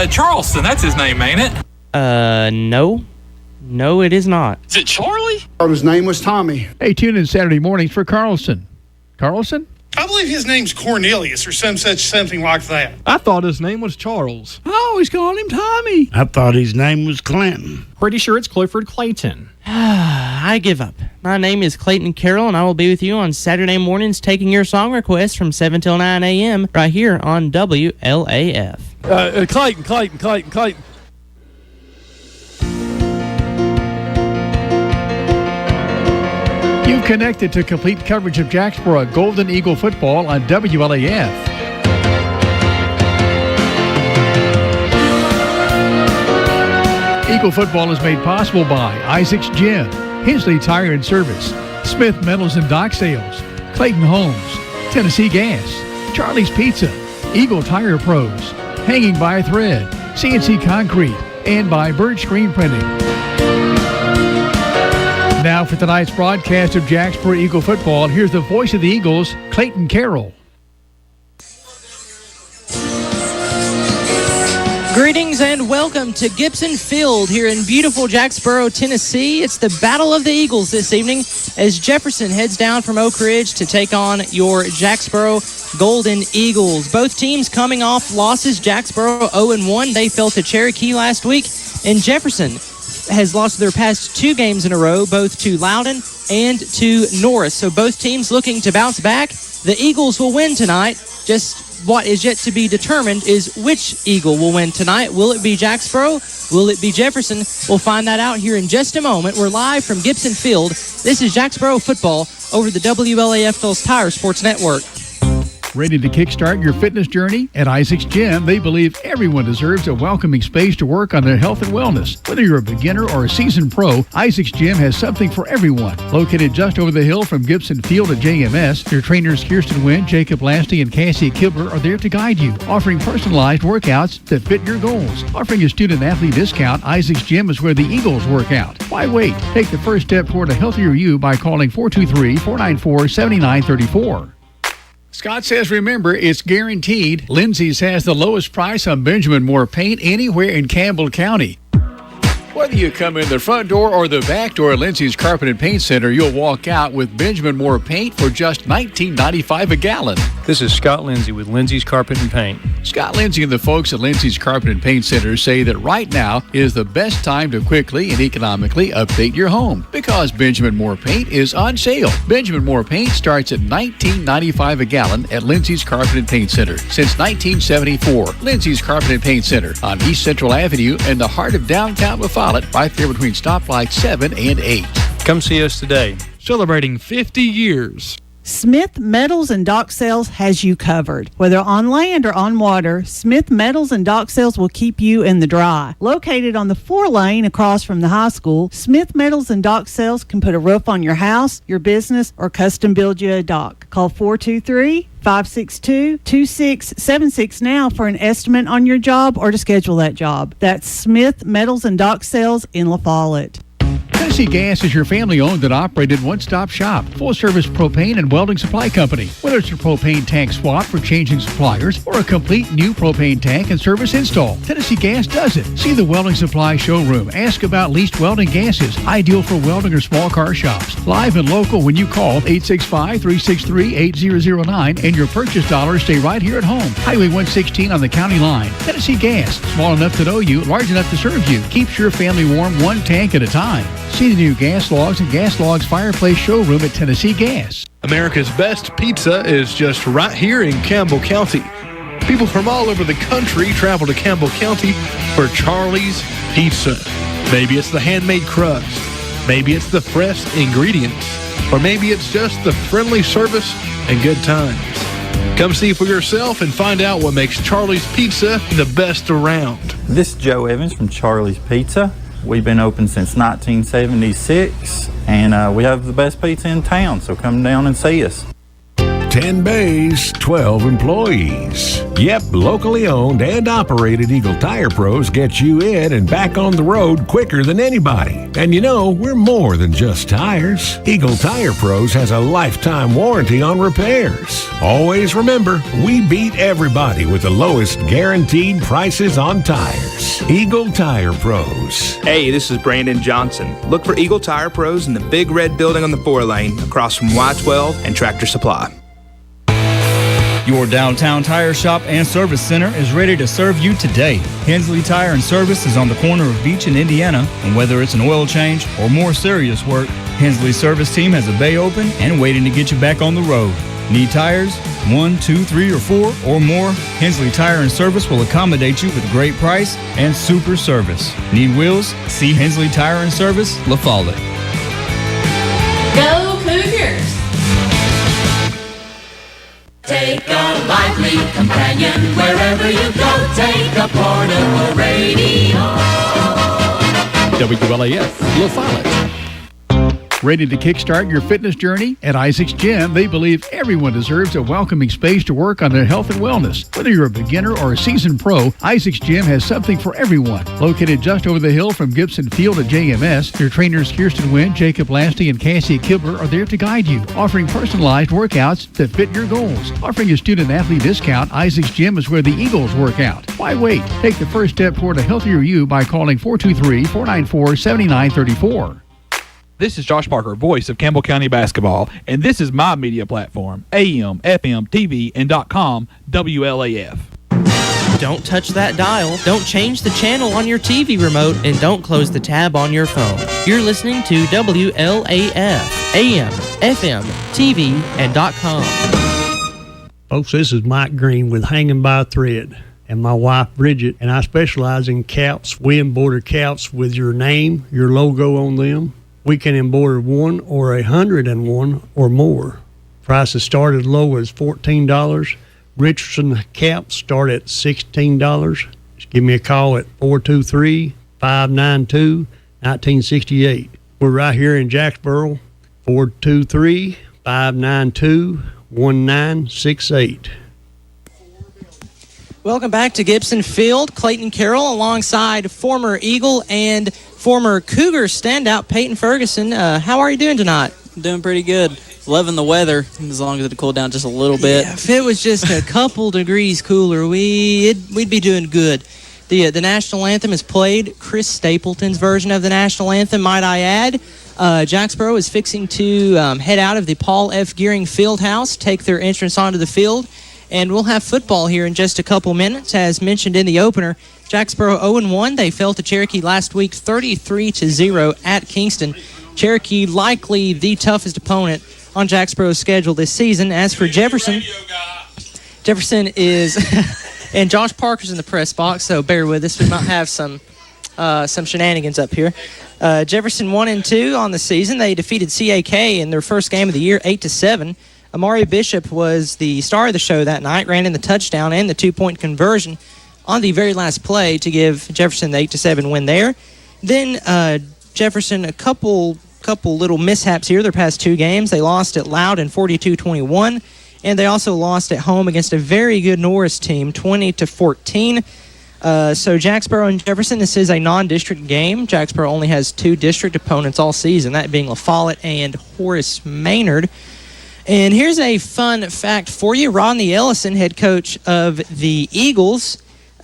Charleston, that's his name, ain't it? No. No, it is not. Is it Charlie? His name was Tommy. Hey, tune in Saturday mornings for Carlson. Carlson? I believe his name's Cornelius or something like that. I thought his name was Charles. I always called him Tommy. I thought his name was Clinton. Pretty sure it's Clifford Clayton. I give up. My name is Clayton Carroll, and I will be with you on Saturday mornings taking your song requests from 7 till 9 a.m. right here on WLAF. Clayton. You've connected to complete coverage of Jacksboro Golden Eagle football on WLAF. Eagle football is made possible by Isaac's Gym, Hensley Tire and Service, Smith Metals and Dock Sales, Clayton Homes, Tennessee Gas, Charlie's Pizza, Eagle Tire Pros, Hanging by a Thread, CNC Concrete, and by Bird Screen Printing. Now for tonight's broadcast of Jacksboro Eagle football, here's the voice of the Eagles, Clayton Carroll. Greetings and welcome to Gibson Field here in beautiful Jacksboro, Tennessee. It's the Battle of the Eagles this evening as Jefferson heads down from Oak Ridge to take on your Jacksboro Golden Eagles. Both teams coming off losses. Jacksboro 0-1. They fell to Cherokee last week, and Jefferson has lost their past 2 games in a row, both to Loudon and to Norris. So both teams looking to bounce back. The Eagles will win tonight. Just what is yet to be determined is which Eagle will win tonight. Will it be Jacksboro? Will it be Jefferson? We'll find that out here in just a moment. We're live from Gibson Field. This is Jacksboro football over the WLAF Phil's Tire Sports Network. Ready to kickstart your fitness journey? At Isaac's Gym, they believe everyone deserves a welcoming space to work on their health and wellness. Whether you're a beginner or a seasoned pro, Isaac's Gym has something for everyone. Located just over the hill from Gibson Field at JMS, their trainers Kirsten Wynn, Jacob Lasty, and Cassie Kibler are there to guide you, offering personalized workouts that fit your goals. Offering a student-athlete discount, Isaac's Gym is where the Eagles work out. Why wait? Take the first step toward a healthier you by calling 423-494-7934. Scott says, remember, it's guaranteed. Lindsay's has the lowest price on Benjamin Moore paint anywhere in Campbell County. Whether you come in the front door or the back door at Lindsay's Carpet and Paint Center, you'll walk out with Benjamin Moore paint for just $19.95 a gallon. This is Scott Lindsay with Lindsay's Carpet and Paint. Scott Lindsay and the folks at Lindsay's Carpet and Paint Center say that right now is the best time to quickly and economically update your home because Benjamin Moore paint is on sale. Benjamin Moore paint starts at $19.95 a gallon at Lindsay's Carpet and Paint Center. Since 1974, Lindsay's Carpet and Paint Center on East Central Avenue in the heart of downtown LaFollette, right there between stoplights 7 and 8. Come see us today. Celebrating 50 years. Smith Metals and Dock Sales has you covered. Whether on land or on water, Smith Metals and Dock Sales will keep you in the dry. Located on the 4-lane across from the high school, Smith Metals and Dock Sales can put a roof on your house, your business, or custom build you a dock. Call 423-562-2676 now for an estimate on your job or to schedule that job. That's Smith Metals and Dock Sales in La Follette. Tennessee Gas is your family-owned and operated one-stop shop, full-service propane and welding supply company. Whether it's a propane tank swap for changing suppliers or a complete new propane tank and service install, Tennessee Gas does it. See the welding supply showroom. Ask about leased welding gases, ideal for welding or small car shops. Live and local when you call 865-363-8009, and your purchase dollars stay right here at home. Highway 116 on the county line. Tennessee Gas, small enough to know you, large enough to serve you. Keeps your family warm one tank at a time. See the new Gas Logs and Gas Logs fireplace showroom at Tennessee Gas. America's best pizza is just right here in Campbell County. People from all over the country travel to Campbell County for Charlie's Pizza. Maybe it's the handmade crust. Maybe it's the fresh ingredients. Or maybe it's just the friendly service and good times. Come see for yourself and find out what makes Charlie's Pizza the best around. This is Joe Evans from Charlie's Pizza. We've been open since 1976, and we have the best pizza in town, so come down and see us. 10 bays, 12 employees. Yep, locally owned and operated Eagle Tire Pros get you in and back on the road quicker than anybody. And you know, we're more than just tires. Eagle Tire Pros has a lifetime warranty on repairs. Always remember, we beat everybody with the lowest guaranteed prices on tires. Eagle Tire Pros. Hey, this is Brandon Johnson. Look for Eagle Tire Pros in the big red building on the 4-lane across from Y12 and Tractor Supply. Your downtown tire shop and service center is ready to serve you today. Hensley Tire and Service is on the corner of Beach and Indiana, and whether it's an oil change or more serious work, Hensley's service team has a bay open and waiting to get you back on the road. Need tires? 1, 2, 3, or 4 or more? Hensley Tire and Service will accommodate you with a great price and super service. Need wheels? See Hensley Tire and Service, La Follette. Go Cougars! Take a lively companion wherever you go. Take a portable radio. WLAF, La Follette. Ready to kickstart your fitness journey? At Isaac's Gym, they believe everyone deserves a welcoming space to work on their health and wellness. Whether you're a beginner or a seasoned pro, Isaac's Gym has something for everyone. Located just over the hill from Gibson Field at JMS, your trainers Kirsten Wynn, Jacob Lasty, and Cassie Kibler are there to guide you, offering personalized workouts that fit your goals. Offering a student-athlete discount, Isaac's Gym is where the Eagles work out. Why wait? Take the first step toward a healthier you by calling 423-494-7934. This is Josh Parker, voice of Campbell County Basketball, and this is my media platform, AM, FM, TV, and .com, WLAF. Don't touch that dial, don't change the channel on your TV remote, and don't close the tab on your phone. You're listening to WLAF, AM, FM, TV, and .com. Folks, this is Mike Green with Hanging by a Thread, and my wife Bridget, and I specialize in caps. We embroider caps with your name, your logo on them. We can embroider 1 or 101 or more. Prices start as low as $14. Richardson caps start at $16. Just give me a call at 423-592-1968. We're right here in Jacksboro, 423-592-1968. Welcome back to Gibson Field. Clayton Carroll alongside former Eagle and former Cougar standout Peyton Ferguson. How are you doing tonight? Doing pretty good. Loving the weather, as long as it cooled down just a little bit. Yeah, if it was just a couple degrees cooler, we'd be doing good. The national anthem is played. Chris Stapleton's version of the national anthem, might I add. Jacksboro is fixing to head out of the Paul F. Gearing Fieldhouse, take their entrance onto the field, and we'll have football here in just a couple minutes. As mentioned in the opener, Jacksboro 0-1. They fell to Cherokee last week 33-0 at Kingston. Cherokee likely the toughest opponent on Jacksboro's schedule this season. As for Jefferson is and Josh Parker's in the press box, so bear with us. We might have some shenanigans up here. Jefferson 1-2 on the season. They defeated CAK in their first game of the year 8-7. Amari Bishop was the star of the show that night, ran in the touchdown and the 2-point conversion on the very last play to give Jefferson the 8-7 win there. Then Jefferson, a couple little mishaps here their past two games. They lost at Loudon 42-21, and they also lost at home against a very good Norris team 20-14. So Jacksboro and Jefferson, this is a non-district game. Jacksboro only has two district opponents all season, that being La Follette and Horace Maynard. And here's a fun fact for you. Rodney Ellison, head coach of the Eagles,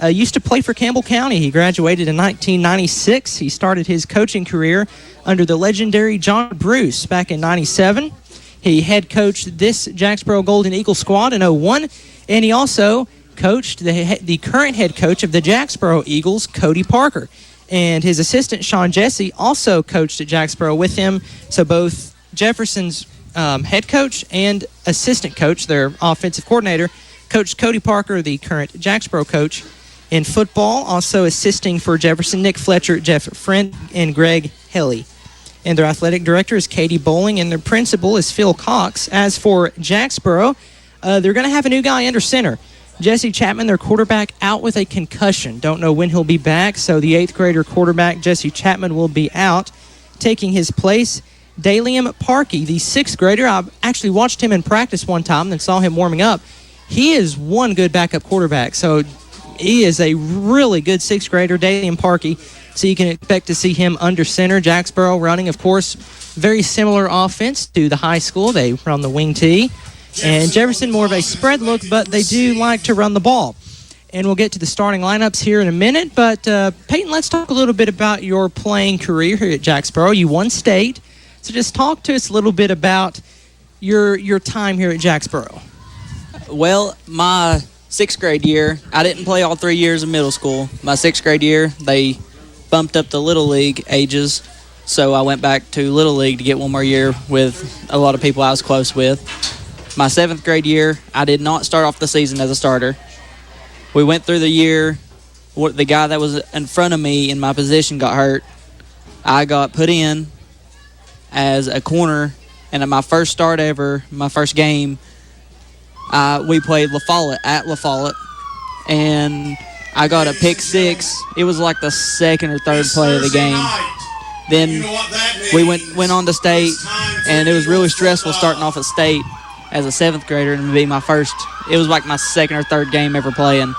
used to play for Campbell County. He graduated in 1996. He started his coaching career under the legendary John Bruce back in 97. He head coached this Jacksboro Golden Eagle squad in 01, and he also coached the current head coach of the Jacksboro Eagles, Cody Parker. And his assistant, Sean Jesse, also coached at Jacksboro with him. So both Jefferson's head coach and assistant coach, their offensive coordinator, coached Cody Parker, the current Jacksboro coach in football. Also assisting for Jefferson, Nick Fletcher, Jeff Friend, and Greg Helly. And their athletic director is Katie Bowling, and their principal is Phil Cox. As for Jacksboro, they're going to have a new guy under center. Jesse Chapman, their quarterback, out with a concussion. Don't know when he'll be back, so the 8th grader quarterback, Jesse Chapman, will be out. Taking his place Dalium Parkey, the 6th grader. I actually watched him in practice one time and saw him warming up. He is one good backup quarterback, so he is a really good 6th grader, Dalium Parkey. So you can expect to see him under center. Jacksboro running, of course, very similar offense to the high school. They run the wing tee. And Jefferson more of a spread look, but they do like to run the ball. And we'll get to the starting lineups here in a minute. But, Peyton, let's talk a little bit about your playing career here at Jacksboro. You won state. So just talk to us a little bit about your time here at Jacksboro. Well, my 6th grade year, I didn't play all 3 years of middle school. My 6th grade year, they bumped up the Little League ages, so I went back to Little League to get one more year with a lot of people I was close with. My 7th grade year, I did not start off the season as a starter. We went through the year. The guy that was in front of me in my position got hurt. I got put in as a corner, and at my first start ever, my first game, we played La Follette at La Follette, and I got a pick 6. It was like the 2nd or 3rd play of the game. Then we went on to state, and it was really stressful starting off at state as a 7th grader and be my first. It was like my 2nd or 3rd game ever playing.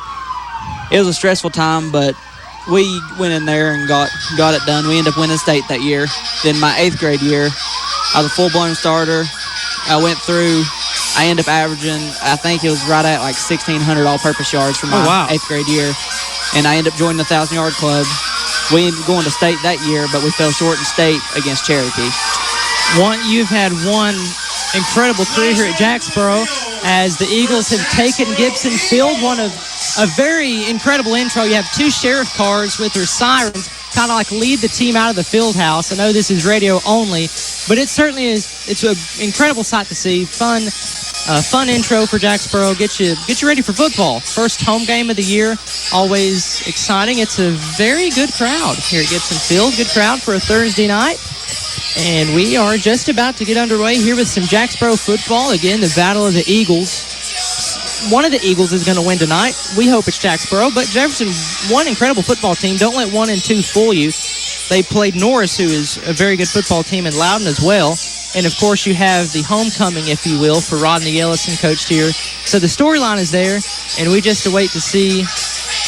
It was a stressful time, but we went in there and got it done. We ended up winning state that year. Then my 8th grade year, I was a full-blown starter. I went through. I ended up averaging, I think it was right at like 1,600 all-purpose yards for my 8th grade year. And I ended up joining the 1,000-yard club. We ended up going to state that year, but we fell short in state against Cherokee. You've had one incredible career here at Jacksboro as the Eagles have taken Gibson Field, one of a very incredible intro. You have 2 sheriff cars with their sirens, kind of like lead the team out of the field house. I know this is radio only, but it certainly is. It's an incredible sight to see. Fun intro for Jacksboro. Get you ready for football. First home game of the year. Always exciting. It's a very good crowd here at Gibson Field. Good crowd for a Thursday night. And we are just about to get underway here with some Jacksboro football. Again, the Battle of the Eagles. One of the Eagles is going to win tonight. We hope it's Jacksboro, but Jefferson, one incredible football team. Don't let 1 and 2 fool you. They played Norris, who is a very good football team, and Loudon as well. And, of course, you have the homecoming, if you will, for Rodney Ellison, coached here. So the storyline is there, and we just await to see,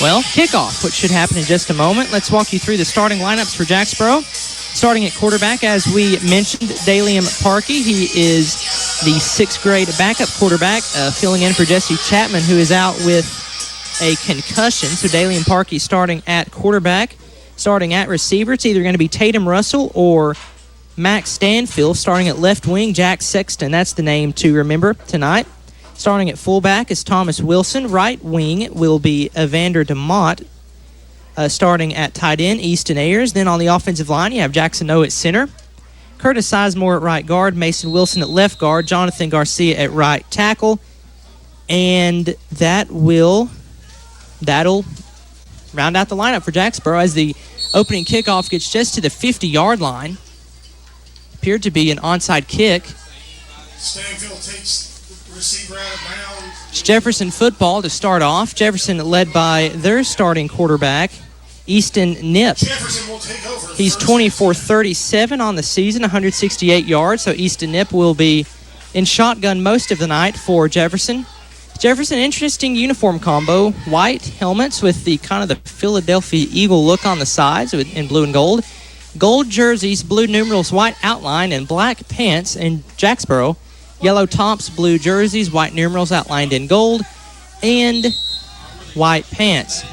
well, kickoff, which should happen in just a moment. Let's walk you through the starting lineups for Jacksboro. Starting at quarterback, as we mentioned, Dalium Parkey. He is the 6th grade backup quarterback, filling in for Jesse Chapman, who is out with a concussion. So Dalium Parkey starting at quarterback. Starting at receiver, it's either going to be Tatum Russell or Max Stanfield. Starting at left wing, Jack Sexton. That's the name to remember tonight. Starting at fullback is Thomas Wilson. Right wing will be Evander DeMott. Starting at tight end, Easton Ayers. Then on the offensive line, you have Jackson O at center. Curtis Sizemore at right guard. Mason Wilson at left guard. Jonathan Garcia at right tackle. And that'll round out the lineup for Jacksboro as the opening kickoff gets just to the 50-yard line. Appeared to be an onside kick. Stanfield takes the receiver out of bounds. It's Jefferson football to start off. Jefferson led by their starting quarterback, Easton Nip. Jefferson will take over. He's 24-37 on the season, 168 yards. So Easton Nip will be in shotgun most of the night for Jefferson. Jefferson, interesting uniform combo. White helmets with the kind of the Philadelphia Eagle look on the sides in blue and gold. Gold jerseys, blue numerals, white outline, and black pants. And Jacksboro, yellow tops, blue jerseys, white numerals outlined in gold, and white pants.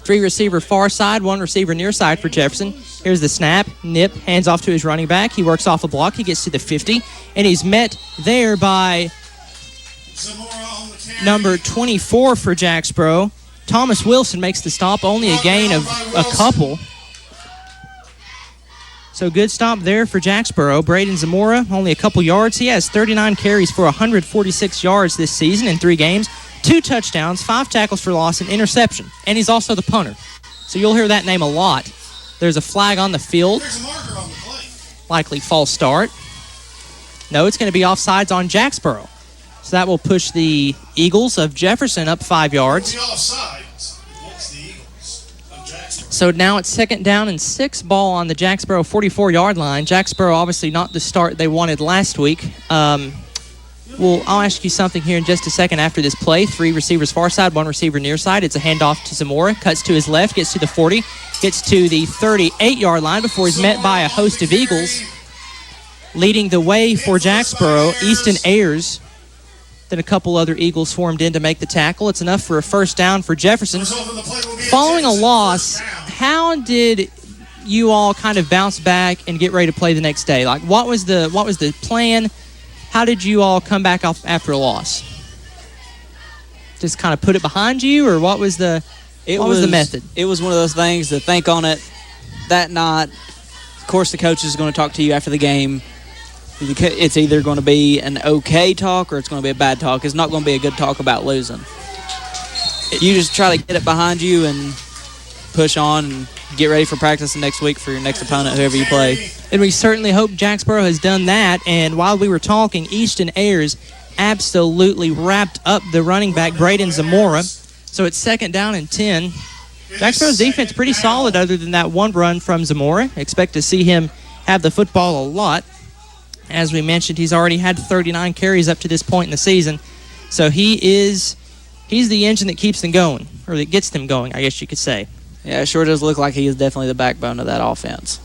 3 receiver far side, 1 receiver near side for Jefferson. Here's the snap. Nip hands off to his running back. He works off a block. He gets to the 50, and he's met there by number 24 for Jacksboro. Thomas Wilson makes the stop, only a gain of a couple. So good stop there for Jacksboro. Braden Zamora, only a couple yards. He has 39 carries for 146 yards this season in 3 games. 2 touchdowns, 5 tackles for loss, and interception. And he's also the punter. So you'll hear that name a lot. There's a flag on the field. There's a marker on the play. Likely false start. No, it's going to be offsides on Jacksboro. So that will push the Eagles of Jefferson up 5 yards. The offsides against the Eagles. So now it's 2nd down and 6, ball on the Jacksboro 44-yard line. Jacksboro obviously not the start they wanted last week. I'll ask you something here in just a second after this play. 3 receivers far side, 1 receiver near side. It's a handoff to Zamora. Cuts to his left, gets to the 40, gets to the 38-yard line before he's met by a host of Eagles. Leading the way for Jacksboro, Easton Ayers. Then a couple other Eagles formed in to make the tackle. It's enough for a first down for Jefferson. Following a loss, how did you all kind of bounce back and get ready to play the next day? Like, what was the plan? How did you all come back off after a loss? Just kind of put it behind you, or what was the method? It was one of those things to think on it that night. Of course, the coach is going to talk to you after the game. It's either going to be an okay talk or it's going to be a bad talk. It's not going to be a good talk about losing. You just try to get it behind you and push on and get ready for practice next week for your next opponent, whoever you play. And we certainly hope Jacksboro has done that. And while we were talking, Easton Ayers absolutely wrapped up the running back, Braden Zamora. So it's 2nd down and 10. Jacksboro's defense pretty solid other than that one run from Zamora. Expect to see him have the football a lot. As we mentioned, he's already had 39 carries up to this point in the season. So he's the engine that keeps them going, or that gets them going, I guess you could say. Yeah, it sure does look like he is definitely the backbone of that offense.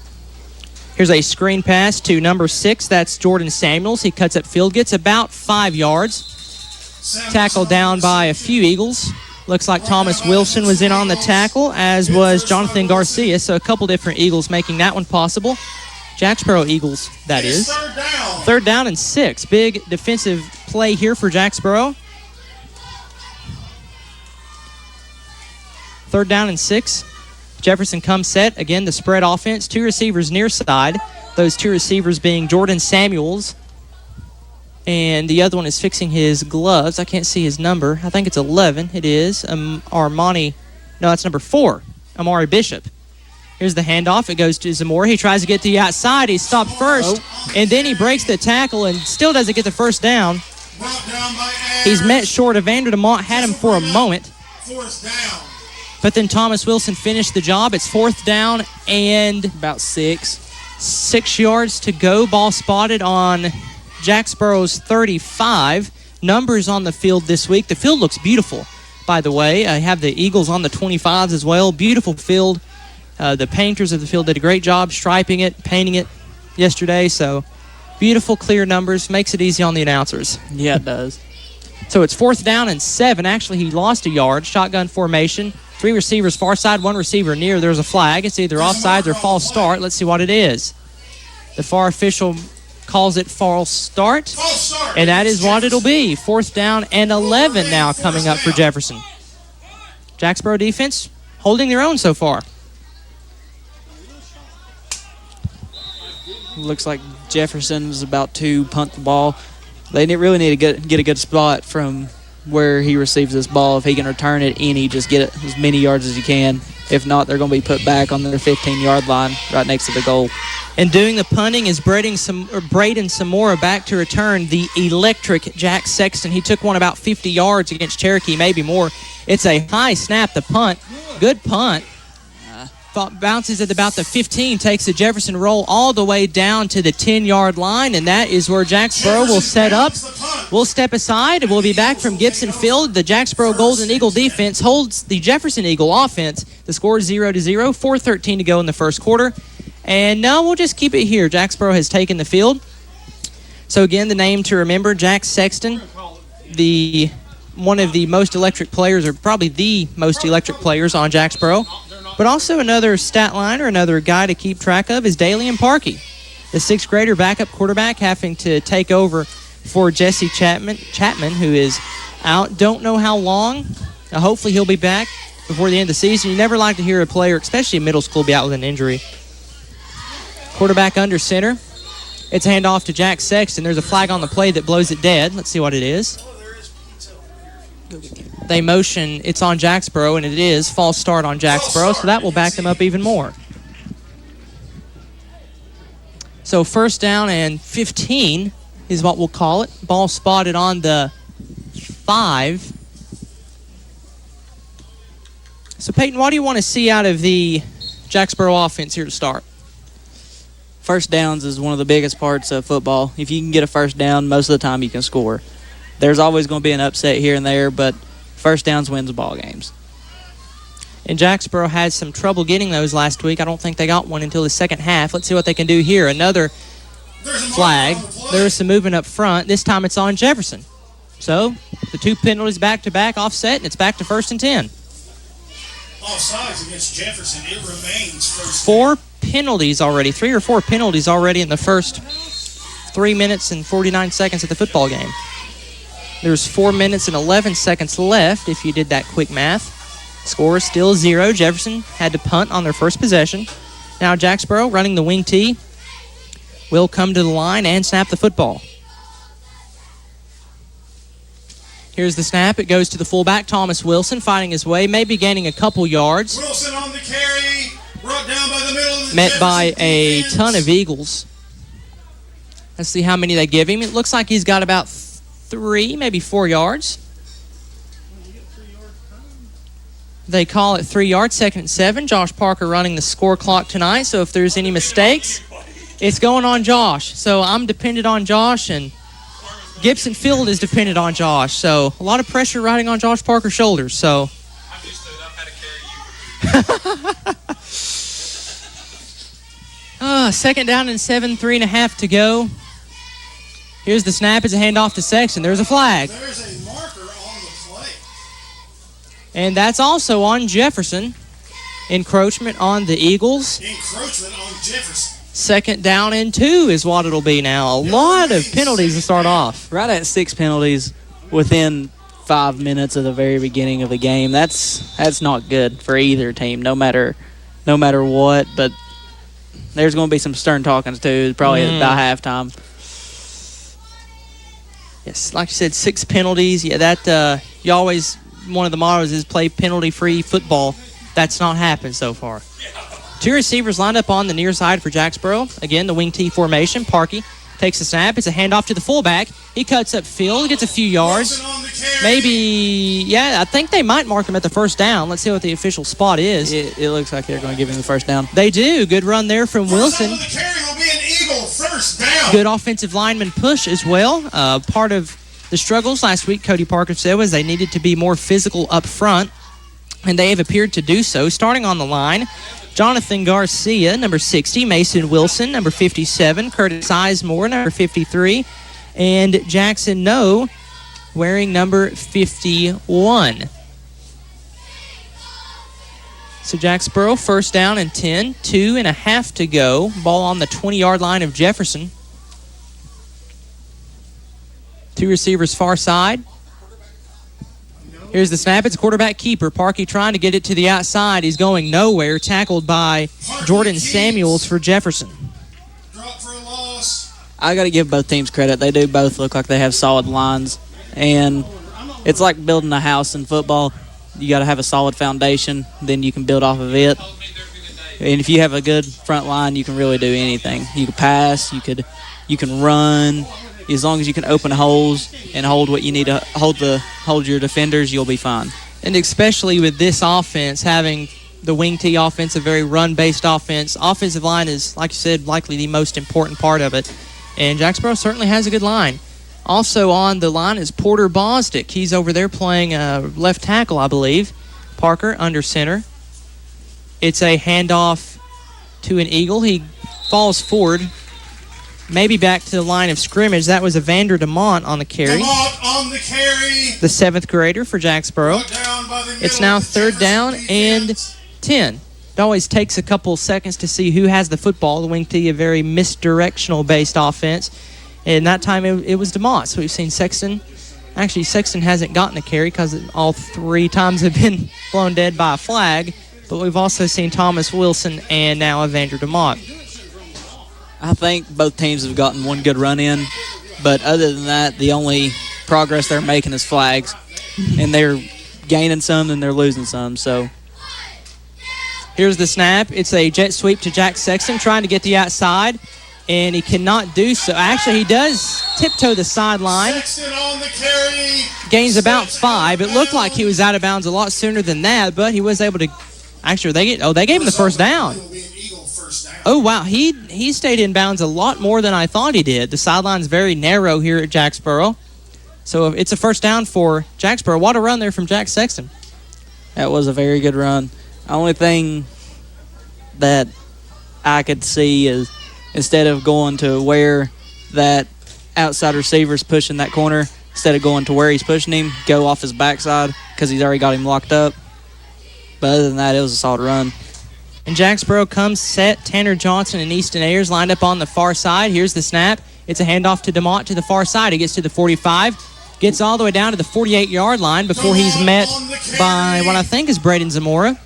Here's a screen pass to number 6. That's Jordan Samuels. He cuts up field, gets about 5 yards. Tackled down by a few Eagles. Looks like Thomas Wilson was in on the tackle, as was Jonathan Garcia. So a couple different Eagles making that one possible. Jacksboro Eagles, that is. 3rd down and 6. Big defensive play here for Jacksboro. 3rd down and 6. Jefferson comes set. Again, the spread offense. 2 receivers near side. Those 2 receivers being Jordan Samuels. And the other one is fixing his gloves. I can't see his number. I think it's 11. It is. Armani. No, that's number 4. Amari Bishop. Here's the handoff. It goes to Zamora. He tries to get to the outside. He's stopped first. And then he breaks the tackle and still doesn't get the first down. He's met short of Vandermont. Had him for a moment. But then Thomas Wilson finished the job. It's 4th down and about 6. 6 yards to go. Ball spotted on Jacksboro's 35. Numbers on the field this week. The field looks beautiful, by the way. I have the Eagles on the 25s as well. Beautiful field. The painters of the field did a great job striping it, painting it yesterday. So beautiful, clear numbers. Makes it easy on the announcers. Yeah, it does. So it's 4th down and 7. Actually, he lost a yard. Shotgun formation. 3 receivers far side, 1 receiver near. There's a flag. It's either offsides or false start. Let's see what it is. The far official calls it false start. And that is what it'll be. 4th down and 11 now coming up for Jefferson. Jacksboro defense holding their own so far. Looks like Jefferson's about to punt the ball. They really need to get a good spot from where he receives this ball. If he can return it in, just get it as many yards as he can. If not, they're going to be put back on their 15-yard line right next to the goal. And doing the punting is Braden Samora back to return the electric Jack Sexton. He took one about 50 yards against Cherokee, maybe more. It's a high snap, the punt. Good punt. Bounces at about the 15, takes the Jefferson roll all the way down to the 10-yard line, and that is where Jacksboro will set up. We'll step aside, and we'll be back from Gibson Field. The Jacksboro Golden Eagle defense holds the Jefferson Eagle offense. The score is 0-0, 4:13 to go in the first quarter. And no, we'll just keep it here. Jacksboro has taken the field. So again, the name to remember, Jack Sexton, one of the most electric players, or probably the most electric players on Jacksboro. But also another stat line or another guy to keep track of is Dalian Parkey, the 6th grader backup quarterback, having to take over for Jesse Chapman, who is out. Don't know how long. Hopefully he'll be back before the end of the season. You never like to hear a player, especially in middle school, be out with an injury. Quarterback under center. It's a handoff to Jack Sexton. There's a flag on the play that blows it dead. Let's see what it is. They motion, it's on Jacksboro, and it is false start on Jacksboro, so that will back them up even more. So 1st down and 15 is what we'll call it. Ball spotted on the 5. So, Peyton, what do you want to see out of the Jacksboro offense here to start? First downs is one of the biggest parts of football. If you can get a first down, most of the time you can score. There's always going to be an upset here and there, but first downs wins ball games. And Jacksboro had some trouble getting those last week. I don't think they got one until the second half. Let's see what they can do here. Another flag. There is some movement up front. This time it's on Jefferson. So the two penalties back-to-back offset, and it's back to 1st and 10. Offsides against Jefferson. It remains first. 4 penalties already. 3 or 4 penalties already in the first 3 minutes and 49 seconds of the football game. There's 4 minutes and 11 seconds left if you did that quick math. Score is still 0. Jefferson had to punt on their first possession. Now Jacksboro, running the wing tee, will come to the line and snap the football. Here's the snap. It goes to the fullback, Thomas Wilson, fighting his way, maybe gaining a couple yards. Wilson on the carry, brought down by the middle of the Met by Jefferson a defense. ton of Eagles. Let's see how many they give him. It looks like he's got about 3, maybe 4 yards. They call it 3 yards, 2nd and 7. Josh Parker running the score clock tonight, so if there's any mistakes, it's going on Josh. So I'm dependent on Josh, and Gibson Field is dependent on Josh. So a lot of pressure riding on Josh Parker's shoulders. So I'm used to it. I've had to carry you. 2nd down and 7, 3.5 to go. Here's the snap. It's a handoff to Sexton. There's a flag. There's a marker on the play. And that's also on Jefferson. Encroachment on the Eagles. Encroachment on Jefferson. 2nd down and 2 is what it'll be now. A lot of penalties to start off. Right at 6 penalties within 5 minutes of the very beginning of the game. That's not good for either team, no matter what. But there's going to be some stern talkings too, probably about halftime. Yes, like you said, 6 penalties. Yeah, that you always, one of the mottos is play penalty-free football. That's not happened so far. 2 receivers lined up on the near side for Jacksboro. Again, the wing T formation. Parkey takes the snap. It's a handoff to the fullback. He cuts up field, gets a few yards. Maybe, I think they might mark him at the first down. Let's see what the official spot is. It looks like they're going to give him the first down. They do. Good run there from Wilson. The carry will be an Eagle first down. Good offensive lineman push as well. Part of the struggles last week, Cody Parker said, was they needed to be more physical up front, and they have appeared to do so. Starting on the line, Jonathan Garcia, number 60, Mason Wilson, number 57, Curtis Sizemore, number 53, and Jackson No, wearing number 51. So Jacksboro, 1st down and 10, 2.5 to go. Ball on the 20-yard line of Jefferson. 2 receivers far side. Here's the snap. It's a quarterback keeper. Parkey trying to get it to the outside. He's going nowhere. Tackled by Jordan Samuels for Jefferson. Drop for a loss. I got to give both teams credit. They do both look like they have solid lines. And it's like building a house in football. You got to have a solid foundation, then you can build off of it. And if you have a good front line, you can really do anything. You can pass, you can run. As long as you can open holes and hold what you need to hold your defenders, you'll be fine. And especially with this offense, having the wing T offense, a very run-based offense, offensive line is, like you said, likely the most important part of it. And Jacksboro certainly has a good line. Also on the line is Porter Bosdick. He's over there playing left tackle, I believe. Parker under center. It's a handoff to an Eagle. He falls forward. Maybe back to the line of scrimmage. That was Evander DeMont on the carry. DeMont on the carry. The 7th grader for Jacksboro. It's now 3rd down and 10. It always takes a couple seconds to see who has the football. The wing T, a very misdirectional-based offense. And that time it was DeMont. So we've seen Sexton. Actually, Sexton hasn't gotten a carry because all 3 times have been blown dead by a flag. But we've also seen Thomas Wilson and now Evander DeMont. I think both teams have gotten one good run in, but other than that, the only progress they're making is flags, and they're gaining some and they're losing some. So here's the snap. It's a jet sweep to Jack Sexton trying to get the outside, and he cannot do so. Actually, he does tiptoe the sideline. Sexton on the carry. Gains about 5. It looked like he was out of bounds a lot sooner than that, but he was able to. Actually, they gave him the first down. Oh, wow. He stayed in bounds a lot more than I thought he did. The sideline's very narrow here at Jacksboro. So it's a first down for Jacksboro. What a run there from Jack Sexton. That was a very good run. The only thing that I could see is instead of going to where that outside receiver's pushing that corner, instead of going to where he's pushing him, go off his backside because he's already got him locked up. But other than that, it was a solid run. And Jacksboro comes set. Tanner Johnson and Easton Ayers lined up on the far side. Here's the snap. It's a handoff to DeMont to the far side. He gets to the 45, gets all the way down to the 48-yard line before he's met by what I think is Braden Zamora.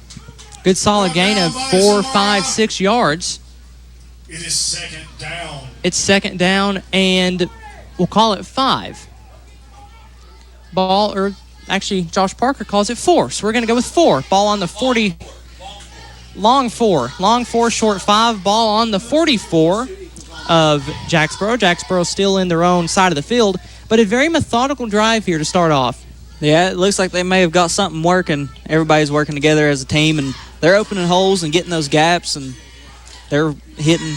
Good solid gain of 4, 5, 6 yards. It is second down. It's second down, and we'll call it 5. Actually, Josh Parker calls it 4, so we're going to go with 4. Ball on the 40. Long 4, short 5. Ball on the 44 of Jacksboro. Jacksboro still in their own side of the field, but a very methodical drive here to start off. Yeah, it looks like they may have got something working. Everybody's working together as a team, and they're opening holes and getting those gaps, and they're hitting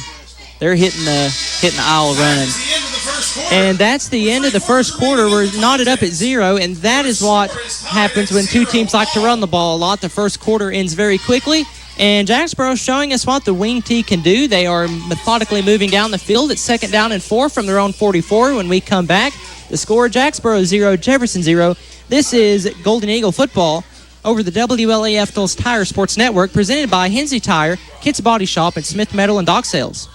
the aisle running. And that's the end of the first quarter. We're knotted up at 0, and that is what happens when two teams like to run the ball a lot. The first quarter ends very quickly, and Jacksboro showing us what the wing T can do. They are methodically moving down the field. It's second down and 4 from their own 44. When we come back, the score, Jacksboro 0, Jefferson 0. This is Golden Eagle football over the WLAF Dulles Tire Sports Network, presented by Hensley Tire, Kitts Body Shop, and Smith Metal and Dock Sales.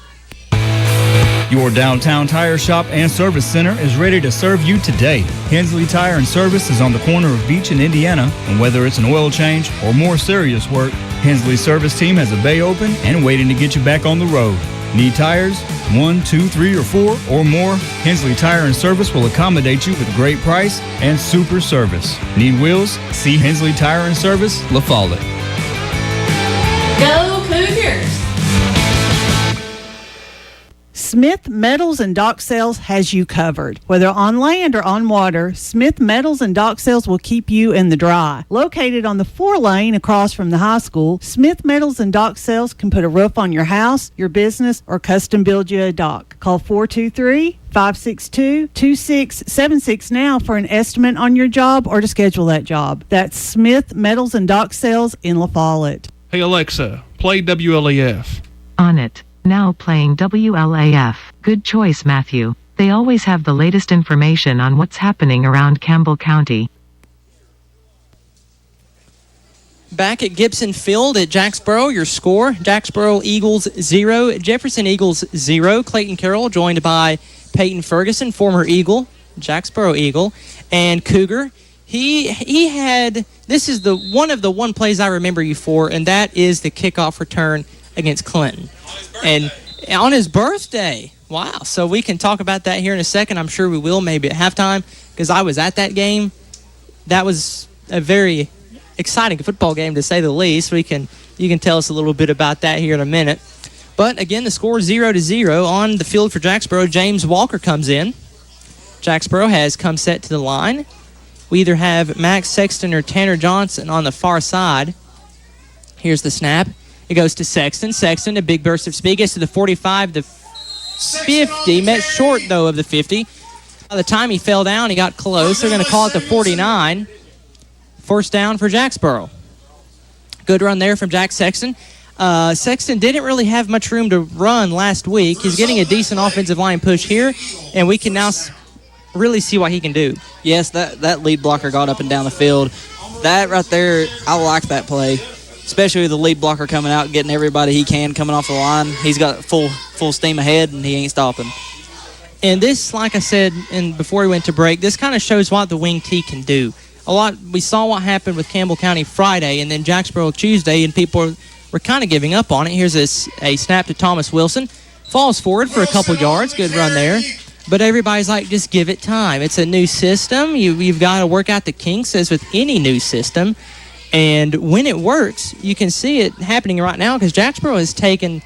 Your downtown tire shop and service center is ready to serve you today. Hensley Tire and Service is on the corner of Beach and Indiana, and whether it's an oil change or more serious work, Hensley's service team has a bay open and waiting to get you back on the road. Need tires? 1, 2, 3, or 4 or more? Hensley Tire and Service will accommodate you with great price and super service. Need wheels? See Hensley Tire and Service, La Follette. Go Cougars! Smith Metals and Dock Sales has you covered. Whether on land or on water, Smith Metals and Dock Sales will keep you in the dry. Located on the 4-lane across from the high school, Smith Metals and Dock Sales can put a roof on your house, your business, or custom build you a dock. Call 423-562-2676 now for an estimate on your job or to schedule that job. That's Smith Metals and Dock Sales in La Follette. Hey Alexa, play WLAF. On it. Now playing WLAF. Good choice, Matthew. They always have the latest information on what's happening around Campbell County. Back at Gibson Field at Jacksboro, your score, Jacksboro Eagles 0, Jefferson Eagles 0. Clayton Carroll joined by Peyton Ferguson, former Eagle, Jacksboro Eagle, and Cougar. He had, this is one of the plays I remember you for, and that is the kickoff return against Clinton. And on his birthday. Wow. So we can talk about that here in a second. I'm sure we will, maybe at halftime, because I was at that game. That was a very exciting football game, to say the least. You can tell us a little bit about that here in a minute. But again, the score 0-0 on the field for Jacksboro. James Walker comes in. Jacksboro has come set to the line. We either have Max Sexton or Tanner Johnson on the far side. Here's the snap. It goes to Sexton. Sexton, a big burst of speed, gets to the 45, the 50. Met short, though, of the 50. By the time he fell down, he got close. They're going to call it the 49. First down for Jacksboro. Good run there from Jack Sexton. Sexton didn't really have much room to run last week. He's getting a decent offensive line push here, and we can now really see what he can do. Yes, that lead blocker got up and down the field. That right there, I like that play. Especially with the lead blocker coming out, getting everybody he can coming off the line. He's got full steam ahead, and he ain't stopping. And this, like I said before we went to break, this kind of shows what the wing T can do. We saw what happened with Campbell County Friday and then Jacksboro Tuesday, and people were kind of giving up on it. Here's a snap to Thomas Wilson. Falls forward for a couple yards. Good run there. But everybody's like, just give it time. It's a new system. You've got to work out the kinks, as with any new system. And when it works, you can see it happening right now, because Jacksboro has taken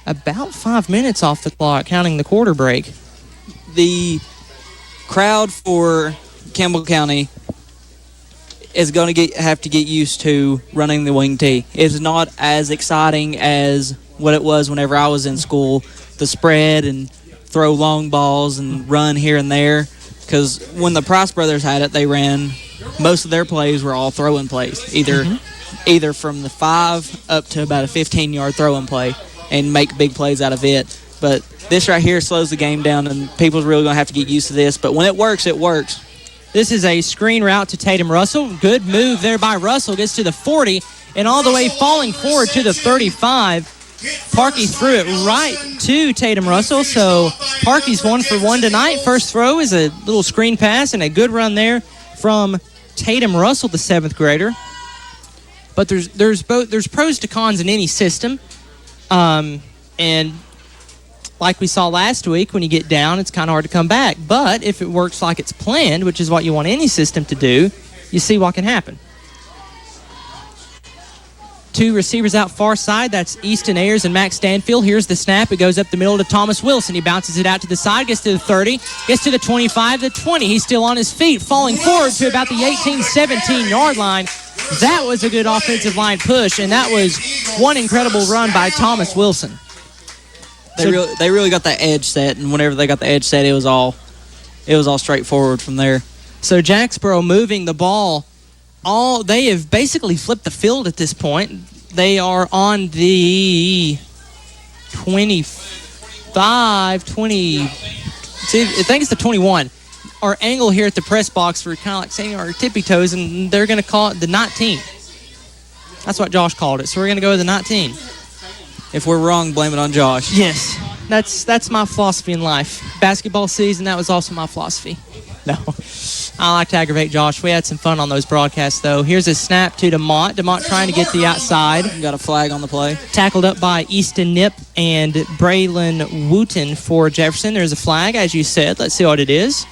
about 5 minutes off the clock, counting the quarter break. The crowd for Campbell County is going to have to get used to running the wing tee. It's not as exciting as what it was whenever I was in school, the spread and throw long balls and run here and there. Because when the Price brothers had it, they ran, most of their plays were all throwing plays, either from the 5 up to about a 15-yard throwing play and make big plays out of it. But this right here slows the game down, and people are really going to have to get used to this. But when it works, it works. This is a screen route to Tatum Russell. Good move there by Russell. Gets to the 40 and all the way falling forward to the 35. Parkey threw it right to Tatum Russell. So Parkey's 1 for 1 tonight. First throw is a little screen pass and a good run there from Tatum Russell, the 7th grader. But there's pros to cons in any system. And like we saw last week, when you get down, it's kind of hard to come back. But if it works like it's planned, which is what you want any system to do, you see what can happen. 2 receivers out far side. That's Easton Ayers and Max Stanfield. Here's the snap. It goes up the middle to Thomas Wilson. He bounces it out to the side, gets to the 30, gets to the 25, the 20. He's still on his feet, falling forward to about the 18, 17-yard line. That was a good offensive line push, and that was one incredible run by Thomas Wilson. They really got that edge set, and whenever they got the edge set, it was all straightforward from there. So Jacksboro moving the ball. They have basically flipped the field at this point. They are on the 25, 20. I think it's the 21. Our angle here at the press box, we're kind of like saying our tippy toes, and they're going to call it the 19. That's what Josh called it. So we're going to go with the 19. If we're wrong, blame it on Josh. Yes, that's my philosophy in life. Basketball season, that was also my philosophy. No, I like to aggravate Josh. We had some fun on those broadcasts, though. Here's a snap to DeMont. DeMont trying to get the outside. Got a flag on the play. Tackled up by Easton Nip and Braylon Wooten for Jefferson. There's a flag, as you said. Let's see what it is.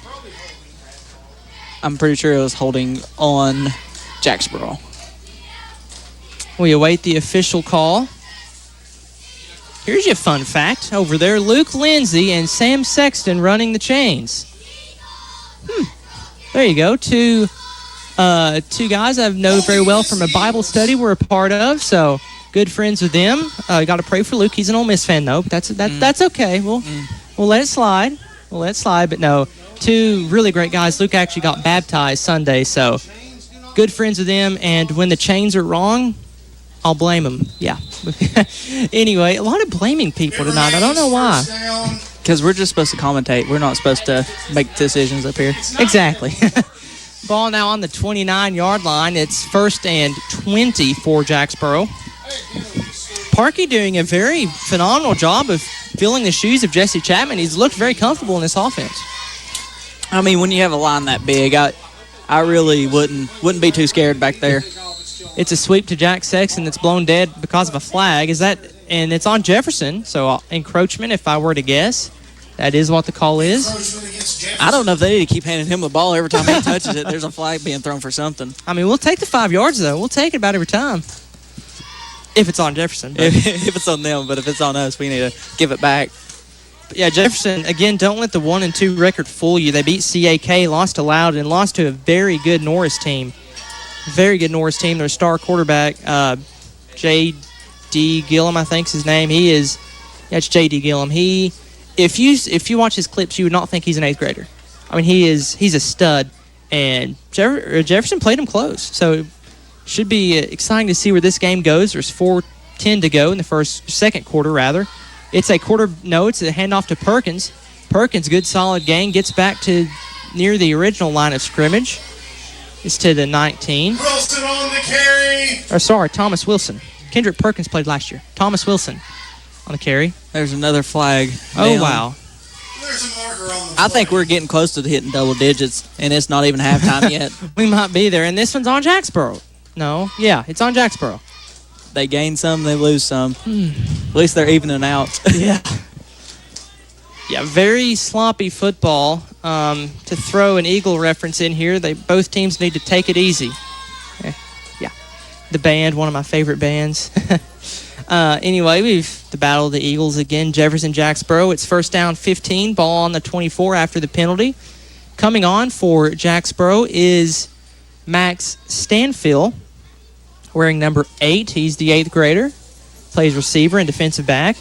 I'm pretty sure it was holding on Jacksboro. We await the official call. Here's your fun fact. Over there, Luke Lindsay and Sam Sexton running the chains. There you go. Two guys I know very well from a Bible study we're a part of, so good friends with them. Got to pray for Luke. He's an Ole Miss fan, though, but that's okay. We'll let it slide. But no, 2 really great guys. Luke actually got baptized Sunday, so good friends with them, and when the chains are wrong, I'll blame them. Yeah. Anyway, a lot of blaming people tonight. I don't know why. Because we're just supposed to commentate. We're not supposed to make decisions up here. Exactly. Ball now on the 29-yard line. It's 1st and 20 for Jacksboro. Parkey doing a very phenomenal job of filling the shoes of Jesse Chapman. He's looked very comfortable in this offense. I mean, when you have a line that big, I really wouldn't be too scared back there. It's a sweep to Jack Sexton that's blown dead because of a flag. And it's on Jefferson, so encroachment if I were to guess. That is what the call is. I don't know if they need to keep handing him the ball every time he touches it. There's a flag being thrown for something. I mean, we'll take the 5 yards, though. We'll take it about every time. If it's on Jefferson. If it's on them, but if it's on us, we need to give it back. But yeah, Jefferson, again, don't let the 1-2 record fool you. They beat CAK, lost to Loudon, and lost to a very good Norris team. Very good Norris team. Their star quarterback, J.D. Gillum, I think is his name. It's J.D. Gillum. If you watch his clips, you would not think he's an 8th grader. I mean, he's a stud, and Jefferson played him close. So should be exciting to see where this game goes. There's 4:10 to go in the second quarter, rather. It's a handoff to Perkins. Perkins, good solid gain, gets back to near the original line of scrimmage. It's to the 19. Wilson on the carry. Thomas Wilson. Kendrick Perkins played last year. Thomas Wilson on the carry. There's another flag. Oh, wow. There's a marker on the I think we're getting close to hitting double digits, and it's not even halftime yet. We might be there, and this one's on Jacksboro. No, yeah, it's on Jacksboro. They gain some, they lose some. At least they're evening out. Yeah. Yeah, very sloppy football. To throw an Eagle reference in here, both teams need to take it easy. Yeah, the band, one of my favorite bands. Anyway, we've the Battle of the Eagles again. Jefferson, Jacksboro. It's 1st down 15. Ball on the 24 after the penalty. Coming on for Jacksboro is Max Stanfield, wearing number 8. He's the 8th grader. Plays receiver and defensive back.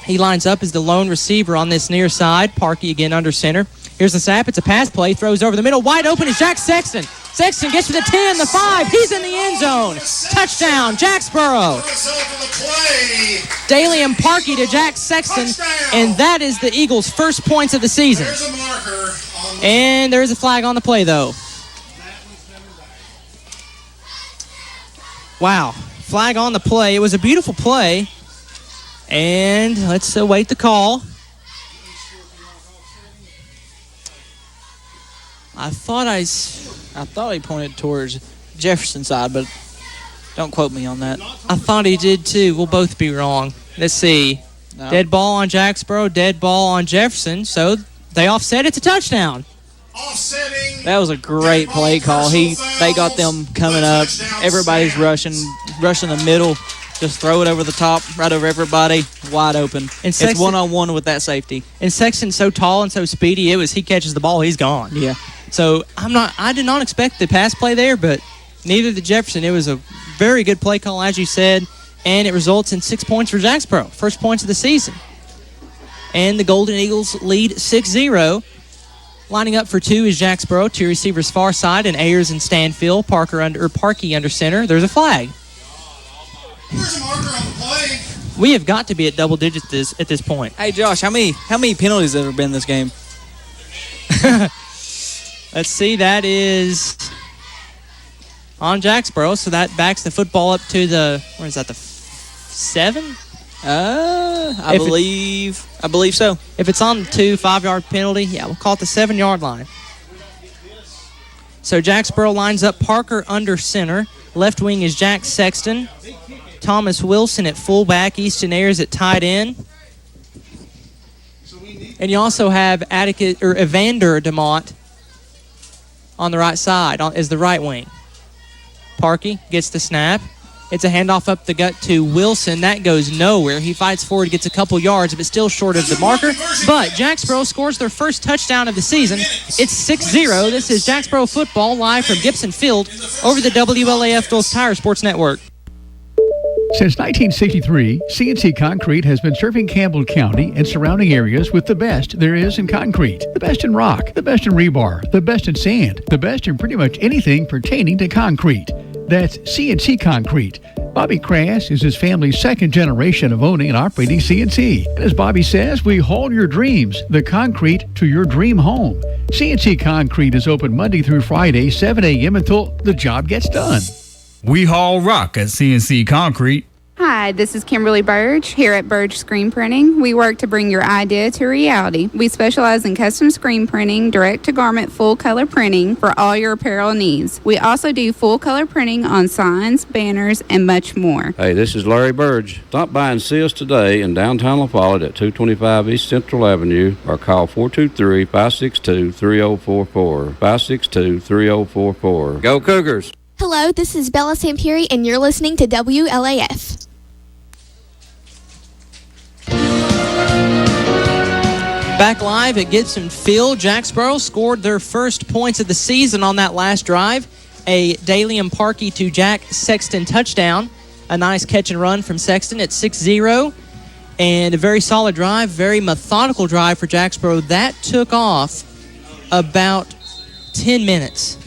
He lines up as the lone receiver on this near side. Parkey again under center. Here's the snap. It's a pass play. Throws over the middle. Wide open is Jack Sexton. Sexton gets to the 10, the 5. He's in the end zone. Touchdown, Jacksboro. Daly and Parkey to Jack Sexton, and that is the Eagles' first points of the season. And there is a flag on the play, though. Wow, flag on the play. It was a beautiful play. And let's await the call. I thought he pointed towards Jefferson side, but don't quote me on that. I thought he did too. We'll both be wrong. Let's see. No. Dead ball on Jacksboro, dead ball on Jefferson. So they offset. It's a touchdown. That was a great play call. They got them coming up. Everybody's rushing the middle. Just throw it over the top, right over everybody, wide open. And it's one-on-one with that safety. And Sexton's so tall and so speedy, he catches the ball, he's gone. Yeah. So I did not expect the pass play there, but neither did Jefferson. It was a very good play call, as you said, and it results in 6 points for Jacksboro, first points of the season. And the Golden Eagles lead 6-0. Lining up for 2 is Jacksboro, 2 receivers far side, and Ayers and Stanfield, Parkey under center. There's a flag. Where's the marker on the play? We have got to be at double digits at this point. Hey, Josh, how many penalties have there been in this game? Let's see. That is on Jacksboro, so that backs the football up to the 7? I believe so. If it's on the 2 5-yard penalty, we'll call it the 7-yard line. So Jacksboro lines up Parker under center. Left wing is Jack Sexton. Thomas Wilson at fullback, Easton Ayers at tight end. And you also have Evander DeMott on the right side as the right wing. Parkey gets the snap. It's a handoff up the gut to Wilson. That goes nowhere. He fights forward, gets a couple yards, but still short of the marker. But Jacksboro scores their first touchdown of the season. It's 6-0. This is Jacksboro football live from Gibson Field over the WLAF Phillips Tire Sports Network. Since 1963, CNC Concrete has been serving Campbell County and surrounding areas with the best there is in concrete. The best in rock, the best in rebar, the best in sand, the best in pretty much anything pertaining to concrete. That's CNC Concrete. Bobby Crass is his family's second generation of owning and operating CNC. And as Bobby says, we haul your dreams, the concrete, to your dream home. CNC Concrete is open Monday through Friday, 7 a.m. until the job gets done. We haul rock at CNC Concrete. Hi, this is Kimberly Burge here at Burge Screen Printing. We work to bring your idea to reality. We specialize in custom screen printing, direct-to-garment full-color printing for all your apparel needs. We also do full-color printing on signs, banners, and much more. Hey, this is Larry Burge. Stop by and see us today in downtown La Follette at 225 East Central Avenue or call 423-562-3044. 562-3044. Go Cougars! Hello, this is Bella Sampieri, and you're listening to WLAF. Back live at Gibson Field, Jacksboro scored their first points of the season on that last drive. A Daly and Parkey to Jack Sexton touchdown. A nice catch and run from Sexton at 6-0. And a very solid drive, very methodical drive for Jacksboro. That took off about 10 minutes.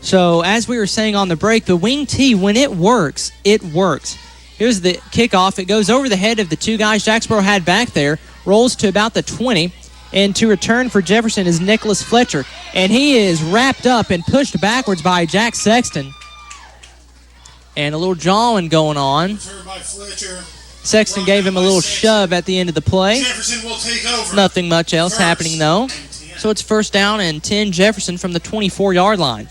So, as we were saying on the break, the wing tee, when it works, it works. Here's the kickoff. It goes over the head of the 2 guys Jacksboro had back there, rolls to about the 20, and to return for Jefferson is Nicholas Fletcher. And he is wrapped up and pushed backwards by Jack Sexton. And a little jawing going on. Sexton gave him a little shove at the end of the play. Jefferson will take over. Nothing much else happening, though. So it's 1st down and 10 Jefferson from the 24-yard line.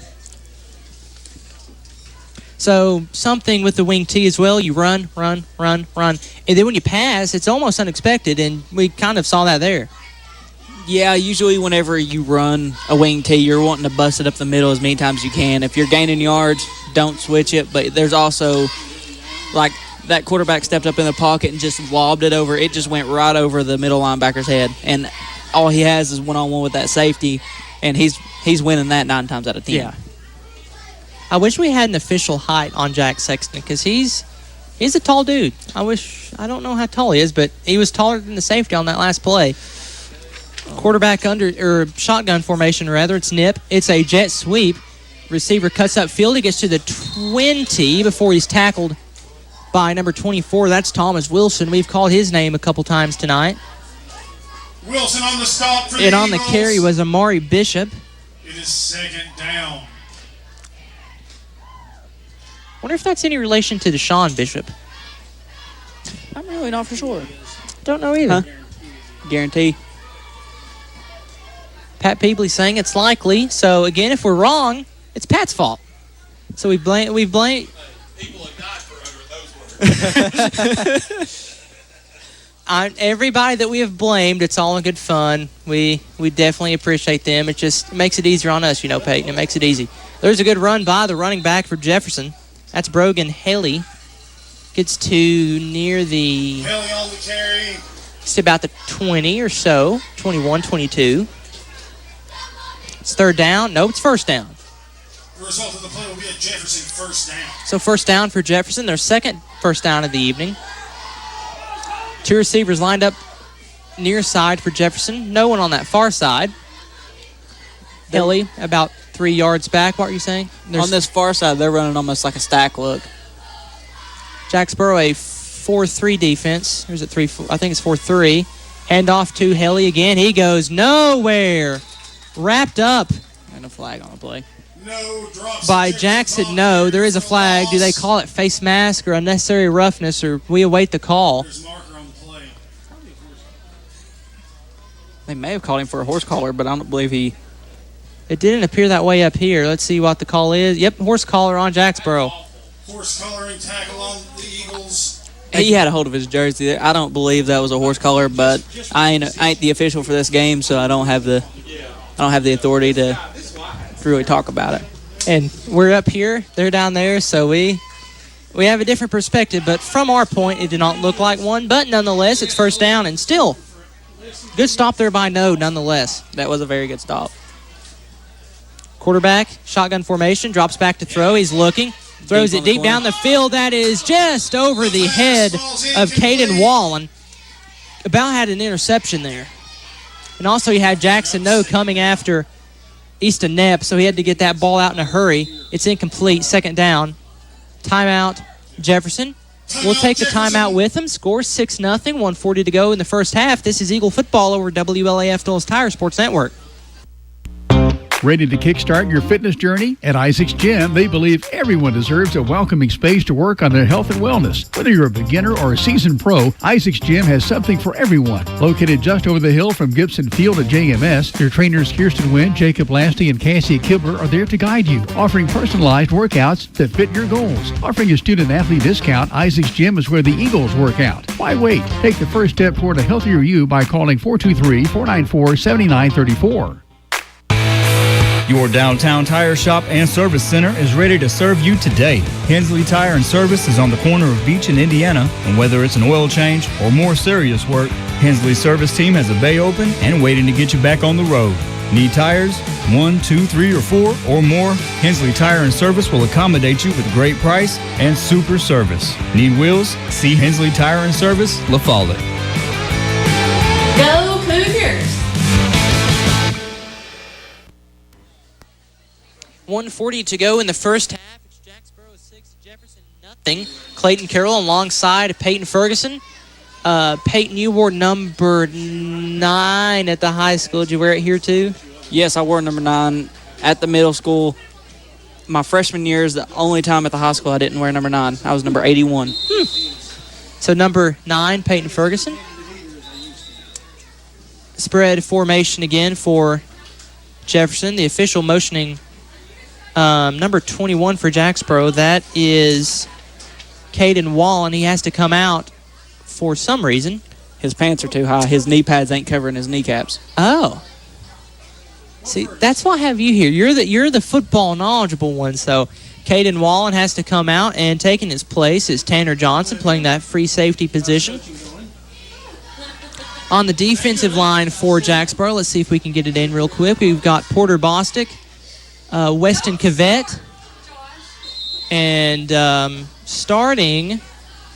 So something with the wing tee as well. You run. And then when you pass, it's almost unexpected, and we kind of saw that there. Yeah, usually whenever you run a wing tee, you're wanting to bust it up the middle as many times as you can. If you're gaining yards, don't switch it. But there's also, like that quarterback stepped up in the pocket and just lobbed it over. It just went right over the middle linebacker's head. And all he has is one-on-one with that safety, and he's winning that 9 times out of 10. Yeah. I wish we had an official height on Jack Sexton because he's a tall dude. I don't know how tall he is, but he was taller than the safety on that last play. Quarterback shotgun formation, rather. It's nip. It's a jet sweep. Receiver cuts up field. He gets to the 20 before he's tackled by number 24. That's Thomas Wilson. We've called his name a couple times tonight. Wilson on the stop for the And on the Eagles. carry was Amari Bishop. It is 2nd down. Wonder if that's any relation to Deshaun Bishop. I'm really not for sure. Don't know either. Guarantee. Pat Peebley saying it's likely. So again, if we're wrong, it's Pat's fault. So we blame. People have died for those words. Everybody that we have blamed, it's all in good fun. We definitely appreciate them. It just makes it easier on us, Peyton. It makes it easy. There's a good run by the running back for Jefferson. That's Brogan Haley. Gets to near the... Haley on the carry. It's about the 20 or so. 21, 22. It's 3rd down. Nope, it's 1st down. The result of the play will be a Jefferson 1st down. So 1st down for Jefferson. Their 2nd first down of the evening. 2 receivers lined up near side for Jefferson. No one on that far side. Haley about 3 yards back. What are you saying? On this far side, they're running almost like a stack look. Jacksboro, a 4-3 defense. Or is it 3-4? I think it's 4-3. Hand off to Haley again. He goes nowhere. Wrapped up. And a flag on the play. No drops. By Jackson, no. There is a flag. Do they call it face mask or unnecessary roughness, or we await the call? There's a marker on the play. They may have called him for a horse collar, but I don't believe he... It didn't appear that way up here. Let's see what the call is. Yep, horse collar on Jacksboro. Horse coloring tackle on the Eagles. He had a hold of his jersey there. I don't believe that was a horse collar, but I ain't the official for this game, so I don't have the authority to really talk about it. And we're up here, they're down there, so we have a different perspective. But from our point, it did not look like one. But nonetheless, it's 1st down, and still good stop there by No. Nonetheless, that was a very good stop. Quarterback, shotgun formation, drops back to throw. He's looking. Throws it deep down the field. That is just over the head of Caden Wallen. About had an interception there. And also he had Jackson No coming after Easton Knepp, so he had to get that ball out in a hurry. It's incomplete, 2nd down. Timeout, Jefferson. We'll take the timeout with him. Score 6-0, 1:40 to go in the first half. This is Eagle football over WLAF Dulles Tire Sports Network. Ready to kickstart your fitness journey? At Isaac's Gym, they believe everyone deserves a welcoming space to work on their health and wellness. Whether you're a beginner or a seasoned pro, Isaac's Gym has something for everyone. Located just over the hill from Gibson Field at JMS, their trainers Kirsten Wynn, Jacob Lasty, and Cassie Kibler are there to guide you, offering personalized workouts that fit your goals. Offering a student-athlete discount, Isaac's Gym is where the Eagles work out. Why wait? Take the first step toward a healthier you by calling 423-494-7934. Your downtown tire shop and service center is ready to serve you today. Hensley Tire and Service is on the corner of Beach and Indiana, and whether it's an oil change or more serious work, Hensley's service team has a bay open and waiting to get you back on the road. Need tires? 1, 2, 3, or 4 or more? Hensley Tire and Service will accommodate you with a great price and super service. Need wheels? See Hensley Tire and Service, La Follette. Go Cougars! 1:40 to go in the first half. It's Jacksboro 6, Jefferson nothing. Clayton Carroll alongside Peyton Ferguson. Peyton, you wore number 9 at the high school. Did you wear it here too? Yes, I wore number 9 at the middle school. My freshman year is the only time at the high school I didn't wear number 9. I was number 81. So number 9, Peyton Ferguson. Spread formation again for Jefferson. The official motioning number 21 for Jacksboro. That is Caden Wallen. He has to come out for some reason. His pants are too high. His knee pads ain't covering his kneecaps. Oh. See, that's why I have you here. You're the football knowledgeable one. So Caden Wallen has to come out, and taking his place is Tanner Johnson, playing that free safety position. On the defensive line for Jacksboro, let's see if we can get it in real quick. We've got Porter Bostick, Weston Cavett, and starting,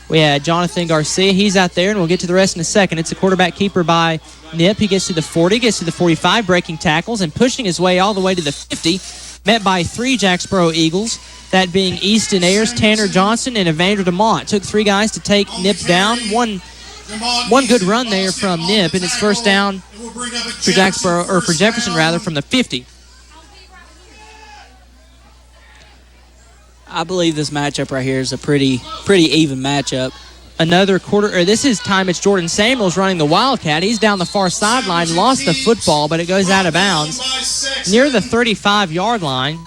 we had Jonathan Garcia. He's out there, and we'll get to the rest in a second. It's a quarterback keeper by Nip. He gets to the 40, gets to the 45, breaking tackles, and pushing his way all the way to the 50, met by 3 Jacksboro Eagles, that being Easton Ayers, Tanner Johnson, and Evander DeMont. Took 3 guys to take Nip down. One good run there from Nip, and it's first down for Jacksboro, or for Jefferson rather, from the 50. I believe this matchup right here is a pretty even matchup. Another this is time it's Jordan Samuels running the Wildcat. He's down the far sideline, lost the football, but it goes out of bounds near the 35-yard line.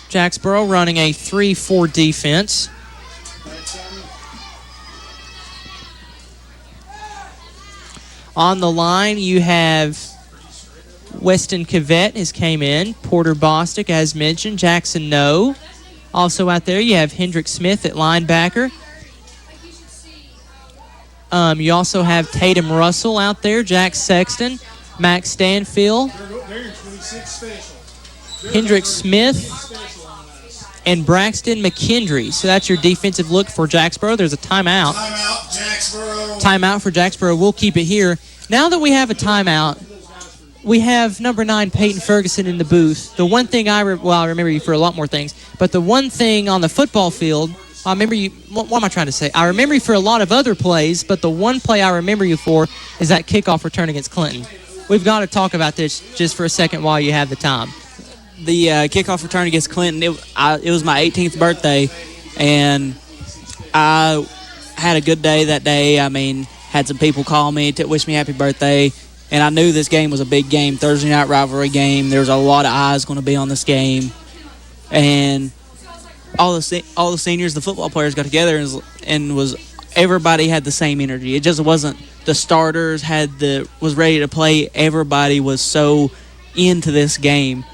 Jacksboro running a 3-4 defense. On the line, you have Weston Cavett has came in. Porter Bostick, as mentioned. Jackson No. Also out there, you have Hendrick Smith at linebacker. You also have Tatum Russell out there, Jack Sexton, Max Stanfield, Hendrick Smith, and Braxton McKendry. So that's your defensive look for Jacksboro. There's a timeout. Timeout for Jacksboro. We'll keep it here. Now that we have a timeout, we have number 9, Peyton Ferguson, in the booth. The one thing I remember you for a lot more things, but the one thing on the football field, I remember you, what am I trying to say? I remember you for a lot of other plays, but the one play I remember you for is that kickoff return against Clinton. We've got to talk about this just for a second while you have the time. The kickoff return against Clinton, it was my 18th birthday, and I had a good day that day. I mean, had some people call me to wish me happy birthday, and I knew this game was a big game, Thursday night rivalry game. There was a lot of eyes going to be on this game, and all the seniors, the football players got together and everybody had the same energy. It just wasn't the starters was ready to play. Everybody was so into this game.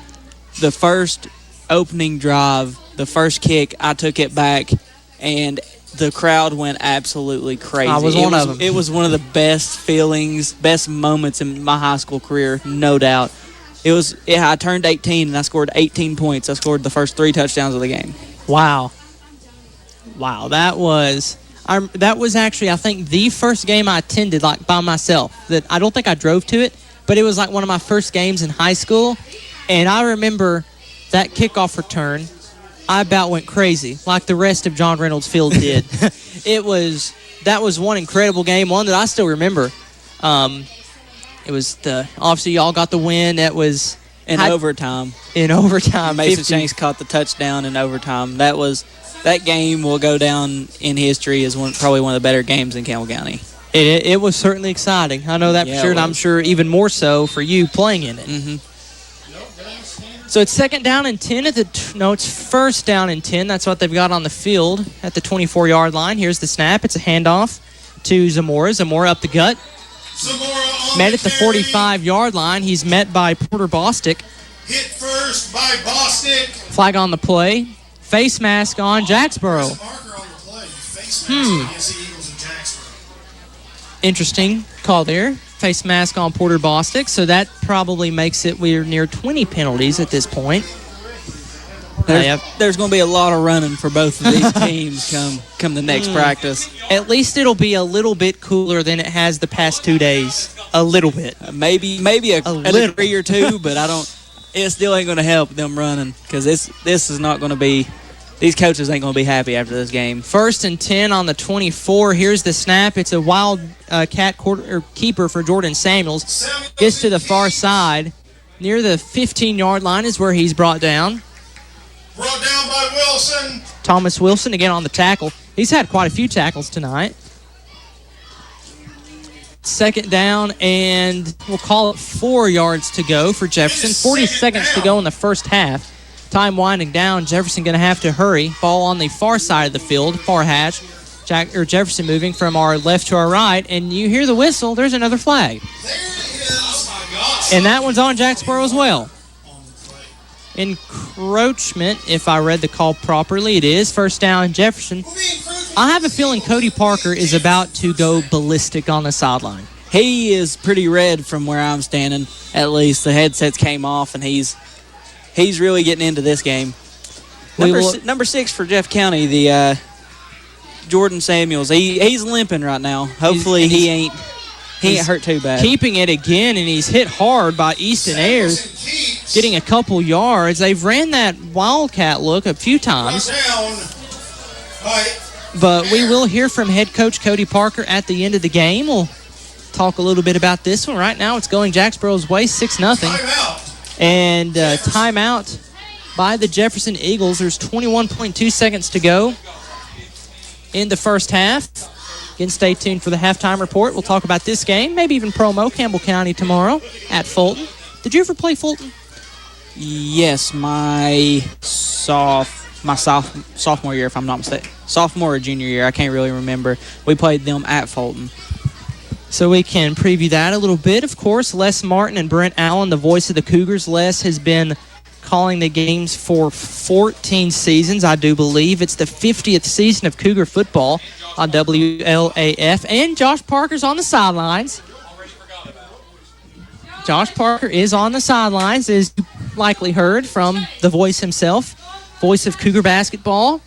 The first opening drive, the first kick, I took it back, and the crowd went absolutely crazy. I was one of them. It was one of the best feelings, best moments in my high school career, no doubt. I turned 18, and I scored 18 points. I scored the first 3 touchdowns of the game. Wow, that was actually, I think, the first game I attended by myself. That I don't think I drove to it, but it was like one of my first games in high school, and I remember that kickoff return. I about went crazy, like the rest of John Reynolds Field did. That was one incredible game, one that I still remember. It was obviously y'all got the win. That was in overtime. Mason Shanks caught the touchdown in overtime. That game will go down in history as probably one of the better games in Campbell County. It was certainly exciting. I know that for sure, and I'm sure even more so for you playing in it. Mm-hmm. So it's second down and 10 it's first down and 10. That's what they've got on the field at the 24-yard line. Here's the snap. It's a handoff to Zamora. Zamora up the gut. Met at the 45-yard line. He's met by Porter Bostick. Hit first by Bostick. Flag on the play. Face mask on Jacksboro. Interesting call there. Face mask on Porter Bostick, so that probably makes it we're near 20 penalties at this point. There's going to be a lot of running for both of these teams come the next practice. At least it'll be a little bit cooler than it has the past 2 days. A little bit. Maybe a degree or two, but it still ain't going to help them running, because this is not going to be. These coaches ain't going to be happy after this game. First and 10 on the 24. Here's the snap. It's a Wildcat keeper for Jordan Samuels. Gets to the far side. Near the 15-yard line is where he's brought down. Brought down by Wilson. Thomas Wilson again on the tackle. He's had quite a few tackles tonight. Second down, and we'll call it 4 yards to go for Jefferson. 40 seconds to go in the first half. Time winding down. Jefferson going to have to hurry. Ball on the far side of the field, far hash. Jefferson moving from our left to our right, and you hear the whistle. There's another flag. There it is. And that one's on Jacksboro as well. encroachment, if I read the call properly. It is first down, Jefferson. I have a feeling Cody Parker is about to go ballistic on the sideline. He is pretty red from where I'm standing, at least. The headsets came off, and he's really getting into this game. Number 6 for Jeff County, the Jordan Samuels. He's limping right now. Hopefully he ain't hurt too bad. Keeping it again, and he's hit hard by Easton Ayers, getting a couple yards. They've ran that Wildcat look a few times. But we will hear from head coach Cody Parker at the end of the game. We'll talk a little bit about this one. Right now it's going Jacksboro's way, 6-0. And timeout by the Jefferson Eagles. There's 21.2 seconds to go in the first half. Again, stay tuned for the halftime report. We'll talk about this game, maybe even promo Campbell County tomorrow at Fulton. Did you ever play Fulton? Yes, my sophomore year, if I'm not mistaken. Sophomore or junior year, I can't really remember. We played them at Fulton. So we can preview that a little bit. Of course, Les Martin and Brent Allen, the voice of the Cougars. Les has been calling the games for 14 seasons, I do believe. It's the 50th season of Cougar football on WLAF. And Josh Parker's on the sidelines. Josh Parker is on the sidelines, as you likely heard from the voice himself, voice of Cougar basketball.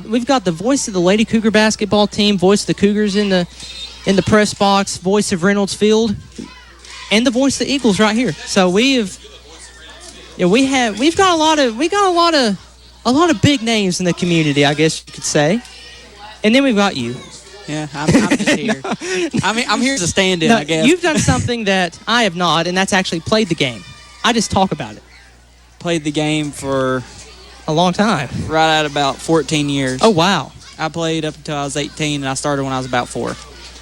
We've got the voice of the Lady Cougar basketball team, voice of the Cougars in the press box, voice of Reynolds Field, and the voice of the Eagles right here. So we've got a lot of big names in the community, I guess you could say. And then we've got you. Yeah, I'm just here. I'm here as a stand-in, I guess. You've done something that I have not, and that's actually played the game. I just talk about it. Played the game for a long time. Right at about 14 years. Oh, wow. I played up until I was 18, and I started when I was about 4.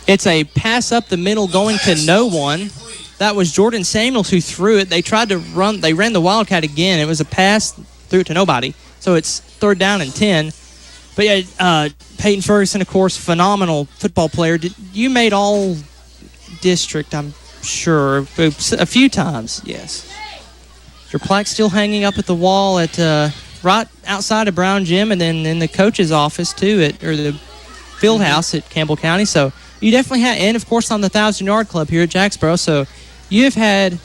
It's a pass up the middle going to no one. That was Jordan Samuels who threw it. They tried to run. They ran the Wildcat again. It was a pass, threw it to nobody. So it's 3rd down and 10. But yeah, Peyton Ferguson, of course, phenomenal football player. You made all district, I'm sure, a few times. Yes. Your plaque still hanging up at the wall at right outside of Brown Gym, and then in the coach's office too, or the field house at Campbell County. So you definitely had, and of course on the 1,000-yard club here at Jacksboro. So you've had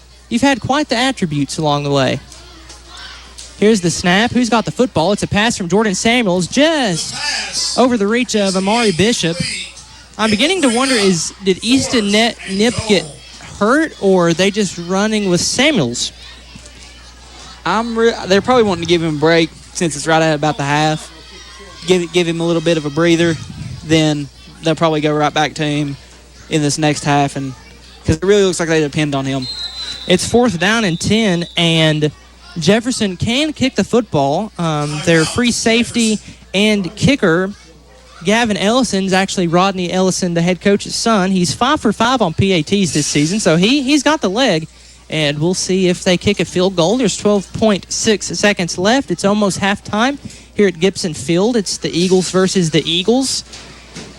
quite the attributes along the way. Here's the snap. Who's got the football? It's a pass from Jordan Samuels, just over the reach of Amari Bishop. I'm beginning to wonder, did Easton Nip get hurt, or are they just running with Samuels? They're probably wanting to give him a break since it's right at about the half. Give him a little bit of a breather. Then they'll probably go right back to him in this next half, and because it really looks like they depend on him. It's 4th down and 10, and Jefferson can kick the football. Their free safety and kicker, Gavin Ellison's actually Rodney Ellison, the head coach's son. He's 5 for 5 on PATs this season, so he's got the leg. And we'll see if they kick a field goal. There's 12.6 seconds left. It's almost halftime here at Gibson Field. It's the Eagles versus the Eagles.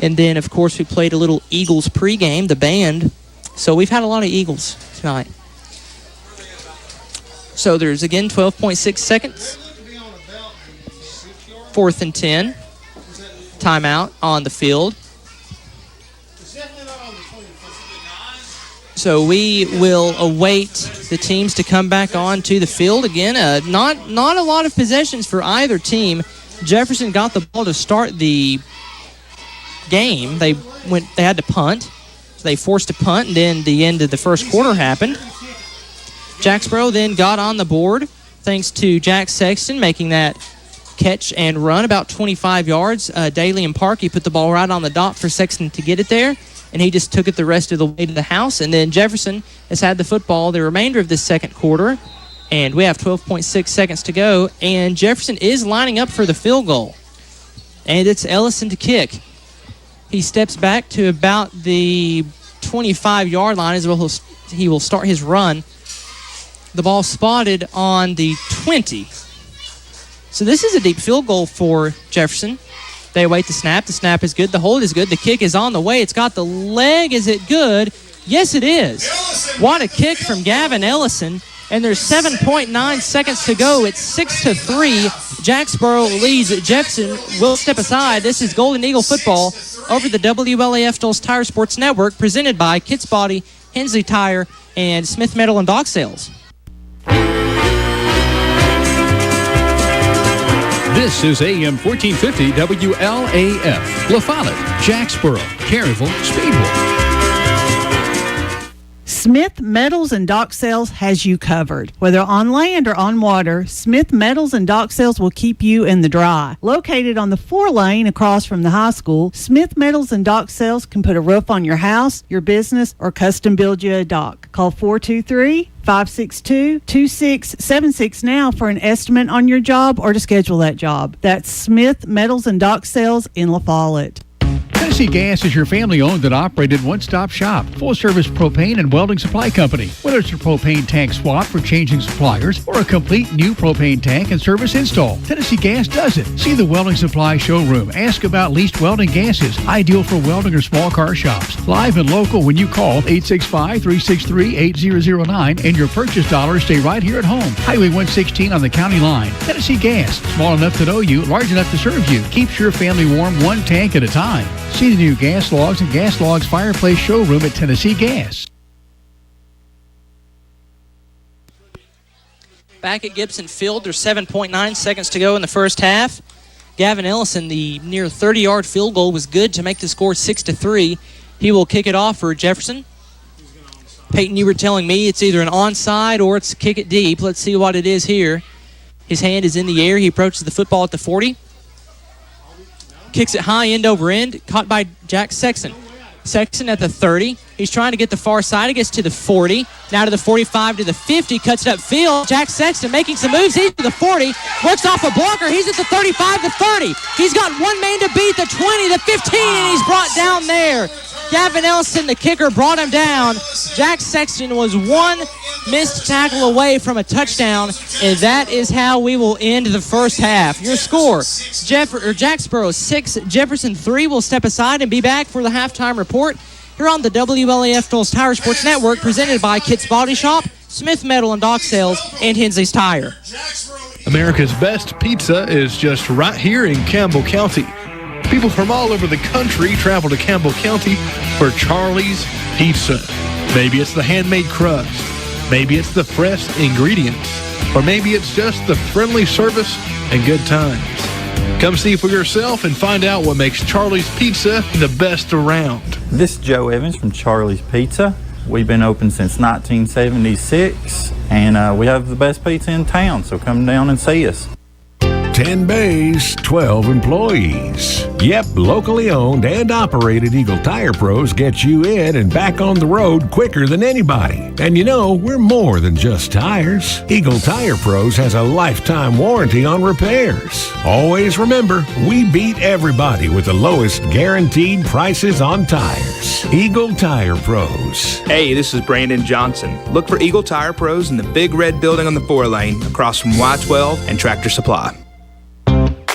And then, of course, we played a little Eagles pregame, the band. So we've had a lot of Eagles tonight. So there's, again, 12.6 seconds. 4th and 10. Timeout on the field. So we will await the teams to come back on to the field. Again, not a lot of possessions for either team. Jefferson got the ball to start the game. They had to punt. So they forced a punt, and then the end of the first quarter happened. Jacksboro then got on the board thanks to Jack Sexton making that catch and run about 25 yards. Daly and Parkey put the ball right on the dot for Sexton to get it there, and he just took it the rest of the way to the house. And then Jefferson has had the football the remainder of this second quarter, and we have 12.6 seconds to go, and Jefferson is lining up for the field goal. And it's Ellison to kick. He steps back to about the 25-yard line as well. He will start his run. The ball spotted on the 20. So this is a deep field goal for Jefferson. They await the snap. The snap is good. The hold is good. The kick is on the way. It's got the leg. Is it good? Yes, it is. What a kick from Gavin Ellison. and there's 7.9 seconds to go. It's 6-3. Jacksboro leads Jefferson. Will step aside. This is Golden Eagle football over the WLAF Dulles Tire Sports Network, presented by Kitts Body, Hensley Tire, and Smith Metal and Dock Sales. This is AM 1450 WLAF. La Follette, Jacksboro, Caryville, Speedwell. Smith Metals and Dock Sales has you covered. Whether on land or on water, Smith Metals and Dock Sales will keep you in the dry. Located on the 4-lane across from the high school, Smith Metals and Dock Sales can put a roof on your house, your business, or custom build you a dock. Call 423-562-2676 now for an estimate on your job or to schedule that job. That's Smith Metals and Dock Sales in La Follette. Tennessee Gas is your family-owned and operated one-stop shop, full-service propane and welding supply company. Whether it's a propane tank swap for changing suppliers or a complete new propane tank and service install, Tennessee Gas does it. See the welding supply showroom. Ask about leased welding gases, ideal for welding or small car shops. Live and local when you call 865-363-8009, and your purchase dollars stay right here at home. Highway 116 on the county line. Tennessee Gas, small enough to know you, large enough to serve you. Keeps your family warm one tank at a time. See the new Gas Logs and Gas Logs fireplace showroom at Tennessee Gas. Back at Gibson Field, there's 7.9 seconds to go in the first half. Gavin Ellison, the near 30-yard field goal was good to make the score 6-3. He will kick it off for Jefferson. Peyton, you were telling me it's either an onside or it's kick it deep. Let's see what it is here. His hand is in the air. He approaches the football at the 40. Kicks it high end over end, caught by Jack Sexton. Sexton at the 30. He's trying to get the far side. He gets to the 40. Now to the 45, to the 50. Cuts it upfield. Jack Sexton making some moves. He's to the 40. Works off a blocker. He's at the 35, the 30. He's got one man to beat, the 20, the 15, and he's brought down there. Gavin Ellison, the kicker, brought him down. Jack Sexton was one missed tackle away from a touchdown, and that is how we will end the first half. Your score, Jacksboro 6, Jefferson 3. Will step aside and be back for the halftime report here on the WLAF Dulles Tire Sports Network, presented by Kitts Body Shop, Smith Metal and Dock Sales, and Hensley's Tire. America's best pizza is just right here in Campbell County. People from all over the country travel to Campbell County for Charlie's Pizza. Maybe it's the handmade crust. Maybe it's the fresh ingredients. Or maybe it's just the friendly service and good times. Come see for yourself and find out what makes Charlie's Pizza the best around. This is Joe Evans from Charlie's Pizza. We've been open since 1976, and we have the best pizza in town, so come down and see us. 10 bays, 12 employees. Yep, locally owned and operated Eagle Tire Pros get you in and back on the road quicker than anybody. And you know, we're more than just tires. Eagle Tire Pros has a lifetime warranty on repairs. Always remember, we beat everybody with the lowest guaranteed prices on tires. Eagle Tire Pros. Hey, this is Brandon Johnson. Look for Eagle Tire Pros in the big red building on the 4-lane across from Y12 and Tractor Supply.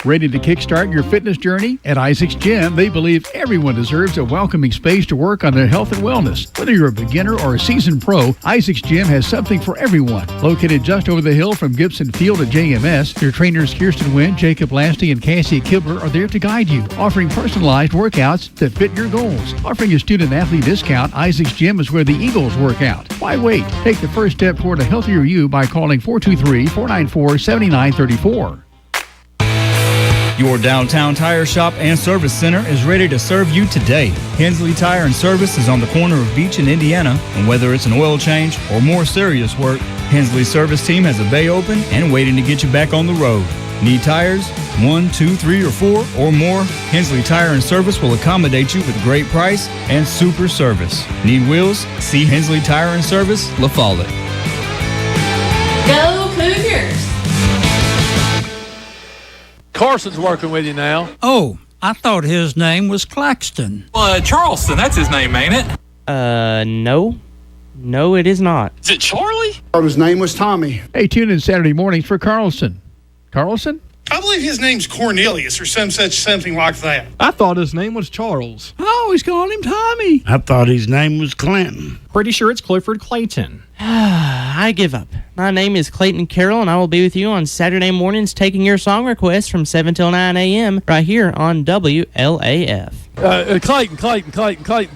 Ready to kickstart your fitness journey? At Isaac's Gym, they believe everyone deserves a welcoming space to work on their health and wellness. Whether you're a beginner or a seasoned pro, Isaac's Gym has something for everyone. Located just over the hill from Gibson Field at JMS, their trainers Kirsten Wynn, Jacob Lasty, and Cassie Kibler are there to guide you, offering personalized workouts that fit your goals. Offering a student-athlete discount, Isaac's Gym is where the Eagles work out. Why wait? Take the first step toward a healthier you by calling 423-494-7934. Your downtown tire shop and service center is ready to serve you today. Hensley Tire and Service is on the corner of Beach and Indiana, and whether it's an oil change or more serious work, Hensley's service team has a bay open and waiting to get you back on the road. Need tires? 1, 2, 3, or 4 or more? Hensley Tire and Service will accommodate you with great price and super service. Need wheels? See Hensley Tire and Service, La Follette. Go Cougars! Carson's working with you now. Oh, I thought his name was Claxton. Charleston, that's his name, ain't it? No. No, it is not. Is it Charlie? His name was Tommy. Hey, tune in Saturday mornings for Carlson. Carlson? I believe his name's Cornelius or something like that. I thought his name was Charles. I always called him Tommy. I thought his name was Clinton. Pretty sure it's Clifford Clayton. I give up. My name is Clayton Carroll, and I will be with you on Saturday mornings taking your song requests from 7 till 9 a.m. right here on WLAF. Clayton.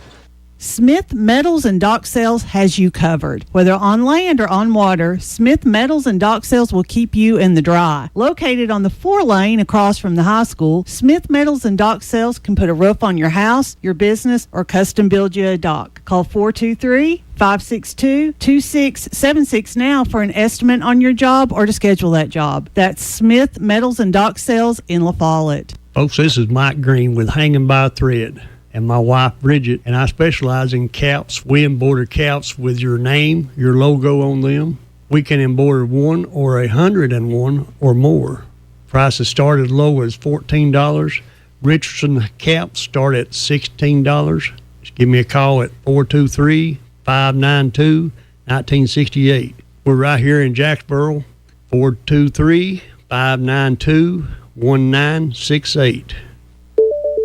Smith Metals and Dock Sales has you covered. Whether on land or on water, Smith Metals and Dock Sales will keep you in the dry. Located on the 4-lane across from the high school, Smith Metals and Dock Sales can put a roof on your house, your business, or custom build you a dock. Call 423-562-2676 now for an estimate on your job or to schedule that job. That's Smith Metals and Dock Sales in La Follette. Folks, this is Mike Green with Hanging by a Thread. And my wife, Bridget, and I specialize in caps. We embroider caps with your name, your logo on them. We can embroider 1 or 101 or more. Prices start as low as $14. Richardson caps start at $16. Just give me a call at 423-592-1968. We're right here in Jacksboro, 423-592-1968.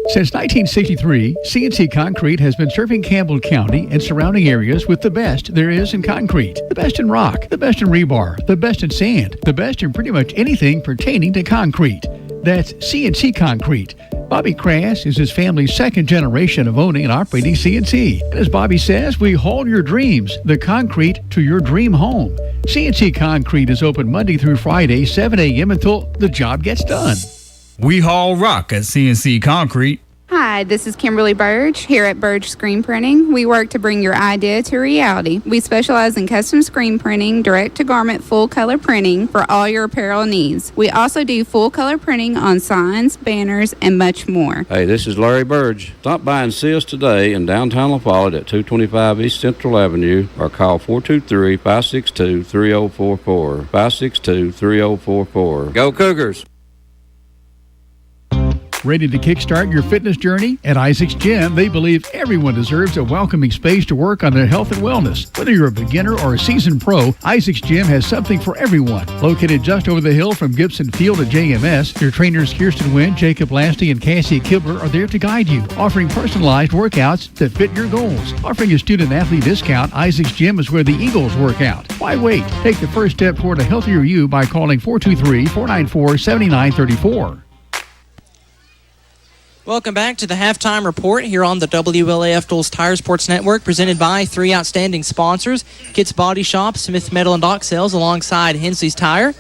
Since 1963, CNC Concrete has been serving Campbell County and surrounding areas with the best there is in concrete. The best in rock, the best in rebar, the best in sand, the best in pretty much anything pertaining to concrete. That's CNC Concrete. Bobby Crass is his family's second generation of owning and operating CNC. And as Bobby says, we haul your dreams, the concrete, to your dream home. CNC Concrete is open Monday through Friday, 7 a.m. until the job gets done. We haul rock at CNC Concrete. Hi, this is Kimberly Burge here at Burge Screen Printing. We work to bring your idea to reality. We specialize in custom screen printing, direct-to-garment full-color printing for all your apparel needs. We also do full-color printing on signs, banners, and much more. Hey, this is Larry Burge. Stop by and see us today in downtown La Follette at 225 East Central Avenue or call 423-562-3044. 562-3044. Go Cougars! Ready to kickstart your fitness journey? At Isaac's Gym, they believe everyone deserves a welcoming space to work on their health and wellness. Whether you're a beginner or a seasoned pro, Isaac's Gym has something for everyone. Located just over the hill from Gibson Field at JMS, their trainers Kirsten Wynn, Jacob Lasty, and Cassie Kibler are there to guide you, offering personalized workouts that fit your goals. Offering a student-athlete discount, Isaac's Gym is where the Eagles work out. Why wait? Take the first step toward a healthier you by calling 423-494-7934. Welcome back to the Halftime Report here on the WLAF Duals Tire Sports Network, presented by three outstanding sponsors, Kitts Body Shop, Smith Metal and Dock Sales, alongside Hensley's Tire.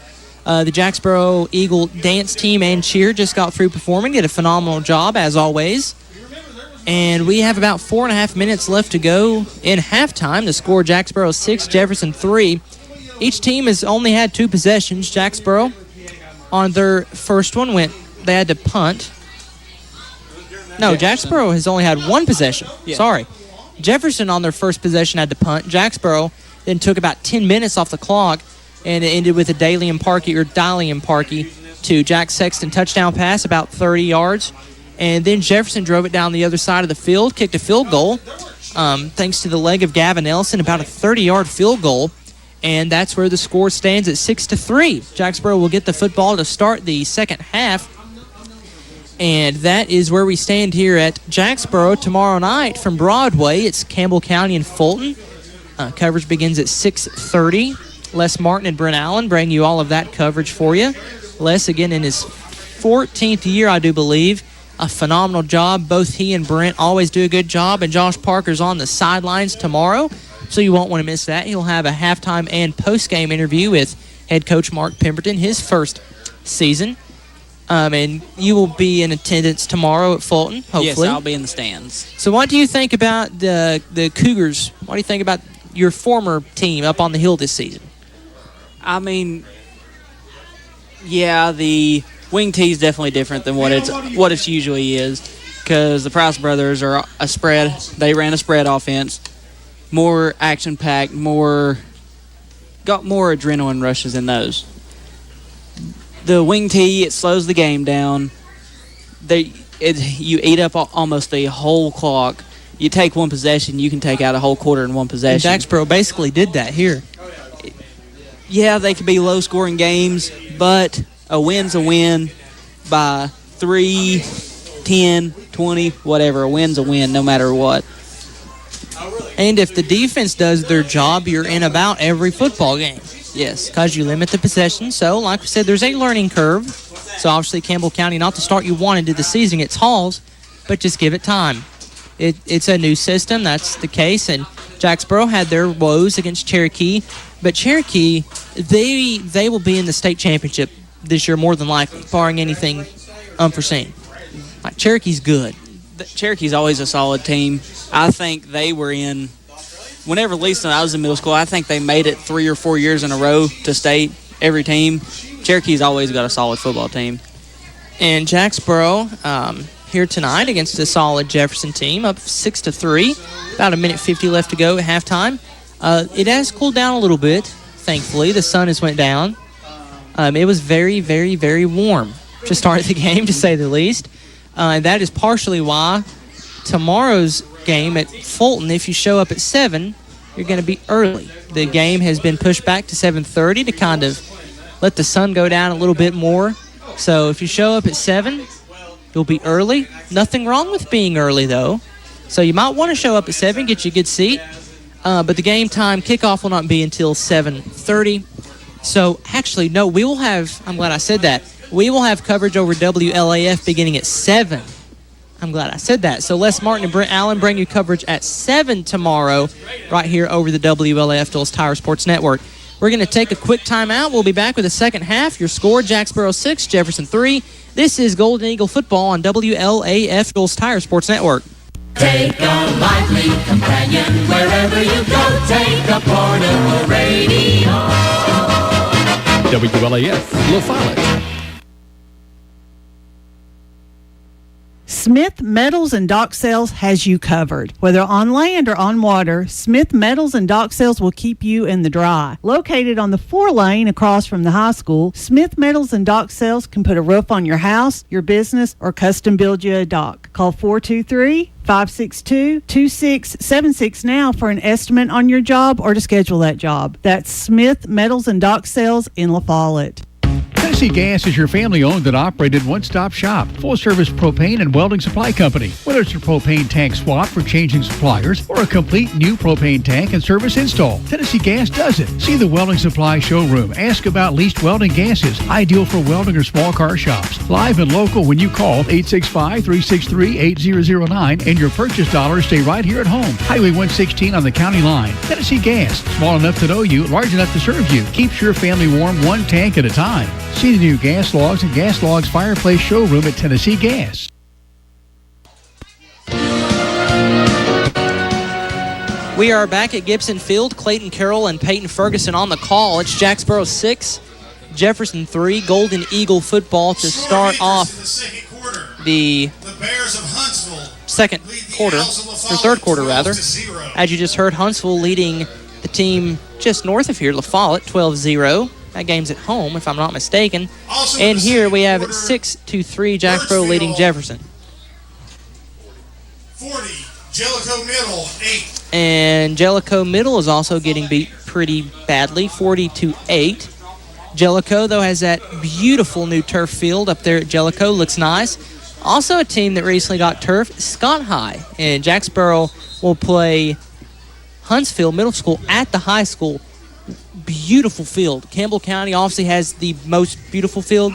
The Jacksboro Eagle dance team and cheer just got through performing, did a phenomenal job, as always. And we have about 4.5 minutes left to go in halftime. The score, Jacksboro 6, Jefferson 3. Each team has only had 2 possessions. Jacksboro, on their first one, they had to punt. No, Jacksboro has only had 1 possession. Yeah. Sorry. Jefferson on their first possession had to punt. Jacksboro then took about 10 minutes off the clock, and it ended with a Dalian Parkey to Jack Sexton touchdown pass about 30 yards. And then Jefferson drove it down the other side of the field, kicked a field goal, thanks to the leg of Gavin Nelson, about a 30-yard field goal. And that's where the score stands at 6-3. Jacksboro will get the football to start the second half. And that is where we stand here at Jacksboro. Tomorrow night from Broadway, it's Campbell County and Fulton. Coverage begins at 6:30. Les Martin and Brent Allen bring you all of that coverage for you. Les, again, in his 14th year, I do believe. A phenomenal job. Both he and Brent always do a good job. And Josh Parker's on the sidelines tomorrow, so you won't want to miss that. He'll have a halftime and post-game interview with head coach Mark Pemberton, his first season. And you will be in attendance tomorrow at Fulton, hopefully. Yes, I'll be in the stands. So what do you think about the Cougars? What do you think about your former team up on the hill this season? I mean, yeah, the wing tee is definitely different than what it usually is, because the Price brothers are a spread. They ran a spread offense, more action-packed, got more adrenaline rushes in those. The wing tee, it slows the game down. You eat up almost the whole clock. You take one possession, you can take out a whole quarter in one possession. And Jacksboro basically did that here. Yeah, they could be low-scoring games, but A win's a win by 3, 10, 20, whatever. A win's a win no matter what. And if the defense does their job, you're in about every football game. Yes. Because you limit the possession. So, like we said, there's a learning curve. So, obviously, Campbell County, not the start you wanted to the season against Halls, but just give it time. It's a new system. That's the case. And Jacksboro had their woes against Cherokee. But Cherokee, they will be in the state championship this year more than likely, barring anything unforeseen. Like, Cherokee's good. Cherokee's always a solid team. I think they were in, whenever Lisa and I was in middle school, I think they made it 3 or 4 years in a row to state, every team. Cherokee's always got a solid football team. And Jacksboro here tonight against a solid Jefferson team, up 6-3. About 1:50 left to go at halftime. It has cooled down a little bit, thankfully. The sun has went down. It was very, very, very warm to start the game, to say the least. And that is partially why tomorrow's game at Fulton, if you show up at 7, you're going to be early. The game has been pushed back to 7:30 to kind of let the sun go down a little bit more. So if you show up at 7, you'll be early. Nothing wrong with being early, though. So you might want to show up at 7, get you a good seat. But the game time kickoff will not be until 7:30. So actually, no, we will have, I'm glad I said that, we will have coverage over WLAF beginning at 7. I'm glad I said that. So Les Martin and Brent Allen bring you coverage at 7 tomorrow right here over the WLAF Dulles Tire Sports Network. We're going to take a quick timeout. We'll be back with the second half. Your score, Jacksboro 6, Jefferson 3. This is Golden Eagle Football on WLAF Dulles Tire Sports Network. Take a lively companion wherever you go. Take a portable radio. WLAF, La Follette. Smith Metals and Dock Sales has you covered. Whether on land or on water, Smith Metals and Dock Sales will keep you in the dry. Located on the 4-lane across from the high school, Smith Metals and Dock Sales can put a roof on your house, your business, or custom build you a dock. Call 423-562-2676 now for an estimate on your job or to schedule that job. That's Smith Metals and Dock Sales in La Follette. Tennessee Gas is your family-owned and operated one-stop shop, full-service propane and welding supply company. Whether it's a propane tank swap for changing suppliers or a complete new propane tank and service install, Tennessee Gas does it. See the welding supply showroom. Ask about leased welding gases, ideal for welding or small car shops. Live and local when you call 865-363-8009, and your purchase dollars stay right here at home. Highway 116 on the county line. Tennessee Gas, small enough to know you, large enough to serve you. Keeps your family warm one tank at a time. See the new Gas Logs and Gas Logs fireplace showroom at Tennessee Gas. We are back at Gibson Field. Clayton Carroll and Peyton Ferguson on the call. It's Jacksboro 6, Jefferson 3. Golden Eagle football to start off the second quarter, or third quarter rather. As you just heard, Huntsville leading the team just north of here, La Follette, 12-0. That game's at home, if I'm not mistaken. And here we have it 6-3, Jacksboro leading Jefferson. 40, Jellicoe Middle, 8. And Jellicoe Middle is also getting beat pretty badly, 40-8. Jellicoe, though, has that beautiful new turf field up there at Jellicoe. Looks nice. Also a team that recently got turf, Scott High. And Jacksboro will play Huntsville Middle School at the high school. Beautiful field. Campbell County obviously has the most beautiful field.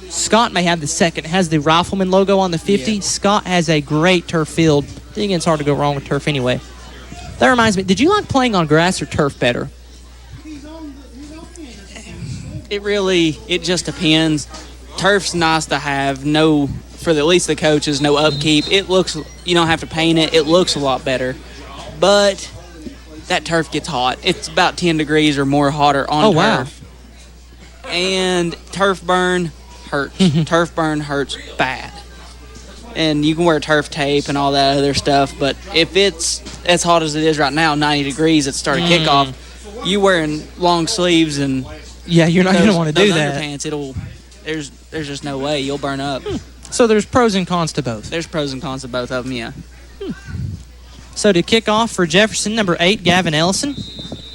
Scott may have the second. It has the Rifleman logo on the 50. Yeah. Scott has a great turf field. I think it's hard to go wrong with turf anyway. That reminds me, did you like playing on grass or turf better? It just depends. Turf's nice to have, for at least the coaches, no upkeep. It looks, you don't have to paint it. It looks a lot better. But that turf gets hot. It's about 10 degrees or more hotter on turf. Wow. And turf burn hurts. Turf burn hurts bad. And you can wear turf tape and all that other stuff, but if it's as hot as it is right now, 90 degrees at the start of kickoff, you wearing long sleeves and you're not going to want to do that. Underpants, there's just no way. You'll burn up. So there's pros and cons to both. There's pros and cons to both of them, yeah. So to kick off for Jefferson, number 8, Gavin Ellison.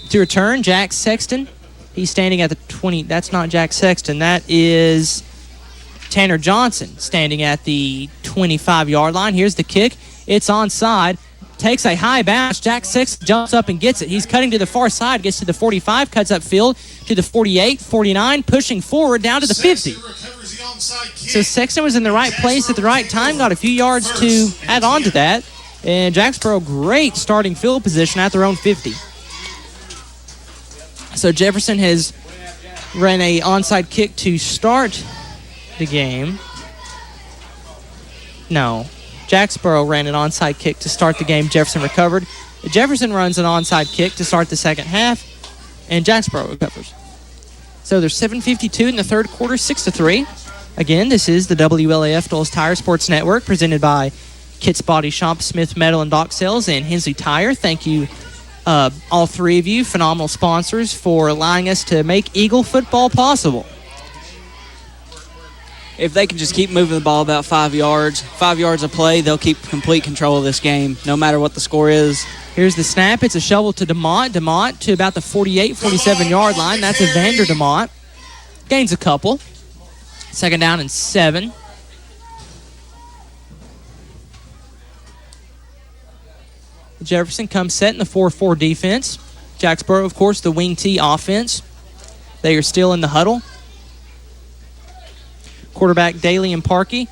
To return, Jack Sexton. He's standing at the 20. That's not Jack Sexton. That is Tanner Johnson standing at the 25-yard line. Here's the kick. It's onside. Takes a high bounce. Jack Sexton jumps up and gets it. He's cutting to the far side, gets to the 45, cuts upfield to the 48, 49, pushing forward down to the 50. So Sexton was in the right place at the right time, got a few yards to add on to that. And Jacksboro, great starting field position at their own 50. So Jefferson has ran a onside kick to start the game. No. Jacksboro ran an onside kick to start the game. Jefferson recovered. Jefferson runs an onside kick to start the second half, and Jacksboro recovers. So there's 7:52 in the third quarter, 6-3. Again, this is the WLAF Doles Tire Sports Network, presented by Kitts Body Shop, Smith Metal and Dock Sales, and Hensley Tire. Thank you, all three of you, phenomenal sponsors, for allowing us to make Eagle football possible. If they can just keep moving the ball about 5 yards of play, they'll keep complete control of this game, no matter what the score is. Here's the snap. It's a shovel to DeMott. DeMott to about the 48, 47-yard line. That's Evander DeMott. Gains a couple. Second down and 7. Jefferson comes set in the 4-4 defense. Jacksboro, of course, the wing T offense. They are still in the huddle. Quarterback Dalian Parkey.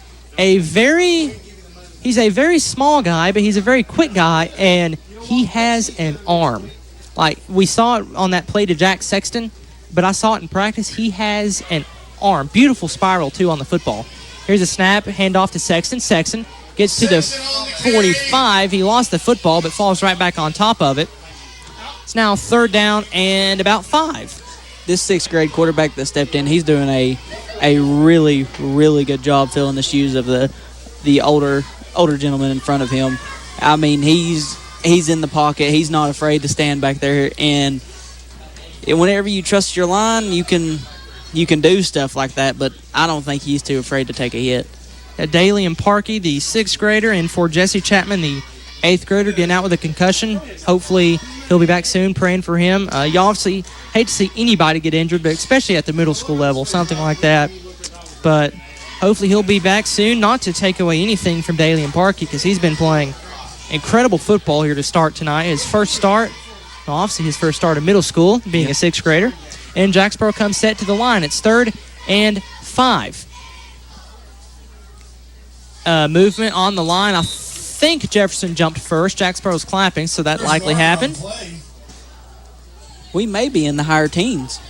He's a very small guy, but he's a very quick guy, and he has an arm. Like, we saw it on that play to Jack Sexton, but I saw it in practice. He has an arm. Beautiful spiral, too, on the football. Here's a snap, handoff to Sexton. Sexton gets to the 45. He lost the football, but falls right back on top of it. It's now third down and about 5. This sixth grade quarterback that stepped in, he's doing a really, really good job filling the shoes of the older gentleman in front of him. I mean, he's in the pocket. He's not afraid to stand back there, and whenever you trust your line, you can do stuff like that, but I don't think he's too afraid to take a hit. Dalian Parkey, the sixth grader, and for Jesse Chapman, the eighth grader, getting out with a concussion. Hopefully he'll be back soon, praying for him. You obviously hate to see anybody get injured, but especially at the middle school level, something like that. But hopefully he'll be back soon, not to take away anything from Dalian Parkey, because he's been playing incredible football here to start tonight. His first start, well, obviously his first start in middle school, being a sixth grader. And Jacksboro comes set to the line. It's 3rd and 5. Movement on the line. I think Jefferson jumped first. Jacksboro's clapping, so that likely happened. We may be in the higher teens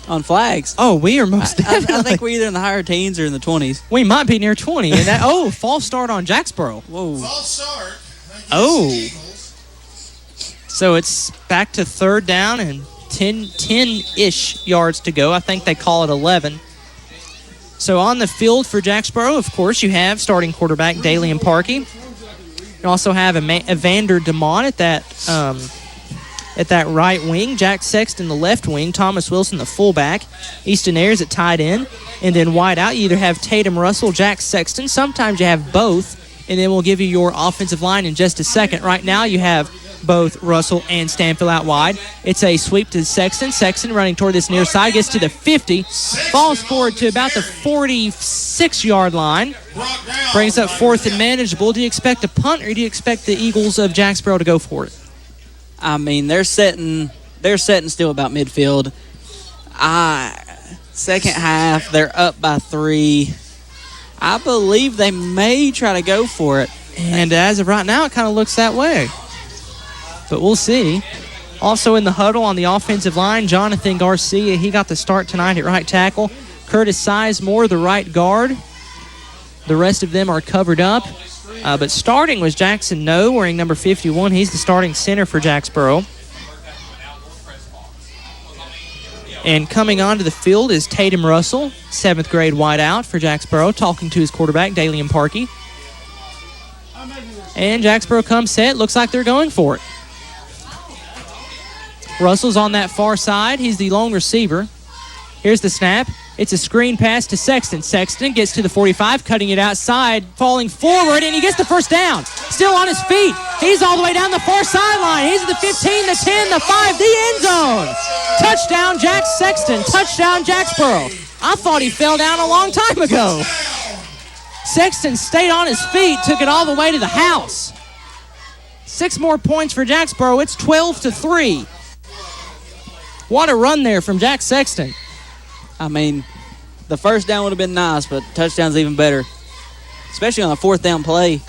on flags. Oh, we are most definitely. I think we're either in the higher teens or in the 20s. We might be near 20. And that, false start on Jacksboro. Whoa. False start. Oh. So it's back to third down and 10-ish yards to go. I think they call it 11. So on the field for Jacksboro, of course, you have starting quarterback Dalian Parkey. You also have Evander DeMont at that right wing, Jack Sexton the left wing, Thomas Wilson the fullback, Easton Ayers at tight end, and then wide out you either have Tatum Russell, Jack Sexton. Sometimes you have both, and then we'll give you your offensive line in just a second. Right now you have both Russell and Stanfield out wide. It's a sweep to Sexton. Sexton running toward this near side, gets to the 50, falls forward to about the 46-yard line, brings up 4th and manageable. Do you expect a punt, or do you expect the Eagles of Jacksboro to go for it? I mean, they're setting still about midfield. Second half, they're up by 3. I believe they may try to go for it. And as of right now, it kind of looks that way. But we'll see. Also in the huddle on the offensive line, Jonathan Garcia, he got the start tonight at right tackle. Curtis Sizemore, the right guard. The rest of them are covered up. But starting was Jackson No, wearing number 51. He's the starting center for Jacksboro. And coming onto the field is Tatum Russell, 7th grade wideout for Jacksboro, talking to his quarterback, Dalian Parkey. And Jacksboro comes set. Looks like they're going for it. Russell's on that far side. He's the lone receiver. Here's the snap. It's a screen pass to Sexton. Sexton gets to the 45, cutting it outside, falling forward, and he gets the first down. Still on his feet. He's all the way down the far sideline. He's at the 15, the 10, the 5, the end zone. Touchdown, Jack Sexton. Touchdown, Jacksboro. I thought he fell down a long time ago. Sexton stayed on his feet, took it all the way to the house. 6 more points for Jacksboro. It's 12-3. What a run there from Jack Sexton. I mean, the first down would have been nice, but touchdown's even better, especially on a 4th down play.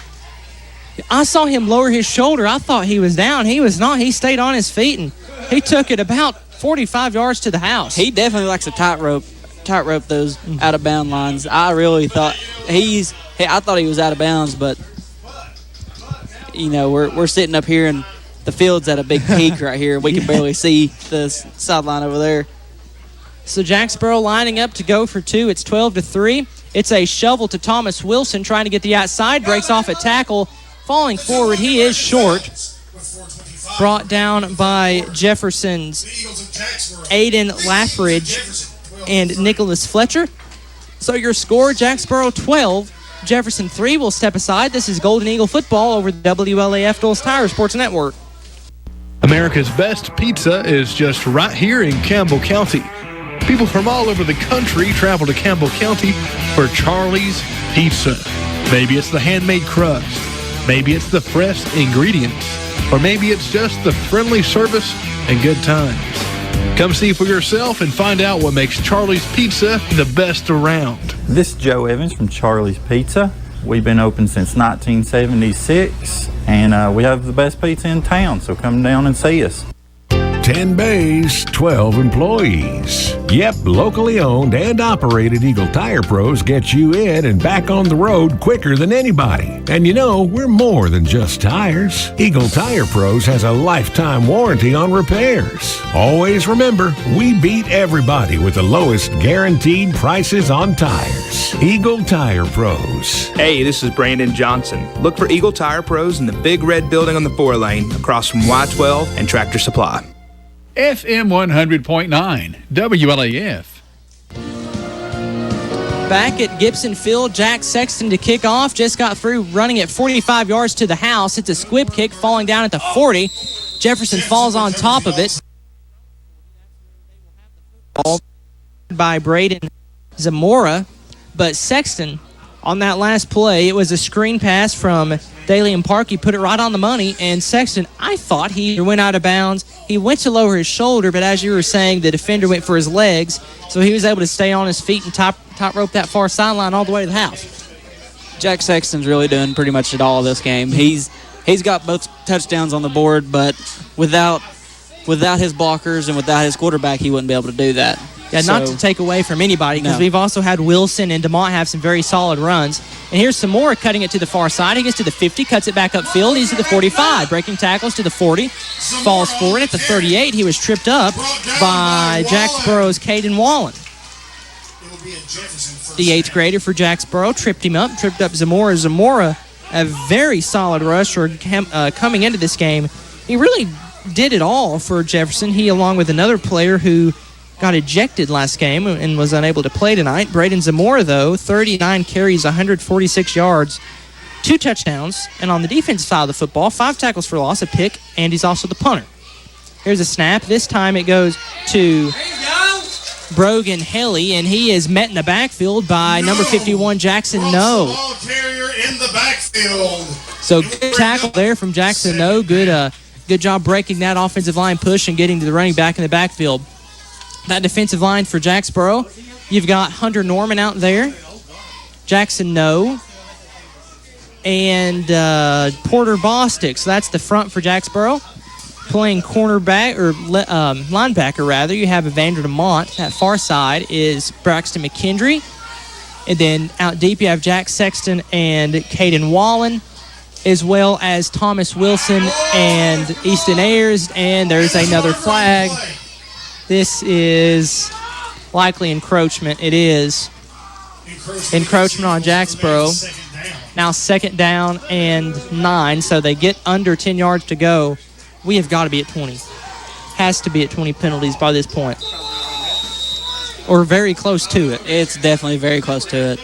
I saw him lower his shoulder. I thought he was down. He was not. He stayed on his feet, and he took it about 45 yards to the house. He definitely likes to tightrope those out-of-bound lines. I really thought I thought he was out of bounds, but, you know, we're sitting up here, and the field's at a big peak right here. We can barely see the sideline over there. So Jacksboro lining up to go for 2. It's 12-3. It's a shovel to Thomas Wilson trying to get the outside. Breaks off a tackle. Falling forward, he is short. Brought down by Jefferson's Aiden Laffridge and Nicholas Fletcher. So your score, Jacksboro 12, Jefferson 3. Will step aside. This is Golden Eagle football over the WLAF Dulles Tire Sports Network. America's best pizza is just right here in Campbell County. People from all over the country travel to Campbell County for Charlie's Pizza. Maybe it's the handmade crust. Maybe it's the fresh ingredients. Or maybe it's just the friendly service and good times. Come see for yourself and find out what makes Charlie's Pizza the best around. This is Joe Evans from Charlie's Pizza. We've been open since 1976, and we have the best pizza in town, so come down and see us. 10 bays, 12 employees. Yep, locally owned and operated Eagle Tire Pros get you in and back on the road quicker than anybody. And you know, we're more than just tires. Eagle Tire Pros has a lifetime warranty on repairs. Always remember, we beat everybody with the lowest guaranteed prices on tires. Eagle Tire Pros. Hey, this is Brandon Johnson. Look for Eagle Tire Pros in the big red building on the 4-lane across from Y12 and Tractor Supply. FM 100.9 WLAF. Back at Gibson Field, Jack Sexton to kick off. Just got through running at 45 yards to the house. It's a squib kick falling down at the 40. Jefferson falls on top of it. By Braden Zamora. But Sexton, on that last play, it was a screen pass from Dalian Park. He put it right on the money, and Sexton, I thought he went out of bounds. He went to lower his shoulder, but as you were saying, the defender went for his legs, so he was able to stay on his feet and top rope that far sideline all the way to the house. Jack Sexton's really doing pretty much it all this game. He's got both touchdowns on the board, but without his blockers and without his quarterback, he wouldn't be able to do that. Yeah, not to take away from anybody, because we've also had Wilson and DeMont have some very solid runs. And here's some more cutting it to the far side. He gets to the 50, cuts it back upfield. He's to the 45, breaking tackles to the 40, falls forward at the 38. He was tripped up by Jacksboro's Caden Wallen. The 8th grader for Jacksboro tripped up Zamora. Zamora, a very solid rusher coming into this game. He really did it all for Jefferson. He, along with another player who got ejected last game and was unable to play tonight. Braden Zamora, though, 39 carries, 146 yards, 2 touchdowns. And on the defensive side of the football, 5 tackles for loss, a pick, and he's also the punter. Here's a snap. This time it goes to Brogan Helly, and he is met in the backfield by number 51, Jackson No. So good tackle there from Jackson No. Good job breaking that offensive line push and getting to the running back in the backfield. That defensive line for Jacksboro, you've got Hunter Norman out there, Jackson No, and Porter Bostick. So that's the front for Jacksboro. Playing cornerback, or linebacker rather, you have Evander DeMont. That far side is Braxton McKendry. And then out deep you have Jack Sexton and Caden Wallen, as well as Thomas Wilson and Easton Ayers. And there's another flag. This is likely encroachment. It is encroachment on Jacksboro. Now 2nd down and 9, so they get under 10 yards to go. We have got to be at 20. Has to be at 20 penalties by this point. Or very close to it. It's definitely very close to it.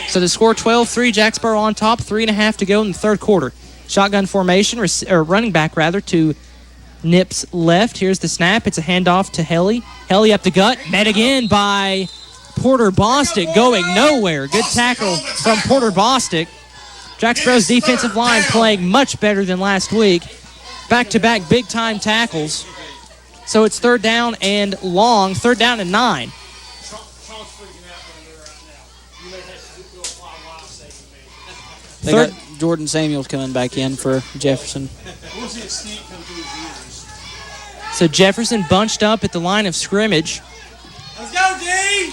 So the score 12-3, Jacksboro on top, 3.5 to go in the third quarter. Shotgun formation, or running back rather, to Nips left. Here's the snap. It's a handoff to Helly. Helly up the gut. Met again by Porter Bostic going nowhere. Good tackle from Porter Bostic. Jacksboro's defensive line playing much better than last week. Back-to-back big-time tackles. So it's third down and long, third down and 9. They got Jordan Samuels coming back in for Jefferson. So Jefferson bunched up at the line of scrimmage. Let's go, D!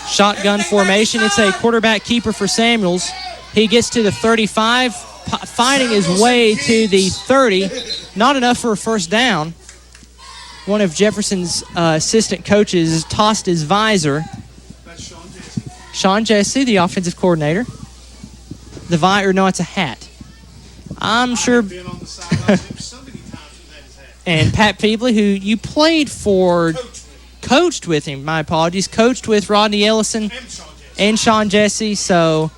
Shotgun formation. It's a quarterback keeper for Samuels. He gets to the 35, finding his way to the 30. Not enough for a first down. One of Jefferson's assistant coaches tossed his visor. Sean Jesse, the offensive coordinator. The visor, no, it's a hat. I'm sure. And Pat Peebley, who you played for, coached with him, my apologies, coached with Rodney Ellison and Sean Jesse, so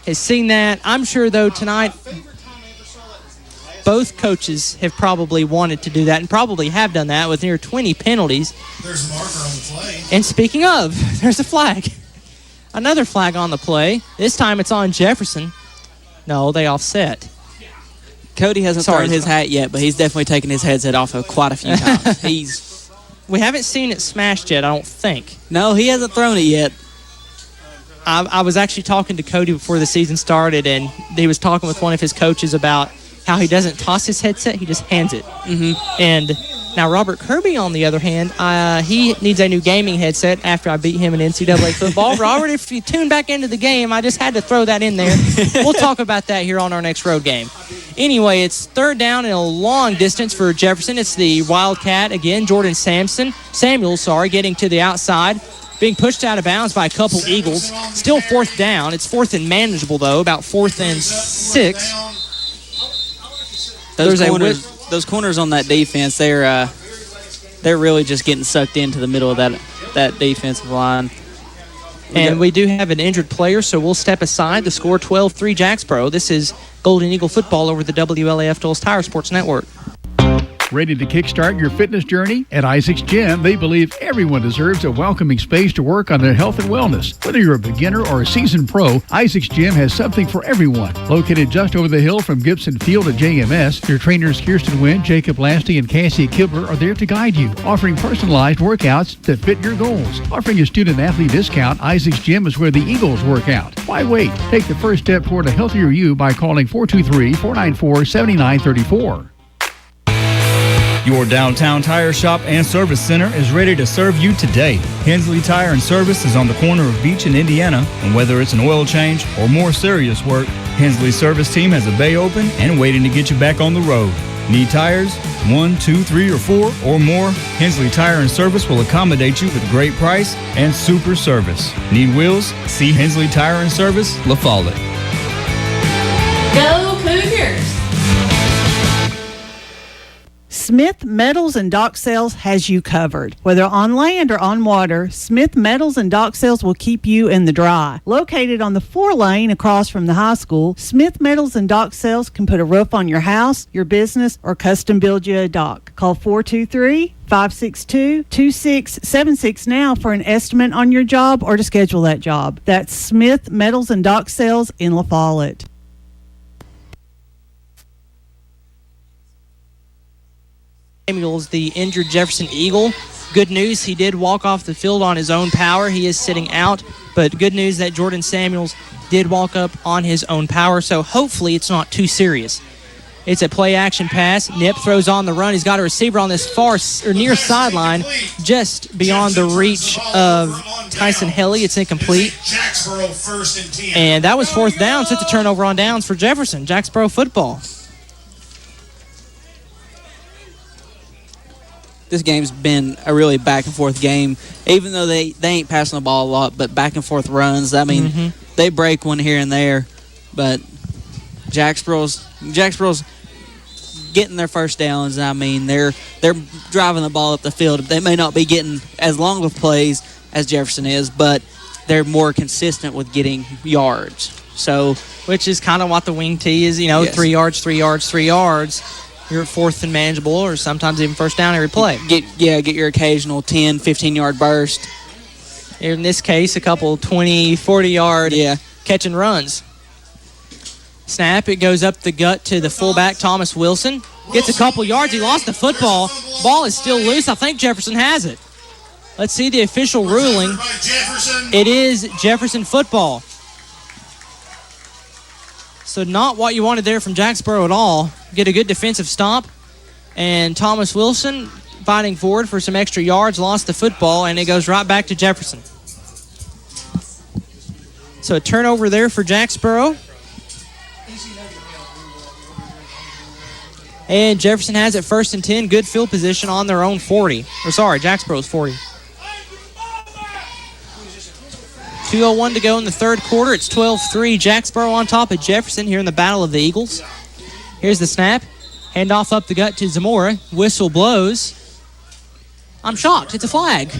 has seen that. I'm sure, though, tonight both coaches have probably wanted to do that and probably have done that with near 20 penalties. There's a marker on the play. And speaking of, there's a flag. Another flag on the play. This time it's on Jefferson. No, they offset. Cody hasn't thrown his hat yet, but he's definitely taken his headset off quite a few times. We haven't seen it smashed yet, I don't think. No, he hasn't thrown it yet. I was actually talking to Cody before the season started, and he was talking with one of his coaches about how he doesn't toss his headset, he just hands it. Mm-hmm. And now Robert Kirby, on the other hand, he needs a new gaming headset after I beat him in NCAA football. Robert, if you tune back into the game, I just had to throw that in there. We'll talk about that here on our next road game. Anyway, it's third down and a long distance for Jefferson. It's the Wildcat again, Jordan Samuels, getting to the outside. Being pushed out of bounds by a couple Eagles. Still fourth down. It's fourth and manageable, though, about 4th and 6. Those corners on that defense, they're really just getting sucked into the middle of that defensive line. And we do have an injured player, so we'll step aside. The score 12-3 Jacksboro. This is Golden Eagle football over the WLAF Dulles Tire Sports Network. Ready to kickstart your fitness journey? At Isaac's Gym, they believe everyone deserves a welcoming space to work on their health and wellness. Whether you're a beginner or a seasoned pro, Isaac's Gym has something for everyone. Located just over the hill from Gibson Field at JMS, your trainers Kirsten Wynn, Jacob Lasty, and Cassie Kibler are there to guide you, offering personalized workouts that fit your goals. Offering a student-athlete discount, Isaac's Gym is where the Eagles work out. Why wait? Take the first step toward a healthier you by calling 423-494-7934. Your downtown tire shop and service center is ready to serve you today. Hensley Tire and Service is on the corner of Beach and Indiana, and whether it's an oil change or more serious work, Hensley's service team has a bay open and waiting to get you back on the road. Need tires? 1, 2, 3, or 4 or more? Hensley Tire and Service will accommodate you with great price and super service. Need wheels? See Hensley Tire and Service, La Follette. Go Cougars! Smith Metals and Dock Sales has you covered. Whether on land or on water, Smith Metals and Dock Sales will keep you in the dry. Located on the 4-lane across from the high school, Smith Metals and Dock Sales can put a roof on your house, your business, or custom build you a dock. Call 423-562-2676 now for an estimate on your job or to schedule that job. That's Smith Metals and Dock Sales in La Follette. Samuels, the injured Jefferson Eagle. Good news, he did walk off the field on his own power. He is sitting out, but good news that Jordan Samuels did walk up on his own power, so hopefully it's not too serious. It's a play-action pass. Nip throws on the run. He's got a receiver on this far or near sideline, just beyond the reach of Tyson Helly. It's incomplete. Jacksboro 1st and 10. And that was fourth down, so it's a turnover on downs for Jefferson. Jacksboro football. This game's been a really back-and-forth game, even though they ain't passing the ball a lot, but back-and-forth runs. I mean, they break one here and there, but Jacksboro's getting their first downs. I mean, they're driving the ball up the field. They may not be getting as long of plays as Jefferson is, but they're more consistent with getting yards. So, which is kind of what the wing tee is, yes. 3 yards, 3 yards, 3 yards. You're fourth and manageable, or sometimes even first down every play. Get your occasional 10, 15-yard burst. In this case, a couple 20, 40-yard catch and runs. Snap, it goes up the gut to the fullback, Thomas Wilson. Gets a couple yards. He lost the football. Ball is still loose. I think Jefferson has it. Let's see the official ruling. It is Jefferson football. So not what you wanted there from Jacksboro at all. Get a good defensive stop. And Thomas Wilson fighting forward for some extra yards, lost the football, and it goes right back to Jefferson. So a turnover there for Jacksboro. And Jefferson has it 1st and 10. Good field position on their own 40. Jacksboro's 40. 2:01 to go in the third quarter. It's 12-3. Jacksboro on top of Jefferson here in the Battle of the Eagles. Here's the snap. Handoff up the gut to Zamora. Whistle blows. I'm shocked. It's a flag.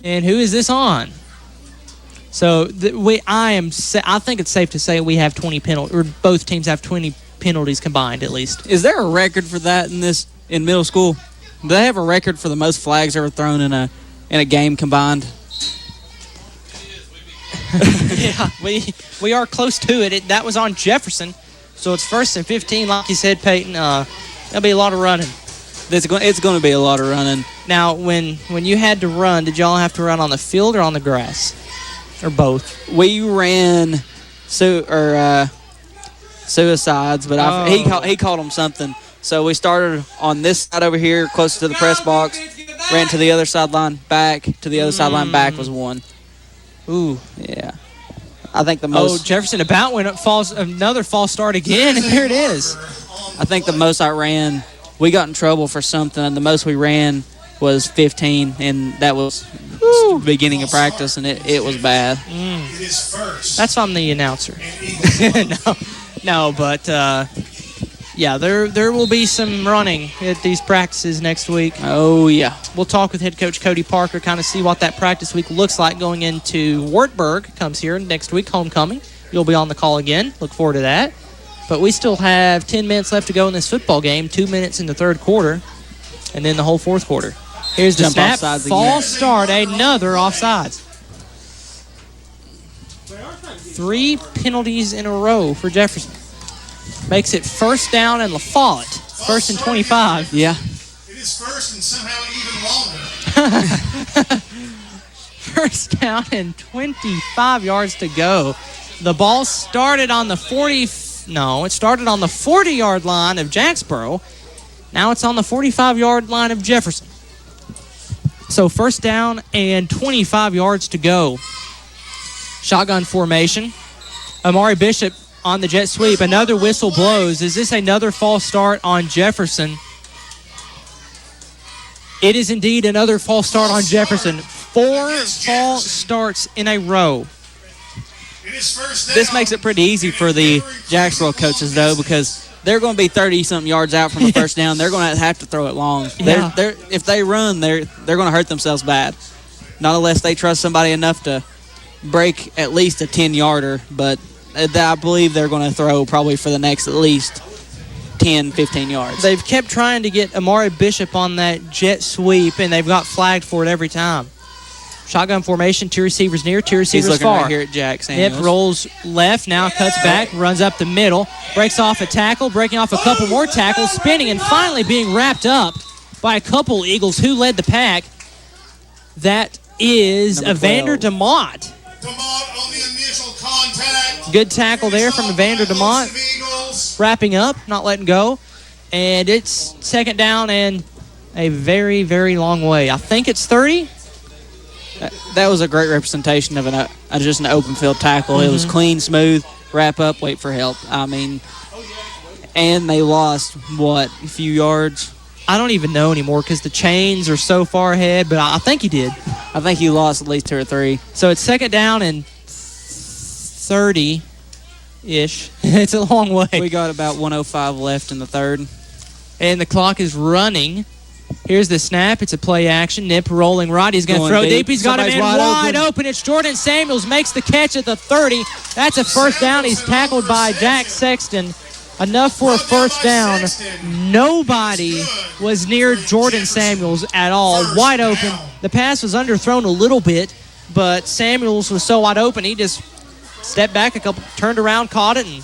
And who is this on? So I think it's safe to say we have 20 penalties, or both teams have 20 penalties combined at least. Is there a record for that in middle school? Do they have a record for the most flags ever thrown in a game combined? Yeah, we are close to it. That was on Jefferson, so it's 1st and 15. Like you said, Peyton, there'll be a lot of running. It's going to be a lot of running. Now, when you had to run, did y'all have to run on the field or on the grass, or both? We ran suicides, but he called them something. So we started on this side over here, close to the press box, ran to the other sideline, back to the other sideline, back was one. Ooh. Yeah. I think the most... Oh, Jefferson about went up, another false start again, and there it is. I think the most I ran, we got in trouble for something, and the most we ran was 15, and that was the beginning of practice, and it was bad. It is first. That's on the announcer. No, but... yeah, there will be some running at these practices next week. Oh, yeah. We'll talk with head coach Cody Parker, kind of see what that practice week looks like going into Wartburg. Comes here next week, homecoming. You'll be on the call again. Look forward to that. But we still have 10 minutes left to go in this football game, 2 minutes in the third quarter, and then the whole fourth quarter. Here's the snap. False start, another offsides. 3 penalties in a row for Jefferson. Makes it 1st down and La Follette. 1st and 25. Yeah. It is first and somehow even longer. 1st down and 25 yards to go. The ball started on the 40-yard line of Jacksboro. Now it's on the 45-yard line of Jefferson. So 1st down and 25 yards to go. Shotgun formation. Amari Bishop on the jet sweep. Another whistle blows. Is this another false start on Jefferson? It is indeed another false start on Jefferson. 4 false starts in a row. This makes it pretty easy for the Jacksboro coaches, though, because they're going to be 30-something yards out from a 1st down. They're going to have to throw it long. Yeah. If they run, they're going to hurt themselves bad. Not unless they trust somebody enough to break at least a 10-yarder, but I believe they're going to throw probably for the next at least 10, 15 yards. They've kept trying to get Amari Bishop on that jet sweep, and they've got flagged for it every time. Shotgun formation, 2 receivers near, 2 receivers He's looking far. right here at Jack Samuels. Yep, rolls left, now cuts back, runs up the middle, breaks off a tackle, breaking off a couple more tackles, spinning, and finally being wrapped up by a couple Eagles. Who led the pack? That is Evander DeMott. Good tackle there from Evander DeMott. Wrapping up, not letting go. And it's 2nd down and a very, very long way. I think it's 30. That was a great representation of just an open field tackle. It was clean, smooth, wrap up, wait for help. I mean, and they lost, a few yards? I don't even know anymore because the chains are so far ahead, but I think he did. I think he lost at least 2 or 3. So it's 2nd down and 30-ish. It's a long way. We got about 1:05 left in the third. And the clock is running. Here's the snap. It's a play action. Nip rolling right. He's going to throw deep. He's got a man wide open. It's Jordan Samuels makes the catch at the 30. That's a 1st down. He's tackled by Jack Sexton enough for a first down. Nobody was near Jordan Samuels at all. Wide open. The pass was underthrown a little bit, but Samuels was so wide open, he just stepped back turned around, caught it, and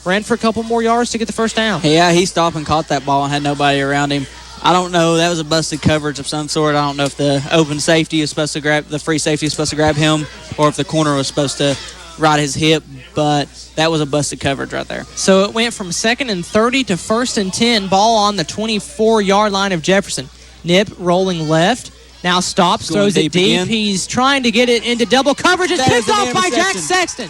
ran for a couple more yards to get the first down. Yeah, he stopped and caught that ball and had nobody around him. I don't know. That was a busted coverage of some sort. I don't know if the open safety is supposed to grab, the free safety is supposed to grab him, or if the corner was supposed to ride his hip, but that was a busted coverage right there. So it went from 2nd and 30 to 1st and 10. Ball on the 24-yard line of Jefferson. Nip rolling left. Now stops, throws it deep. Again. He's trying to get it into double coverage. It's picked off by Jack Sexton.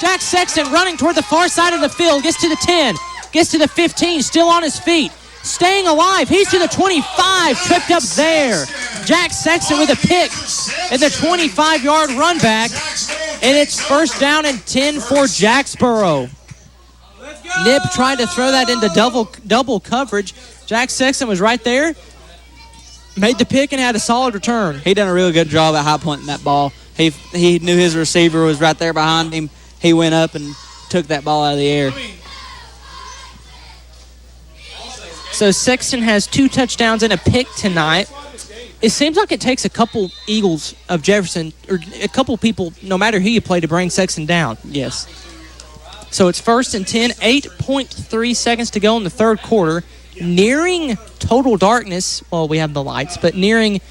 Jack Sexton running toward the far side of the field. Gets to the 10. Gets to the 15. Still on his feet. Staying alive. He's to the 25. Tripped up there. Jack Sexton with a pick and the 25-yard run back. And it's first down and 10 for Jacksboro. Nip tried to throw that into double coverage. Jack Sexton was right there. Made the pick and had a solid return. He done a real good job at high pointing that ball. He knew his receiver was right there behind him. He went up and took that ball out of the air. So Sexton has 2 touchdowns and a pick tonight. It seems like it takes a couple Eagles of Jefferson, or a couple people, no matter who you play, to bring Sexton down. Yes. So it's 1st and 10, 8.3 seconds to go in the third quarter. Nearing total darkness. Well, we have the lights, but nearing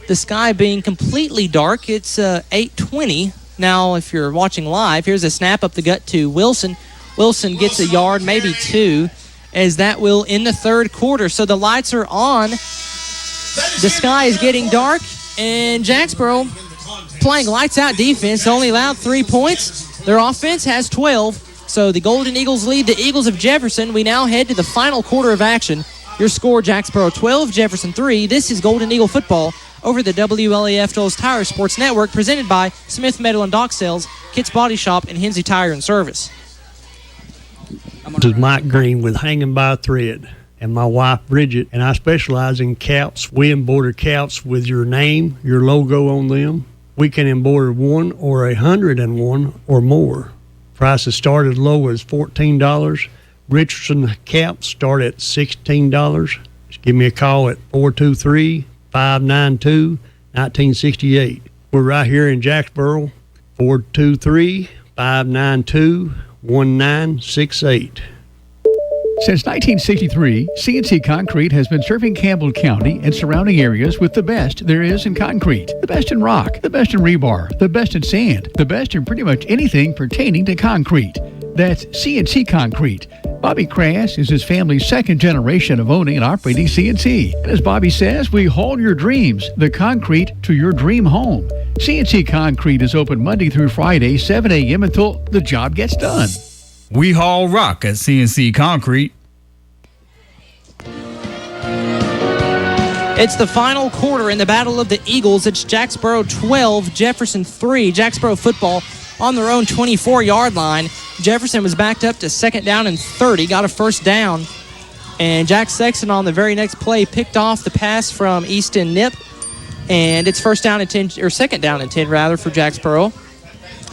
the sky being completely dark. It's 8:20. Now, if you're watching live, here's a snap up the gut to Wilson. Wilson gets a yard, maybe 2, as that will in the third quarter. So the lights are on. The sky is getting dark, and Jacksboro playing lights-out defense. Only allowed 3 points. Their offense has 12. So the Golden Eagles lead the Eagles of Jefferson. We now head to the final quarter of action. Your score, Jacksboro 12, Jefferson 3. This is Golden Eagle football over the WLAF Joel's Tire Sports Network, presented by Smith Metal and Dock Sales, Kitts Body Shop, and Hensley Tire and Service. This is Mike Green with Hanging by a Thread, and my wife Bridget, and I specialize in caps. We embroider caps with your name, your logo on them. We can embroider 1 or 101 or more. Prices start as low as $14. Richardson caps start at $16. Just give me a call at 423-592-1968. We're right here in Jacksboro, 423-592-1968. Since 1963, CNC Concrete has been serving Campbell County and surrounding areas with the best there is in concrete. The best in rock, the best in rebar, the best in sand, the best in pretty much anything pertaining to concrete. That's CNC Concrete. Bobby Crass is his family's second generation of owning and operating CNC. And as Bobby says, we haul your dreams, the concrete, to your dream home. CNC Concrete is open Monday through Friday, 7 a.m. until the job gets done. We haul rock at CNC Concrete. It's the final quarter in the Battle of the Eagles. It's Jacksboro 12, Jefferson 3. Jacksboro football on their own 24-yard line. Jefferson was backed up to 2nd down and 30, got a first down. And Jack Sexton on the very next play picked off the pass from Easton Nip. And it's 2nd down and 10 rather for Jacksboro.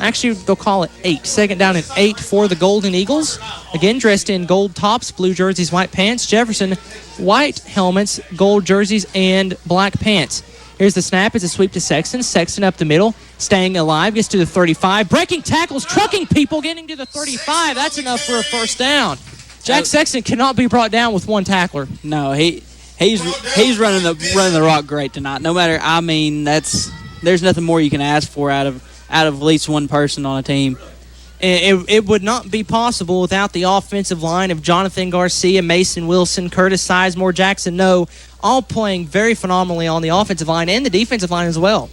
Actually, they'll call it 8. 2nd down and 8 for the Golden Eagles. Again, dressed in gold tops, blue jerseys, white pants. Jefferson, white helmets, gold jerseys, and black pants. Here's the snap. It's a sweep to Sexton. Sexton up the middle, staying alive, gets to the 35. Breaking tackles, trucking people, getting to the 35. That's enough for a first down. Jack Sexton cannot be brought down with one tackler. No, he's running the rock great tonight. No matter, there's nothing more you can ask for out of at least one person on a team. It would not be possible without the offensive line of Jonathan Garcia, Mason Wilson, Curtis Sizemore, Jackson No, all playing very phenomenally on the offensive line and the defensive line as well.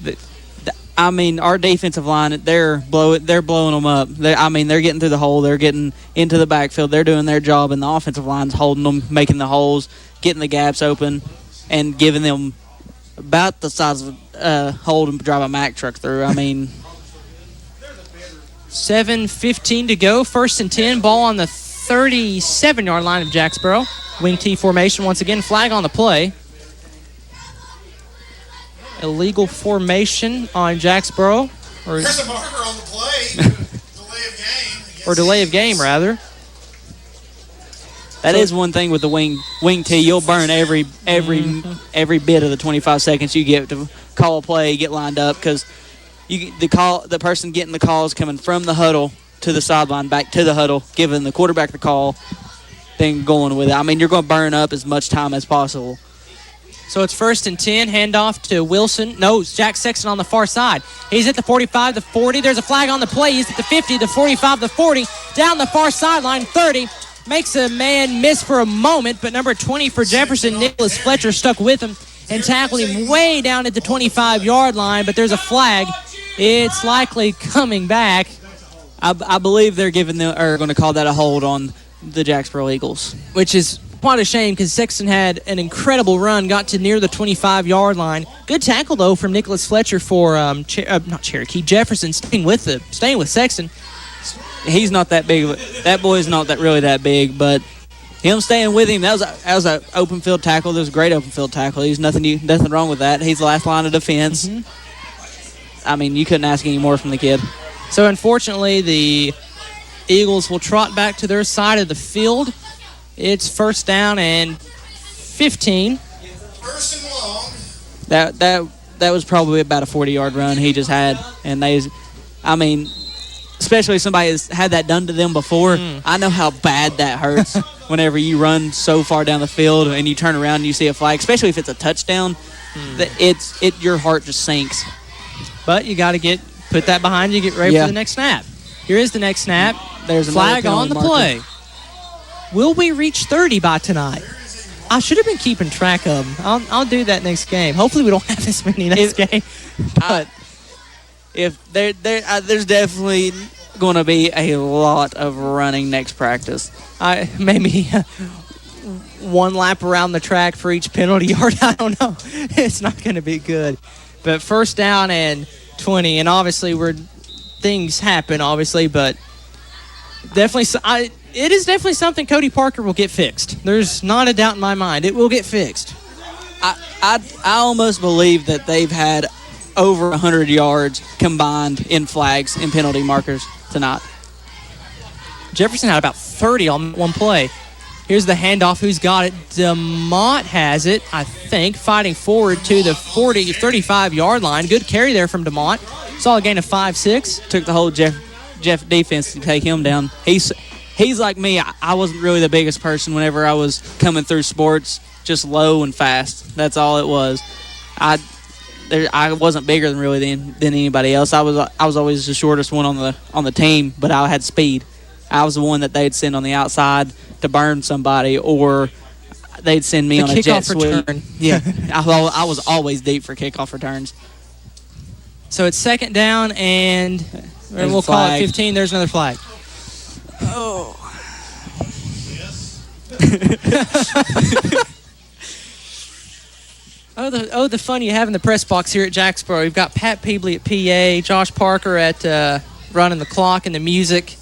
Our defensive line, they're blowing them up. They're getting through the hole. They're getting into the backfield. They're doing their job, and the offensive line's holding them, making the holes, getting the gaps open, and giving them about the size of a hole to drive a Mack truck through. 7:15 to go. 1st and 10. Ball on the 37-yard line of Jacksboro. Wing T formation once again. Flag on the play. Illegal formation on Jacksboro. There's a marker on the play. Delay of game. Or delay of game, rather. That is one thing with the wing tee. You'll burn every bit of the 25 seconds you get to call a play, get lined up, because the person getting the call is coming from the huddle to the sideline, back to the huddle, giving the quarterback the call, then going with it. I mean, you're going to burn up as much time as possible. So it's 1st and 10, handoff to Wilson. No, it's Jack Sexton on the far side. He's at the 45, the 40. There's a flag on the play. He's at the 50, the 45, the 40. Down the far sideline, 30. Makes a man miss for a moment, but number 20 for Jefferson, Nicholas Fletcher, stuck with him and tackled him way down at the 25-yard line, but there's a flag. It's likely coming back. I believe they're going to call that a hold on the Jacksboro Eagles. Which is quite a shame because Sexton had an incredible run, got to near the 25-yard line. Good tackle, though, from Nicholas Fletcher for not Cherokee, Jefferson, staying with Sexton. He's not that big. That boy's not really that big, but him staying with him, that was an open field tackle. That was a great open field tackle. There's nothing wrong with that. He's the last line of defense. Mm-hmm. I mean, you couldn't ask any more from the kid. So, unfortunately, the Eagles will trot back to their side of the field. It's 1st down and 15. First and long. That was probably about a 40-yard run he just had, and especially if somebody has had that done to them before. I know how bad that hurts whenever you run so far down the field and you turn around and you see a flag, especially if it's a touchdown. Your heart just sinks. But you got to put that behind you, get ready for the next snap. Here is the next snap. There's a flag on the play. Will we reach 30 by tonight? I should have been keeping track of them. I'll do that next game. Hopefully we don't have this many next game. But if there's definitely going to be a lot of running next practice. Maybe one lap around the track for each penalty yard. I don't know. It's not going to be good. But 1st down and 20, and obviously things happen, obviously, but definitely it is definitely something Cody Parker will get fixed. There's not a doubt in my mind. It will get fixed. I almost believe that they've had over 100 yards combined in flags and penalty markers tonight. Jefferson had about 30 on one play. Here's the handoff. Who's got it? DeMott has it, I think, fighting forward to the 35-yard line. Good carry there from DeMott. Saw a gain of 5-6. Took the whole Jeff defense to take him down. He's like me. I wasn't really the biggest person whenever I was coming through sports, just low and fast. That's all it was. I wasn't bigger than anybody else. I was always the shortest one on the team, but I had speed. I was the one that they'd send on the outside to burn somebody, or they'd send me on a jet sweep. Yeah, I was always deep for kickoff returns. So it's 2nd down, and we'll call it 15. There's another flag. Oh. The fun you have in the press box here at Jacksboro. We've got Pat Peebley at PA, Josh Parker at running the clock and the music.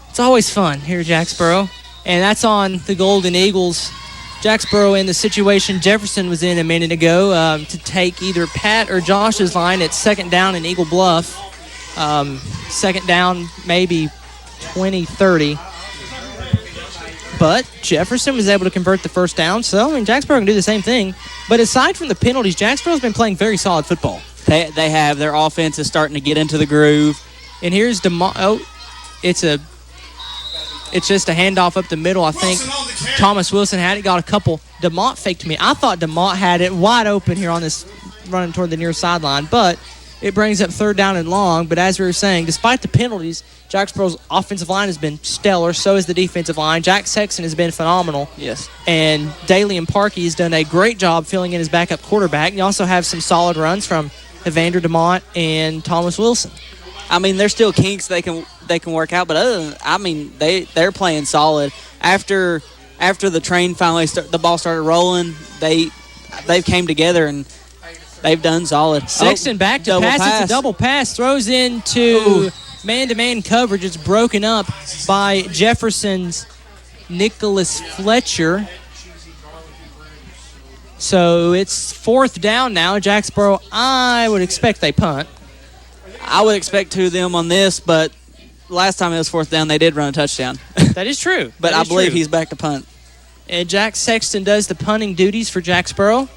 It's always fun here at Jacksboro. And that's on the Golden Eagles. Jacksboro in the situation Jefferson was in a minute ago to take either Pat or Josh's line at 2nd down in Eagle Bluff. 2nd down, maybe 20, 30. But Jefferson was able to convert the 1st down, so Jacksboro can do the same thing. But aside from the penalties, Jacksboro's been playing very solid football. They have. Their offense is starting to get into the groove. And here's DeMott. Oh, it's just a handoff up the middle. I think Thomas Wilson had it, got a couple. DeMott faked me. I thought DeMott had it wide open here on this running toward the near sideline, but it brings up 3rd down and long. But as we were saying, despite the penalties, Jacksboro's offensive line has been stellar. So has the defensive line. Jack Sexton has been phenomenal. Yes. And Daly and Parkey has done a great job filling in his backup quarterback. You also have some solid runs from Evander DeMott and Thomas Wilson. There's still kinks they can work out, but other than, they're playing solid. After the train finally the ball started rolling, they've came together and they've done solid. Sexton back to pass. It's a double pass. Throws into man-to-man coverage. It's broken up by Jefferson's Nicholas Fletcher. So it's 4th down now. Jacksboro, I would expect they punt. I would expect 2 of them on this, but last time it was 4th down, they did run a touchdown. That is true. But I believe he's back to punt. And Jack Sexton does the punting duties for Jacksboro.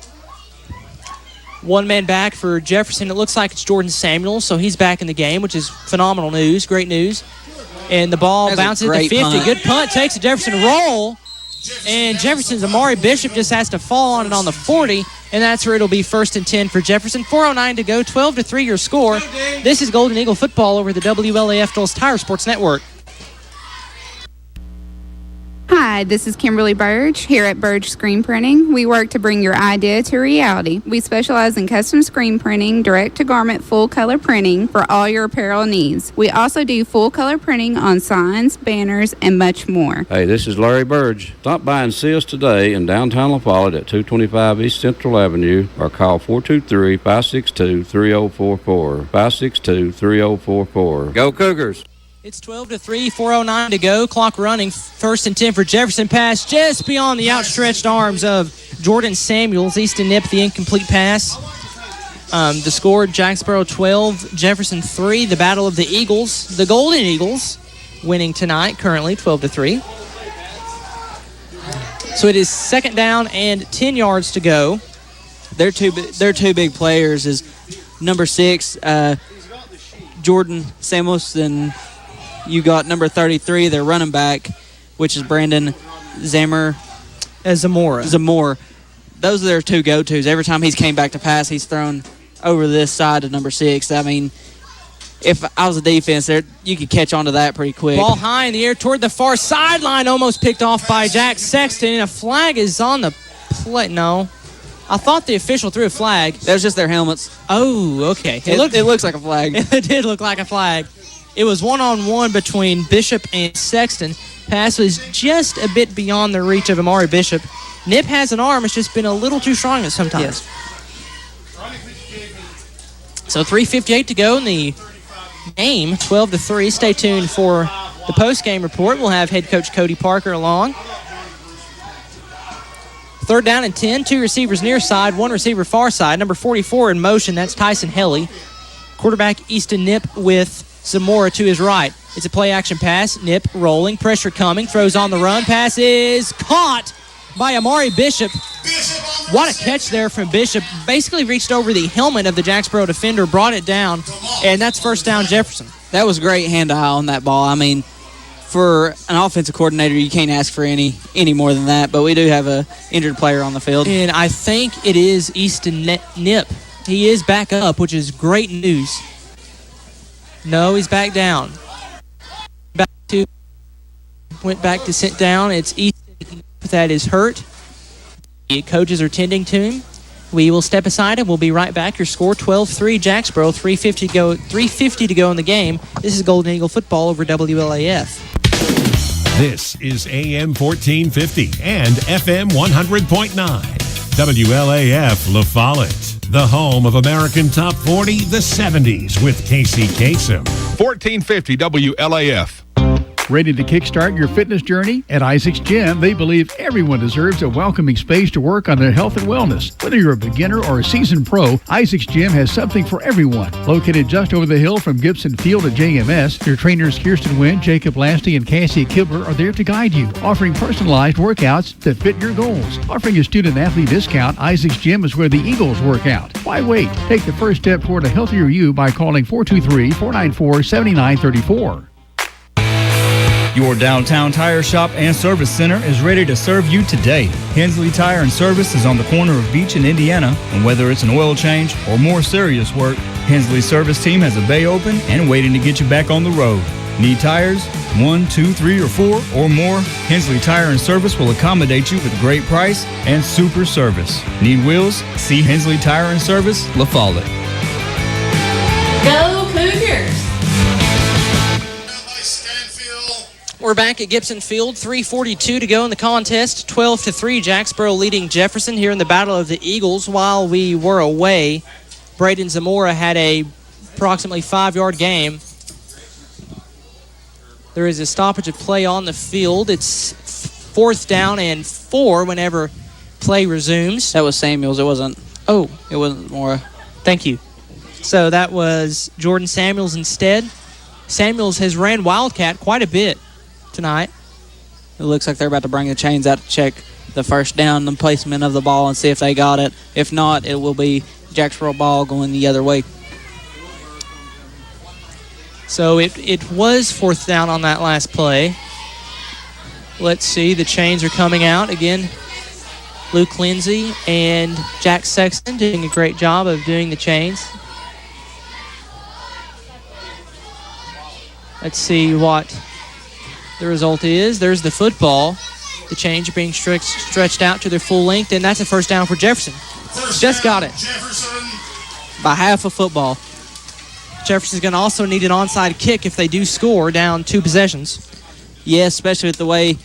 One man back for Jefferson. It looks like it's Jordan Samuels, so he's back in the game, which is phenomenal news, great news. And the ball bounces at the 50. Punt. Good punt, takes a Jefferson roll. And Jefferson's Amari Bishop just has to fall on it on the 40, and that's where it'll be 1st and 10 for Jefferson. 4:09 to go, 12-3 your score. This is Golden Eagle football over the WLAF Dulles Tire Sports Network. Hi, this is Kimberly Burge here at Burge Screen Printing. We work to bring your idea to reality. We specialize in custom screen printing, direct-to-garment full-color printing for all your apparel needs. We also do full-color printing on signs, banners, and much more. Hey, this is Larry Burge. Stop by and see us today in downtown La Follette at 225 East Central Avenue or call 423-562-3044. 562-3044. Go Cougars! It's 12-3, 4:09 to go. Clock running. 1st and 10 for Jefferson. Pass just beyond the outstretched arms of Jordan Samuels. Easton Nip, the incomplete pass. The score, Jacksboro 12, Jefferson 3. The battle of the Eagles. The Golden Eagles winning tonight, currently 12-3. So it is 2nd down and 10 yards to go. Their two big players is number 6, Jordan Samuels, and you got number 33, their running back, which is Brandon Zamora. Those are their two go-tos. Every time he's came back to pass, he's thrown over this side to number 6. I mean, if I was a defense there, you could catch on to that pretty quick. Ball high in the air toward the far sideline, almost picked off by Jack Sexton, and a flag is on the play. No. I thought the official threw a flag. That was just their helmets. Oh, okay. It looks like a flag. It did look like a flag. It was one-on-one between Bishop and Sexton. Pass was just a bit beyond the reach of Amari Bishop. Nip has an arm. It's just been a little too strong at sometimes. Yes. So 3:58 to go in the game, 12-3. Stay tuned for the post-game report. We'll have head coach Cody Parker along. 3rd down and 10. 2 receivers near side, 1 receiver far side. Number 44 in motion. That's Tyson Helly. Quarterback Easton Nip with Zamora to his right. It's a play-action pass. Nip rolling. Pressure coming. Throws on the run. Pass is caught by Amari Bishop. What a catch there from Bishop. Basically reached over the helmet of the Jacksboro defender, brought it down, and that's 1st down Jefferson. That was great hand-eye on that ball. I mean, for an offensive coordinator, you can't ask for any more than that, but we do have a injured player on the field. And I think it is Easton Nip. He is back up, which is great news. No, he's back down. Went back to sit down. It's Easton Nip that is hurt. The coaches are tending to him. We will step aside and we'll be right back. Your score 12-3 Jacksboro, 3:50 to go in the game. This is Golden Eagle football over WLAF. This is AM 1450 and FM 100.9. WLAF La Follette, the home of American Top 40, the 70s with Casey Kasem. 1450 WLAF. Ready to kickstart your fitness journey? At Isaac's Gym, they believe everyone deserves a welcoming space to work on their health and wellness. Whether you're a beginner or a seasoned pro, Isaac's Gym has something for everyone. Located just over the hill from Gibson Field at JMS, your trainers Kirsten Wynn, Jacob Lasty, and Cassie Kibler are there to guide you, offering personalized workouts that fit your goals. Offering a student-athlete discount, Isaac's Gym is where the Eagles work out. Why wait? Take the first step toward a healthier you by calling 423-494-7934. Your downtown tire shop and service center is ready to serve you today. Hensley Tire and Service is on the corner of Beach and Indiana, and whether it's an oil change or more serious work, Hensley's service team has a bay open and waiting to get you back on the road. Need tires? 1, 2, 3, or 4 or more? Hensley Tire and Service will accommodate you with great price and super service. Need wheels? See Hensley Tire and Service, La Follette. Go Cougars! We're back at Gibson Field, 3:42 to go in the contest, 12-3, Jacksboro leading Jefferson here in the Battle of the Eagles. While we were away, Braden Zamora had a approximately 5-yard game. There is a stoppage of play on the field. It's 4th down and 4 whenever play resumes. That was Samuels. It wasn't Zamora. Thank you. So that was Jordan Samuels instead. Samuels has ran Wildcat quite a bit tonight. It looks like they're about to bring the chains out to check the first down and placement of the ball and see if they got it. If not, it will be Jacksboro ball going the other way. So it was 4th down on that last play. Let's see. The chains are coming out. Again, Luke Lindsay and Jack Sexton doing a great job of doing the chains. Let's see what the result is. There's the football. The chains are being stretched out to their full length, and that's a first down for Jefferson. Just got it. By half a football. Jefferson's going to also need an onside kick if they do score down 2 possessions. Yeah, especially with the way,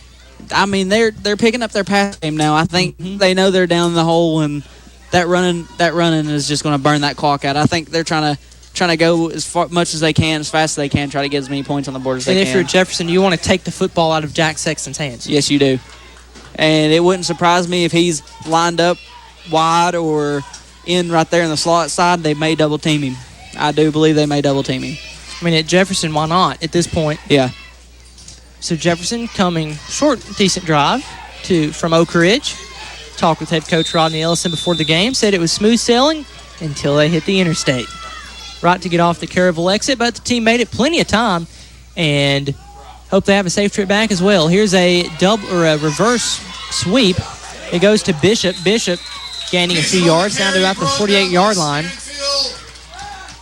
I mean, they're picking up their pass game now. I think they know they're down the hole, and that running is just going to burn that clock out. I think they're trying to go as much as they can, as fast as they can, try to get as many points on the board as they can. And if you're Jefferson, you want to take the football out of Jack Sexton's hands. Yes, you do. And it wouldn't surprise me if he's lined up wide or in right there in the slot side, they may double team him. I do believe they may double team him. I mean, at Jefferson, why not at this point? Yeah. So Jefferson coming short, decent drive from Oak Ridge. Talked with head coach Rodney Ellison before the game. Said it was smooth sailing until they hit the interstate. Right to get off the Caraville exit, but the team made it plenty of time, and hope they have a safe trip back as well. Here's a reverse sweep. It goes to Bishop. Bishop gaining a few yards down to about the 48-yard line.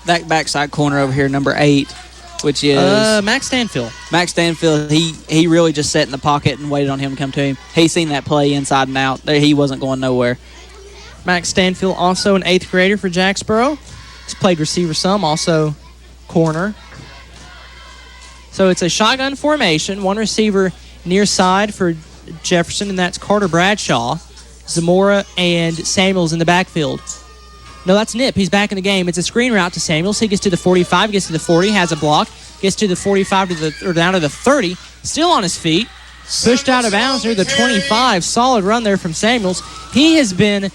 That backside corner over here, number 8, which is Max Stanfield. Max Stanfield, he really just sat in the pocket and waited on him to come to him. He seen that play inside and out. He wasn't going nowhere. Max Stanfield, also an 8th grader for Jacksboro. He's played receiver some, also corner. So it's a shotgun formation. One receiver near side for Jefferson, and that's Carter Bradshaw. Zamora and Samuels in the backfield. No, that's Nip. He's back in the game. It's a screen route to Samuels. He gets to the 45, gets to the 40, has a block, gets to the 45 or down to the 30. Still on his feet. Pushed out of bounds near the 25. Solid run there from Samuels. He has been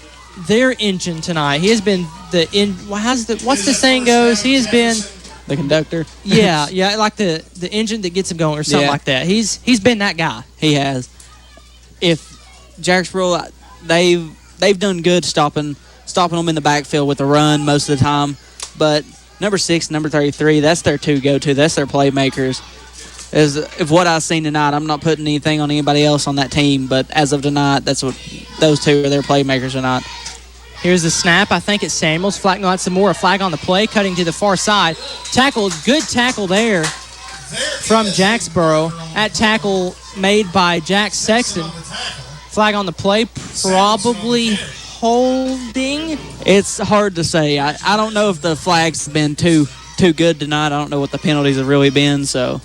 their engine tonight. He has been what's the saying goes? He has been the conductor. Yeah, like the engine that gets him going or something like that. He's been that guy. He has. If Jacksboro, they've done good stopping them in the backfield with the run most of the time, but number 6, number 33, that's their 2 go-to. That's their playmakers. As of what I've seen tonight, I'm not putting anything on anybody else on that team, but as of tonight, that's what those 2 are their playmakers tonight. Here's the snap. I think it's Samuels. Flag got some more. A flag on the play, cutting to the far side. Good tackle there from Jacksboro. That tackle made by Jack Sexton. Flag on the play, probably holding. It's hard to say. I don't know if the flag's been too good tonight. I don't know what the penalties have really been. So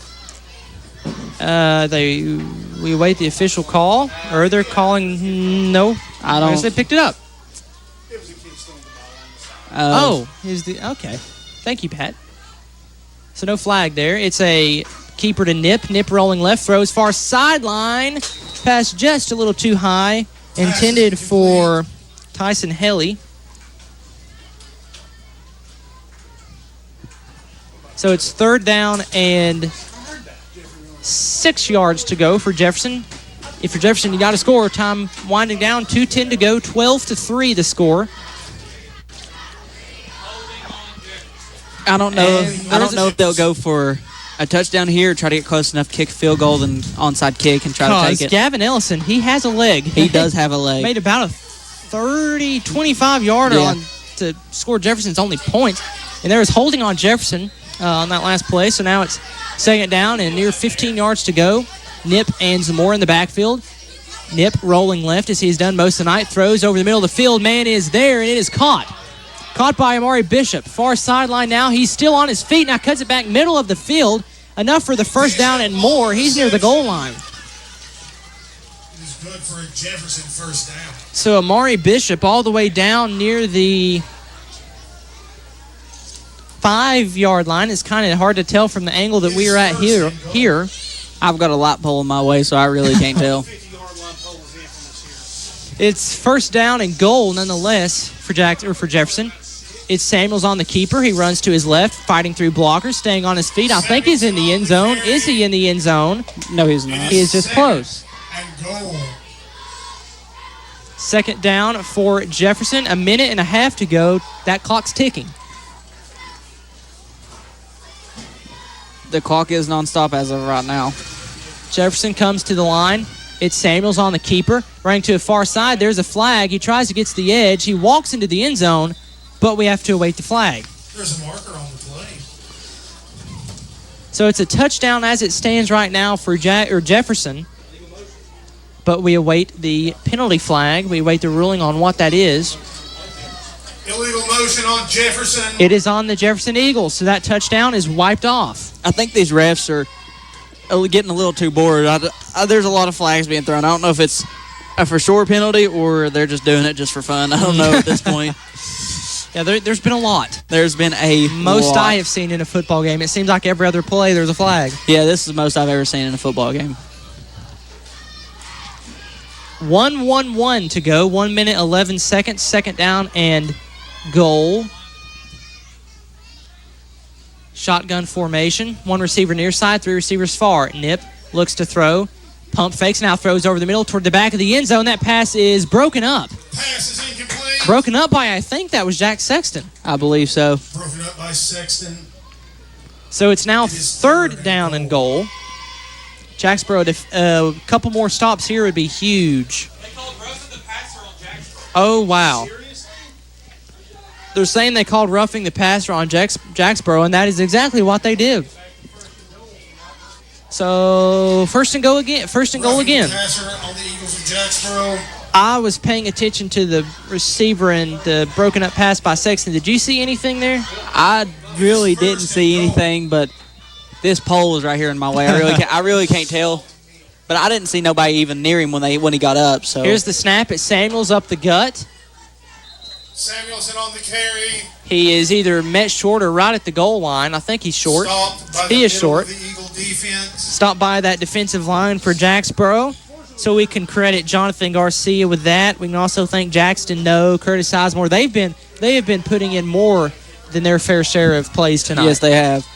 we await the official call, or they're calling. No, I don't. I guess they picked it up. Okay. Thank you, Pat. So no flag there. It's a keeper to Nip. Nip rolling left, throws far sideline. Pass just a little too high. Intended for Tyson Helly. So it's 3rd down and 6 yards to go for Jefferson. If you're Jefferson, you got to score. Time winding down. 2:10 to go. 12-3 the score. I don't know if they'll go for a touchdown here, try to get close enough, kick a field goal, then onside kick and try to take it. Gavin Ellison, he has a leg. He does have a leg. Made about a 25-yarder to score Jefferson's only point. And there was holding on Jefferson on that last play. So now it's 2nd down and near 15 yards to go. Nip and Zamora in the backfield. Nip rolling left as he has done most of the night. Throws over the middle of the field. Man is there, and it is caught. Caught by Amari Bishop. Far sideline now. He's still on his feet. Now cuts it back middle of the field. Enough for the first down and more. He's near the goal line. It is good for a Jefferson first down. So Amari Bishop all the way down near the 5-yard line. It's kind of hard to tell from the angle that we are at here. I've got a light pole in my way, so I really can't tell. It's 1st down and goal nonetheless for Jefferson. It's Samuels on the keeper. He runs to his left, fighting through blockers, staying on his feet. I think he's in the end zone. Is he in the end zone? No, he's not. He is just close. And goal. Second down for Jefferson. 1.5 minutes to go. That clock's ticking. The clock is nonstop as of right now. Jefferson comes to the line. It's Samuels on the keeper. Running to the far side. There's a flag. He tries to get to the edge. He walks into the end zone, but we have to await the flag. There's a marker on the play. So it's a touchdown as it stands right now for Jefferson. But we await the penalty flag. We await the ruling on what that is. Illegal motion on Jefferson. It is on the Jefferson Eagles, so that touchdown is wiped off. I think these refs are getting a little too bored. There's a lot of flags being thrown. I don't know if it's a for sure penalty or they're just doing it just for fun. I don't know at this point. Yeah, there's been a lot. There's been most lot. I have seen in a football game. It seems like every other play there's a flag. Yeah, this is the most I've ever seen in a football game. 1-1-1 to go. 1 minute, 11 seconds. Second down and goal. Shotgun formation. One receiver near side, 3 receivers far. Nip looks to throw. Pump fakes, now throws over the middle toward the back of the end zone. That pass is broken up. Pass is incomplete. Broken up by, I think that was Jack Sexton. I believe so. Broken up by Sexton. So it's now third down and goal. Jacksboro, a couple more stops here would be huge. They called roughing the passer on Jacksboro. Oh, wow. Seriously? They're saying they called roughing the passer on Jacksboro, and that is exactly what they did. So first and goal again. Passer on the Eagles of Jacksboro. I was paying attention to the receiver and the broken up pass by Sexton. Did you see anything there? I really didn't see anything, but this pole is right here in my way. I really can't tell. But I didn't see nobody even near him when he got up. So here's the snap. It's Samuels up the gut. Samuelson on the carry. He is either met short or right at the goal line. I think he's short. He is short. The Eagle defense. Stopped by that defensive line for Jacksboro. So we can credit Jonathan Garcia with that. We can also thank Jackson No, Curtis Sizemore. They have been putting in more than their fair share of plays tonight. Yes, they have.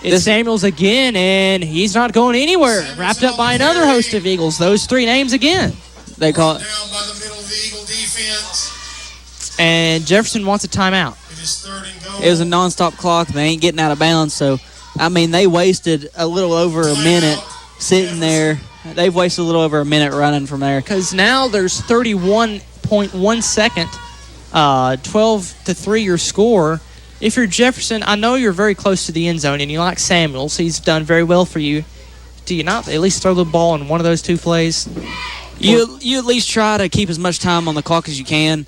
It's Samuels again, and he's not going anywhere. Wrapped up by another host of Eagles. Those 3 names again. They call it. Down by the middle of the Eagle defense. And Jefferson wants a timeout. It is third and goal. It was a nonstop clock. They ain't getting out of bounds. So, I mean, they wasted a little over a minute sitting there. They've wasted a little over a minute running from there. Because now there's 31.1 second, 12-3 your score. If you're Jefferson, I know you're very close to the end zone, and you like Samuels. He's done very well for you. Do you not at least throw the ball in one of those 2 plays? You at least try to keep as much time on the clock as you can.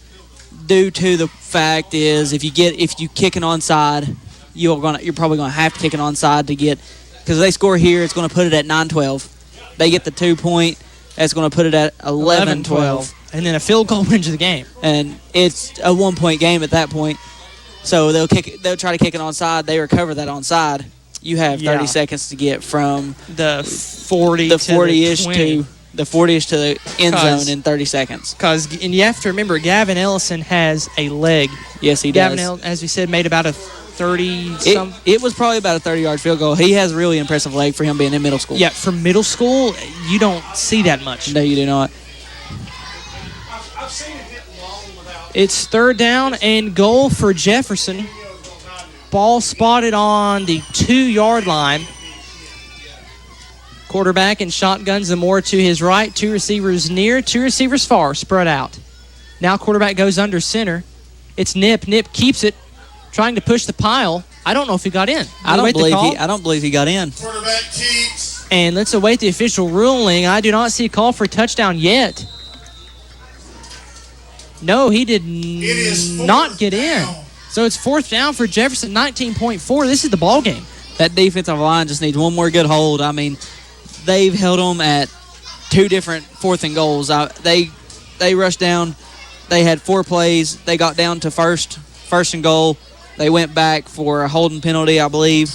Due to the fact is, if you kick an onside, you're probably gonna have to kick an onside to get, because if they score here, it's gonna put it at 9-12. They get the 2 point, that's gonna put it at 11-12, and then a field goal wins the game. And it's a 1 point game at that point. So they'll try to kick it onside. They recover that onside. You have 30 seconds to get from the 40-ish to the 40-ish to the end zone in 30 seconds. And you have to remember, Gavin Ellison has a leg. Yes, he does. Gavin, as we said, made about a 30-some. It was probably about a 30-yard field goal. He has a really impressive leg for him being in middle school. Yeah, for middle school, you don't see that much. No, you do not. I've seen it hit long without. It's third down and goal for Jefferson. Ball spotted on the 2-yard line. Quarterback and shotguns the more to his right. 2 receivers near, 2 receivers far, spread out. Now quarterback goes under center. It's Nip. Nip keeps it, trying to push the pile. I don't know if he got in. I don't believe he got in. Quarterback keeps. And let's await the official ruling. I do not see a call for a touchdown yet. No, he did not get in. So it's 4th down for Jefferson, 19.4. This is the ball game. That defensive line just needs one more good hold. I mean, they've held them at 2 different 4th and goals. They rushed down. They had 4 plays. They got down to first and goal. They went back for a holding penalty, I believe.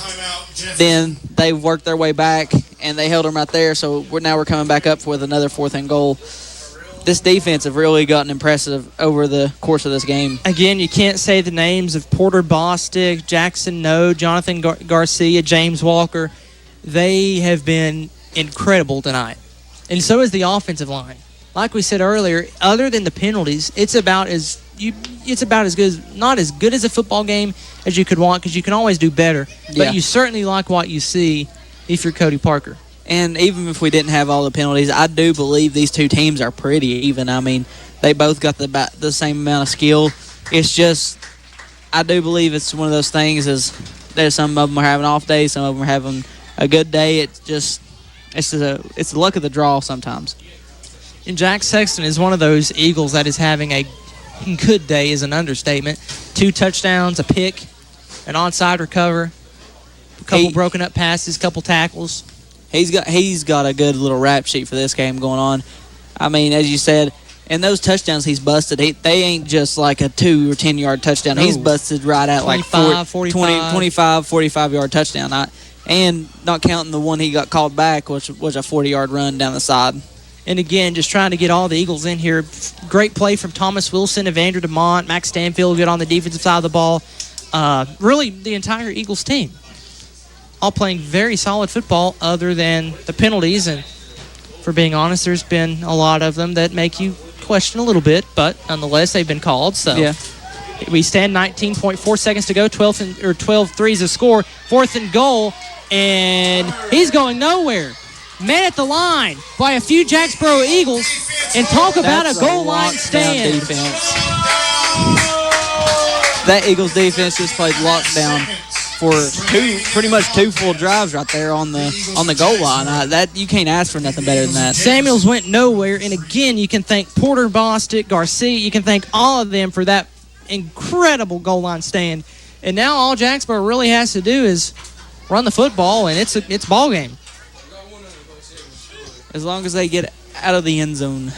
Then they worked their way back, and they held them right there. So we're coming back up with another 4th and goal. this defense have really gotten impressive over the course of this game. Again, you can't say the names of Porter Bostic, Jackson No, Jonathan Garcia, James Walker. They have been incredible tonight. And so is the offensive line. Like we said earlier, other than the penalties, it's about as good, not as good as a football game as you could want, because you can always do better. Yeah. But you certainly like what you see if you're Cody Parker. And even if we didn't have all the penalties, I do believe these two teams are pretty even. I mean, they both got the same amount of skill. It's just, I do believe it's one of those things is that some of them are having off days, some of them are having a good day. It's the luck of the draw sometimes. And Jack Sexton is one of those Eagles that is having a good day is an understatement. 2 touchdowns, a pick, an onside recover, a couple broken up passes, couple tackles. He's got a good little rap sheet for this game going on. I mean, as you said, and those touchdowns he's busted, they ain't just like a 2 or 10 yard touchdown. No. He's busted right at 25, 45-yard touchdown. And not counting the one he got called back, which was a 40-yard run down the side. And again, just trying to get all the Eagles in here. Great play from Thomas Wilson, Evander DeMont, Max Stanfield good on the defensive side of the ball. Really, the entire Eagles team. All playing very solid football other than the penalties. And for being honest, there's been a lot of them that make you question a little bit. But nonetheless, they've been called. So yeah. We stand 19.4 seconds to go. 12-3 is the score. 4th and goal. And he's going nowhere. Man at the line by a few Jacksboro Eagles, and talk about a goal line stand. Defense. That Eagles defense just played lockdown for pretty much two full drives right there on the goal line. That you can't ask for nothing better than that. Samuels went nowhere, and again, you can thank Porter Bostic, Garcia. You can thank all of them for that incredible goal line stand. And now all Jacksboro really has to do is run the football, and it's ball game. As long as they get out of the end zone.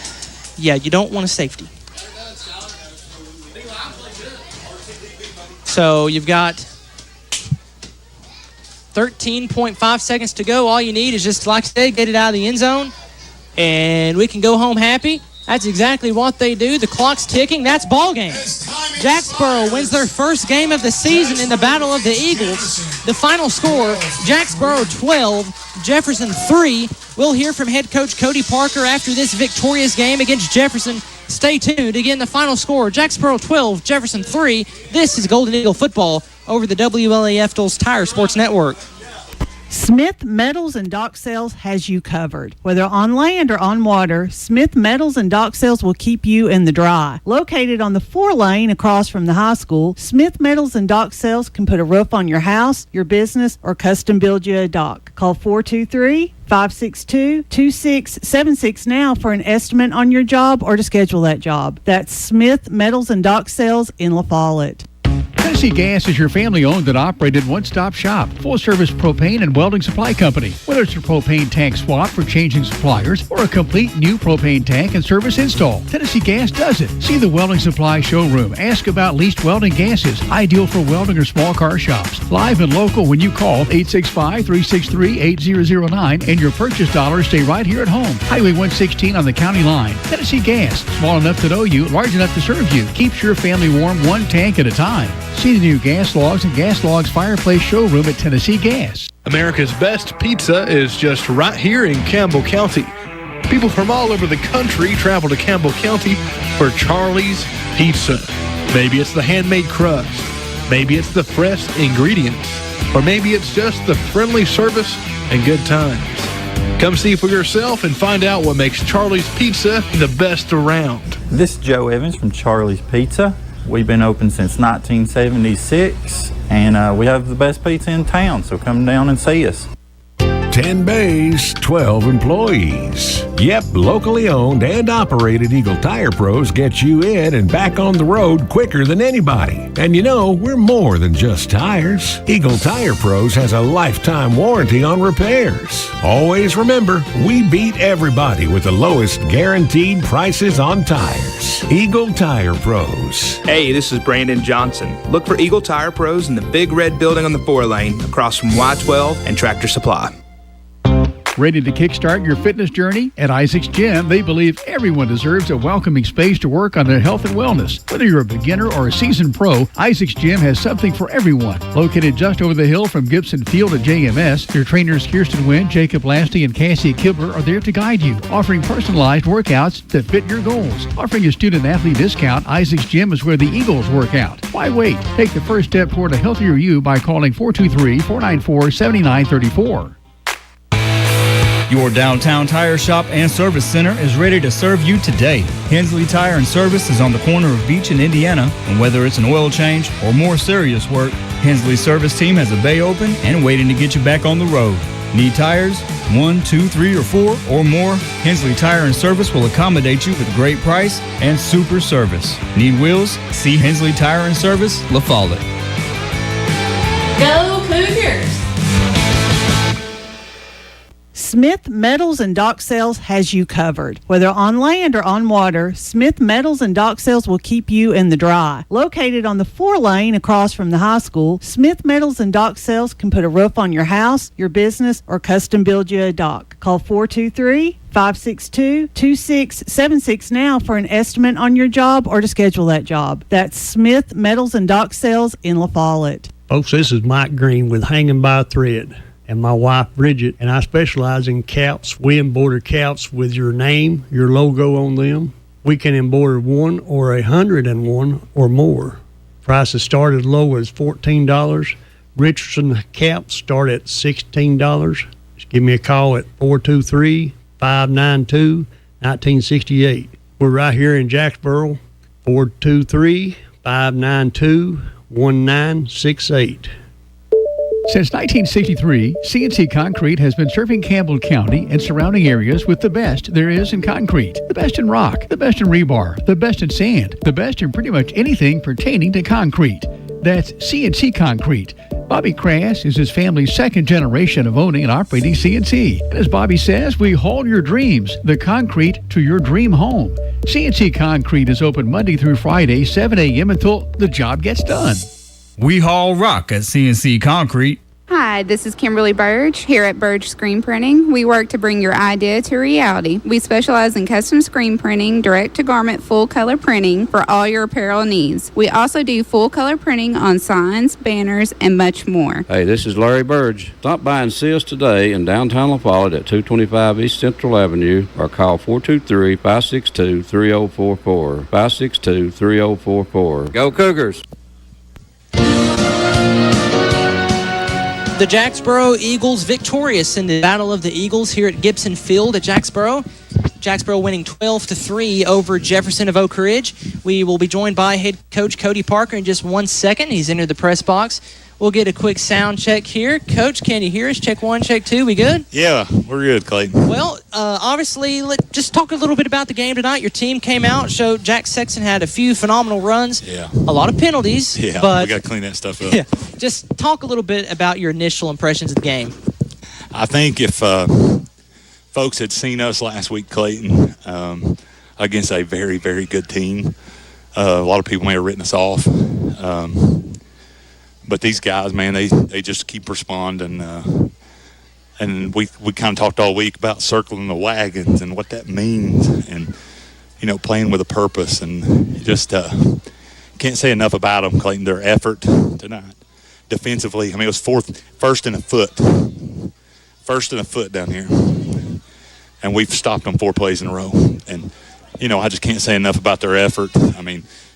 Yeah, you don't want a safety. So you've got 13.5 seconds to go. All you need is just, like I said, get it out of the end zone, and we can go home happy. That's exactly what they do. The clock's ticking. That's ball game. Jacksboro wins their first game of the season in the Battle of the Eagles. The final score, Jacksboro 12, Jefferson 3. We'll hear from head coach Cody Parker after this victorious game against Jefferson. Stay tuned. Again, the final score, Jacksboro 12, Jefferson 3. This is Golden Eagle football over the WLAF Dulles Tire Sports Network. Smith Metals and Dock Sales has you covered. Whether on land or on water, Smith Metals and Dock Sales will keep you in the dry. Located on the 4-lane across from the high school, Smith Metals and Dock Sales can put a roof on your house, your business, or custom build you a dock. Call 423-562-2676 now for an estimate on your job or to schedule that job. That's Smith Metals and Dock Sales in La Follette. Tennessee Gas is your family-owned and operated one-stop shop, full-service propane and welding supply company. Whether it's a propane tank swap for changing suppliers or a complete new propane tank and service install, Tennessee Gas does it. See the welding supply showroom. Ask about leased welding gases, ideal for welding or small car shops. Live and local when you call 865-363-8009, and your purchase dollars stay right here at home. Highway 116 on the county line. Tennessee Gas, small enough to know you, large enough to serve you. Keeps your family warm one tank at a time. See the new Gas Logs and Gas Logs Fireplace showroom at Tennessee Gas. America's best pizza is just right here in Campbell County. People from all over the country travel to Campbell County for Charlie's Pizza. Maybe it's the handmade crust. Maybe it's the fresh ingredients. Or maybe it's just the friendly service and good times. Come see for yourself and find out what makes Charlie's Pizza the best around. This is Joe Evans from Charlie's Pizza. We've been open since 1976, and we have the best pizza in town, so come down and see us. 10 bays, 12 employees. Yep, locally owned and operated Eagle Tire Pros get you in and back on the road quicker than anybody. And you know, we're more than just tires. Eagle Tire Pros has a lifetime warranty on repairs. Always remember, we beat everybody with the lowest guaranteed prices on tires. Eagle Tire Pros. Hey, this is Brandon Johnson. Look for Eagle Tire Pros in the big red building on the 4-lane across from Y12 and Tractor Supply. Ready to kickstart your fitness journey? At Isaac's Gym, they believe everyone deserves a welcoming space to work on their health and wellness. Whether you're a beginner or a seasoned pro, Isaac's Gym has something for everyone. Located just over the hill from Gibson Field at JMS, your trainers Kirsten Wynn, Jacob Lasty, and Cassie Kibler are there to guide you, offering personalized workouts that fit your goals. Offering a student-athlete discount, Isaac's Gym is where the Eagles work out. Why wait? Take the first step toward a healthier you by calling 423-494-7934. Your downtown tire shop and service center is ready to serve you today. Hensley Tire and Service is on the corner of Beach and Indiana, and whether it's an oil change or more serious work, Hensley's service team has a bay open and waiting to get you back on the road. Need tires? 1, 2, 3, or 4 or more? Hensley Tire and Service will accommodate you with great price and super service. Need wheels? See Hensley Tire and Service, La Follette. Go Cougars! Smith Metals and Dock Sales has you covered. Whether on land or on water, Smith Metals and Dock Sales will keep you in the dry. Located on the 4-lane across from the high school, Smith Metals and Dock Sales can put a roof on your house, your business, or custom build you a dock. Call 423-562-2676 now for an estimate on your job or to schedule that job. That's Smith Metals and Dock Sales in La Follette. Folks, this is Mike Green with Hanging by a Thread, and my wife Bridget, and I specialize in caps, we embroider caps with your name, your logo on them. We can embroider 1 or 101 or more. Prices start as low as $14. Richardson caps start at $16. Just give me a call at 423-592-1968. We're right here in Jacksboro, 423-592-1968. Since 1963, CNC Concrete has been serving Campbell County and surrounding areas with the best there is in concrete. The best in rock, the best in rebar, the best in sand, the best in pretty much anything pertaining to concrete. That's CNC Concrete. Bobby Crass is his family's second generation of owning and operating CNC. And as Bobby says, we haul your dreams, the concrete, to your dream home. CNC Concrete is open Monday through Friday, 7 a.m. until the job gets done. We haul rock at CNC Concrete. Hi, this is Kimberly Burge here at Burge Screen Printing. We work to bring your idea to reality. We specialize in custom screen printing, direct-to-garment full-color printing for all your apparel needs. We also do full-color printing on signs, banners, and much more. Hey, this is Larry Burge. Stop by and see us today in downtown La Follette at 225 East Central Avenue or call 423-562-3044. 562-3044. Go Cougars! The Jacksboro Eagles victorious in the Battle of the Eagles here at Gibson Field at Jacksboro. Jacksboro winning 12-3 over Jefferson of Oak Ridge. We will be joined by head coach Cody Parker in just 1 second. He's entered the press box. We'll get a quick sound check here. Coach, can you hear us? Check 1, check 2. We good? Yeah, we're good, Clayton. Well, obviously, let's just talk a little bit about the game tonight. Your team came out, showed Jack Sexton had a few phenomenal runs. Yeah. A lot of penalties. Yeah, but we got to clean that stuff up. Yeah, just talk a little bit about your initial impressions of the game. I think if folks had seen us last week, Clayton, against a very, very good team, a lot of people may have written us off. But these guys, man, they just keep responding. And we kind of talked all week about circling the wagons and what that means and, playing with a purpose. And just can't say enough about them, Clayton, their effort tonight. Defensively, it was first in a foot down here. And we've stopped them 4 plays in a row. And, I just can't say enough about their effort.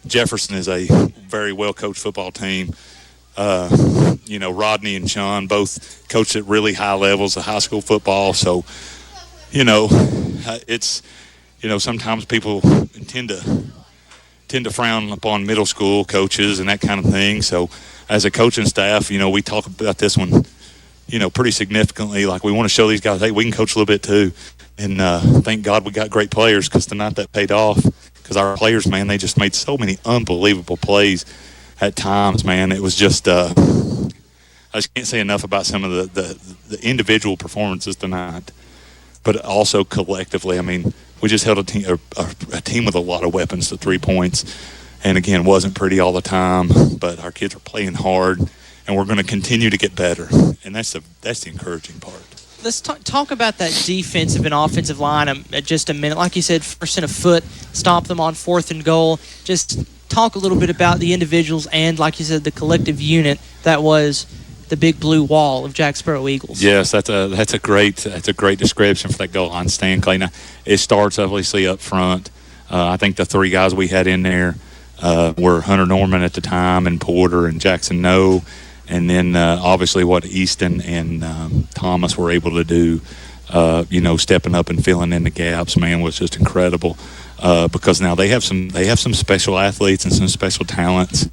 Jefferson is a very well-coached football team. Rodney and Sean both coached at really high levels of high school football. So, it's, sometimes people tend to frown upon middle school coaches and that kind of thing. So as a coaching staff, we talk about this one, pretty significantly. Like we want to show these guys, hey, we can coach a little bit too. And thank God we got great players because tonight that paid off because our players, man, they just made so many unbelievable plays. At times, man, it was just I just can't say enough about some of the individual performances tonight, but also collectively. We just held a team with a lot of weapons to 3 points, and again, wasn't pretty all the time, but our kids are playing hard, and we're going to continue to get better, and that's the encouraging part. Let's talk about that defensive and offensive line just a minute. Like you said, first and a foot, stop them on 4th and goal. Just talk a little bit about the individuals and, like you said, the collective unit that was the big blue wall of Jacksboro Eagles. Yes, that's a great description for that goal line stand, Clayton. It starts obviously up front. I think the 3 guys we had in there were Hunter Norman at the time, and Porter and Jackson No. And then obviously what Easton and Thomas were able to do, stepping up and filling in the gaps, man, was just incredible. Because now they have some special athletes and some special talents,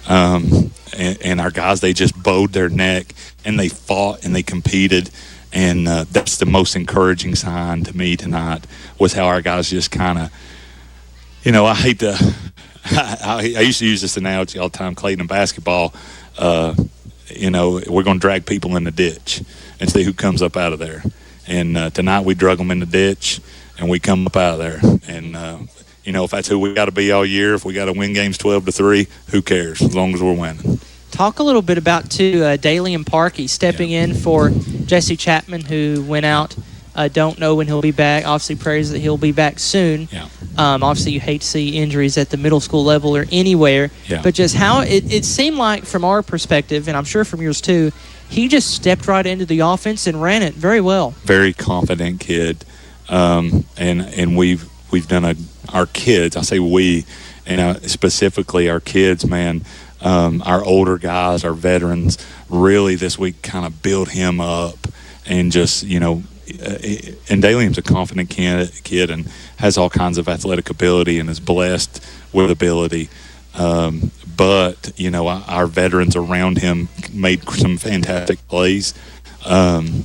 and our guys, they just bowed their neck and they fought and they competed, and that's the most encouraging sign to me tonight, was how our guys just kind of, I hate to, I used to use this analogy all the time, Clayton, in basketball. We're going to drag people in the ditch and see who comes up out of there. And tonight we drug them in the ditch, and we come up out of there. And, if that's who we got to be all year, if we got to win games 12-3, who cares, as long as we're winning. Talk a little bit about, too, Daly and Parkey stepping in for Jesse Chapman, who went out. Don't know when he'll be back. Obviously, prays that he'll be back soon. Yeah. Obviously, you hate to see injuries at the middle school level or anywhere. Yeah. But just how it seemed like, from our perspective, and I'm sure from yours too, he just stepped right into the offense and ran it very well. Very confident kid, and we've done our kids. I say we, and specifically our kids, man. Our older guys, our veterans, really this week kind of build him up, and just and Dalian's a confident kid and has all kinds of athletic ability and is blessed with ability. But our veterans around him made some fantastic plays, and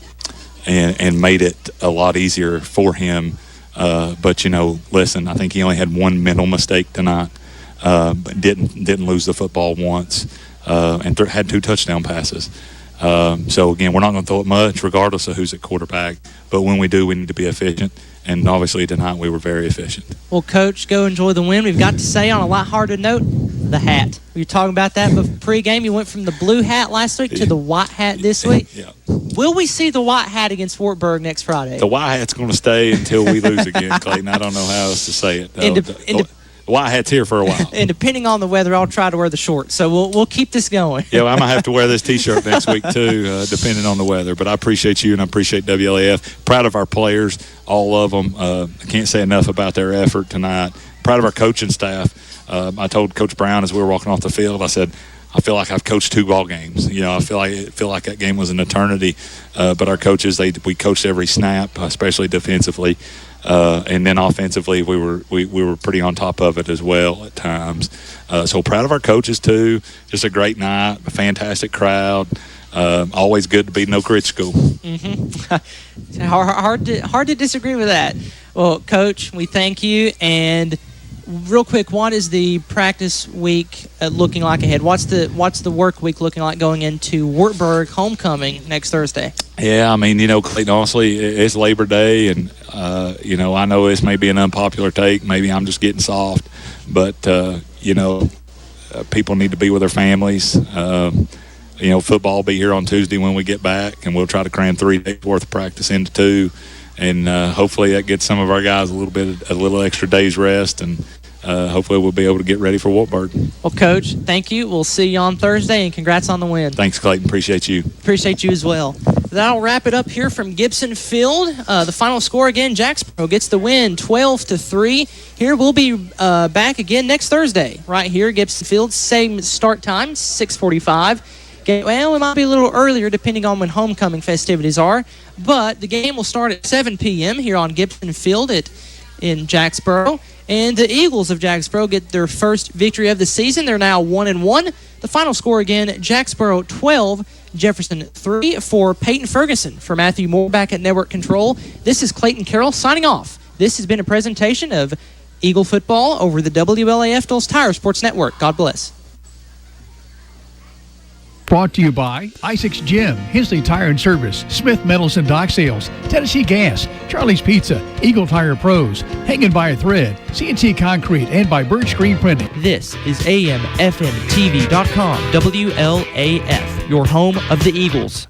made it a lot easier for him. But listen, I think he only had one mental mistake tonight, but didn't lose the football once, and had 2 touchdown passes. So again, we're not going to throw it much, regardless of who's at quarterback. But when we do, we need to be efficient. And obviously tonight we were very efficient. Well, Coach, go enjoy the win. We've got to say, on a lighthearted note, the hat. We were talking about that, but pre-game you went from the blue hat last week to the white hat this week. Yeah. Will we see the white hat against Wartburg next Friday? The white hat's going to stay until we lose again, Clayton. I don't know how else to say it. The white hat's here for a while. And depending on the weather, I'll try to wear the shorts. So we'll keep this going. Yeah, I might have to wear this T-shirt next week too, depending on the weather. But I appreciate you, and I appreciate WLAF. Proud of our players, all of them. I can't say enough about their effort tonight. Proud of our coaching staff. I told Coach Brown as we were walking off the field, I said, I feel like I've coached 2 ball games. I feel like that game was an eternity. But our coaches, we coached every snap, especially defensively. And then offensively, we were pretty on top of it as well at times. So proud of our coaches too. Just a great night, a fantastic crowd. Always good to be in Oak Ridge School. Mm-hmm. hard to disagree with that. Well, Coach, we thank you. And real quick, what is the practice week looking like ahead? What's the work week looking like going into Wartburg homecoming next Thursday? Yeah, I mean, Clayton, honestly, it's Labor Day, and I know this may be an unpopular take. Maybe I'm just getting soft, but people need to be with their families. Football will be here on Tuesday when we get back, and we'll try to cram 3 days worth of practice into 2, and hopefully that gets some of our guys a little extra day's rest, and hopefully we'll be able to get ready for Wartburg. Well, Coach, thank you. We'll see you on Thursday, and congrats on the win. Thanks, Clayton. Appreciate you. Appreciate you as well. That'll wrap it up here from Gibson Field. The final score again, Jacksboro gets the win 12-3. Here we'll be back again next Thursday right here, Gibson Field. Same start time, 6:45. Well, it might be a little earlier depending on when homecoming festivities are, but the game will start at 7 p.m. here on Gibson Field in Jacksboro. And the Eagles of Jacksboro get their first victory of the season. They're now 1-1. The final score again, Jacksboro 12, Jefferson 3. For Peyton Ferguson, for Matthew Moore back at Network Control, this is Clayton Carroll signing off. This has been a presentation of Eagle Football over the WLAF Dulles Tire Sports Network. God bless. Brought to you by Isaac's Gym, Hensley Tire and Service, Smith Metals and Dock Sales, Tennessee Gas, Charlie's Pizza, Eagle Tire Pros, Hanging by a Thread, CNC Concrete, and by Birch Screen Printing. This is AMFMTV.com, WLAF, your home of the Eagles.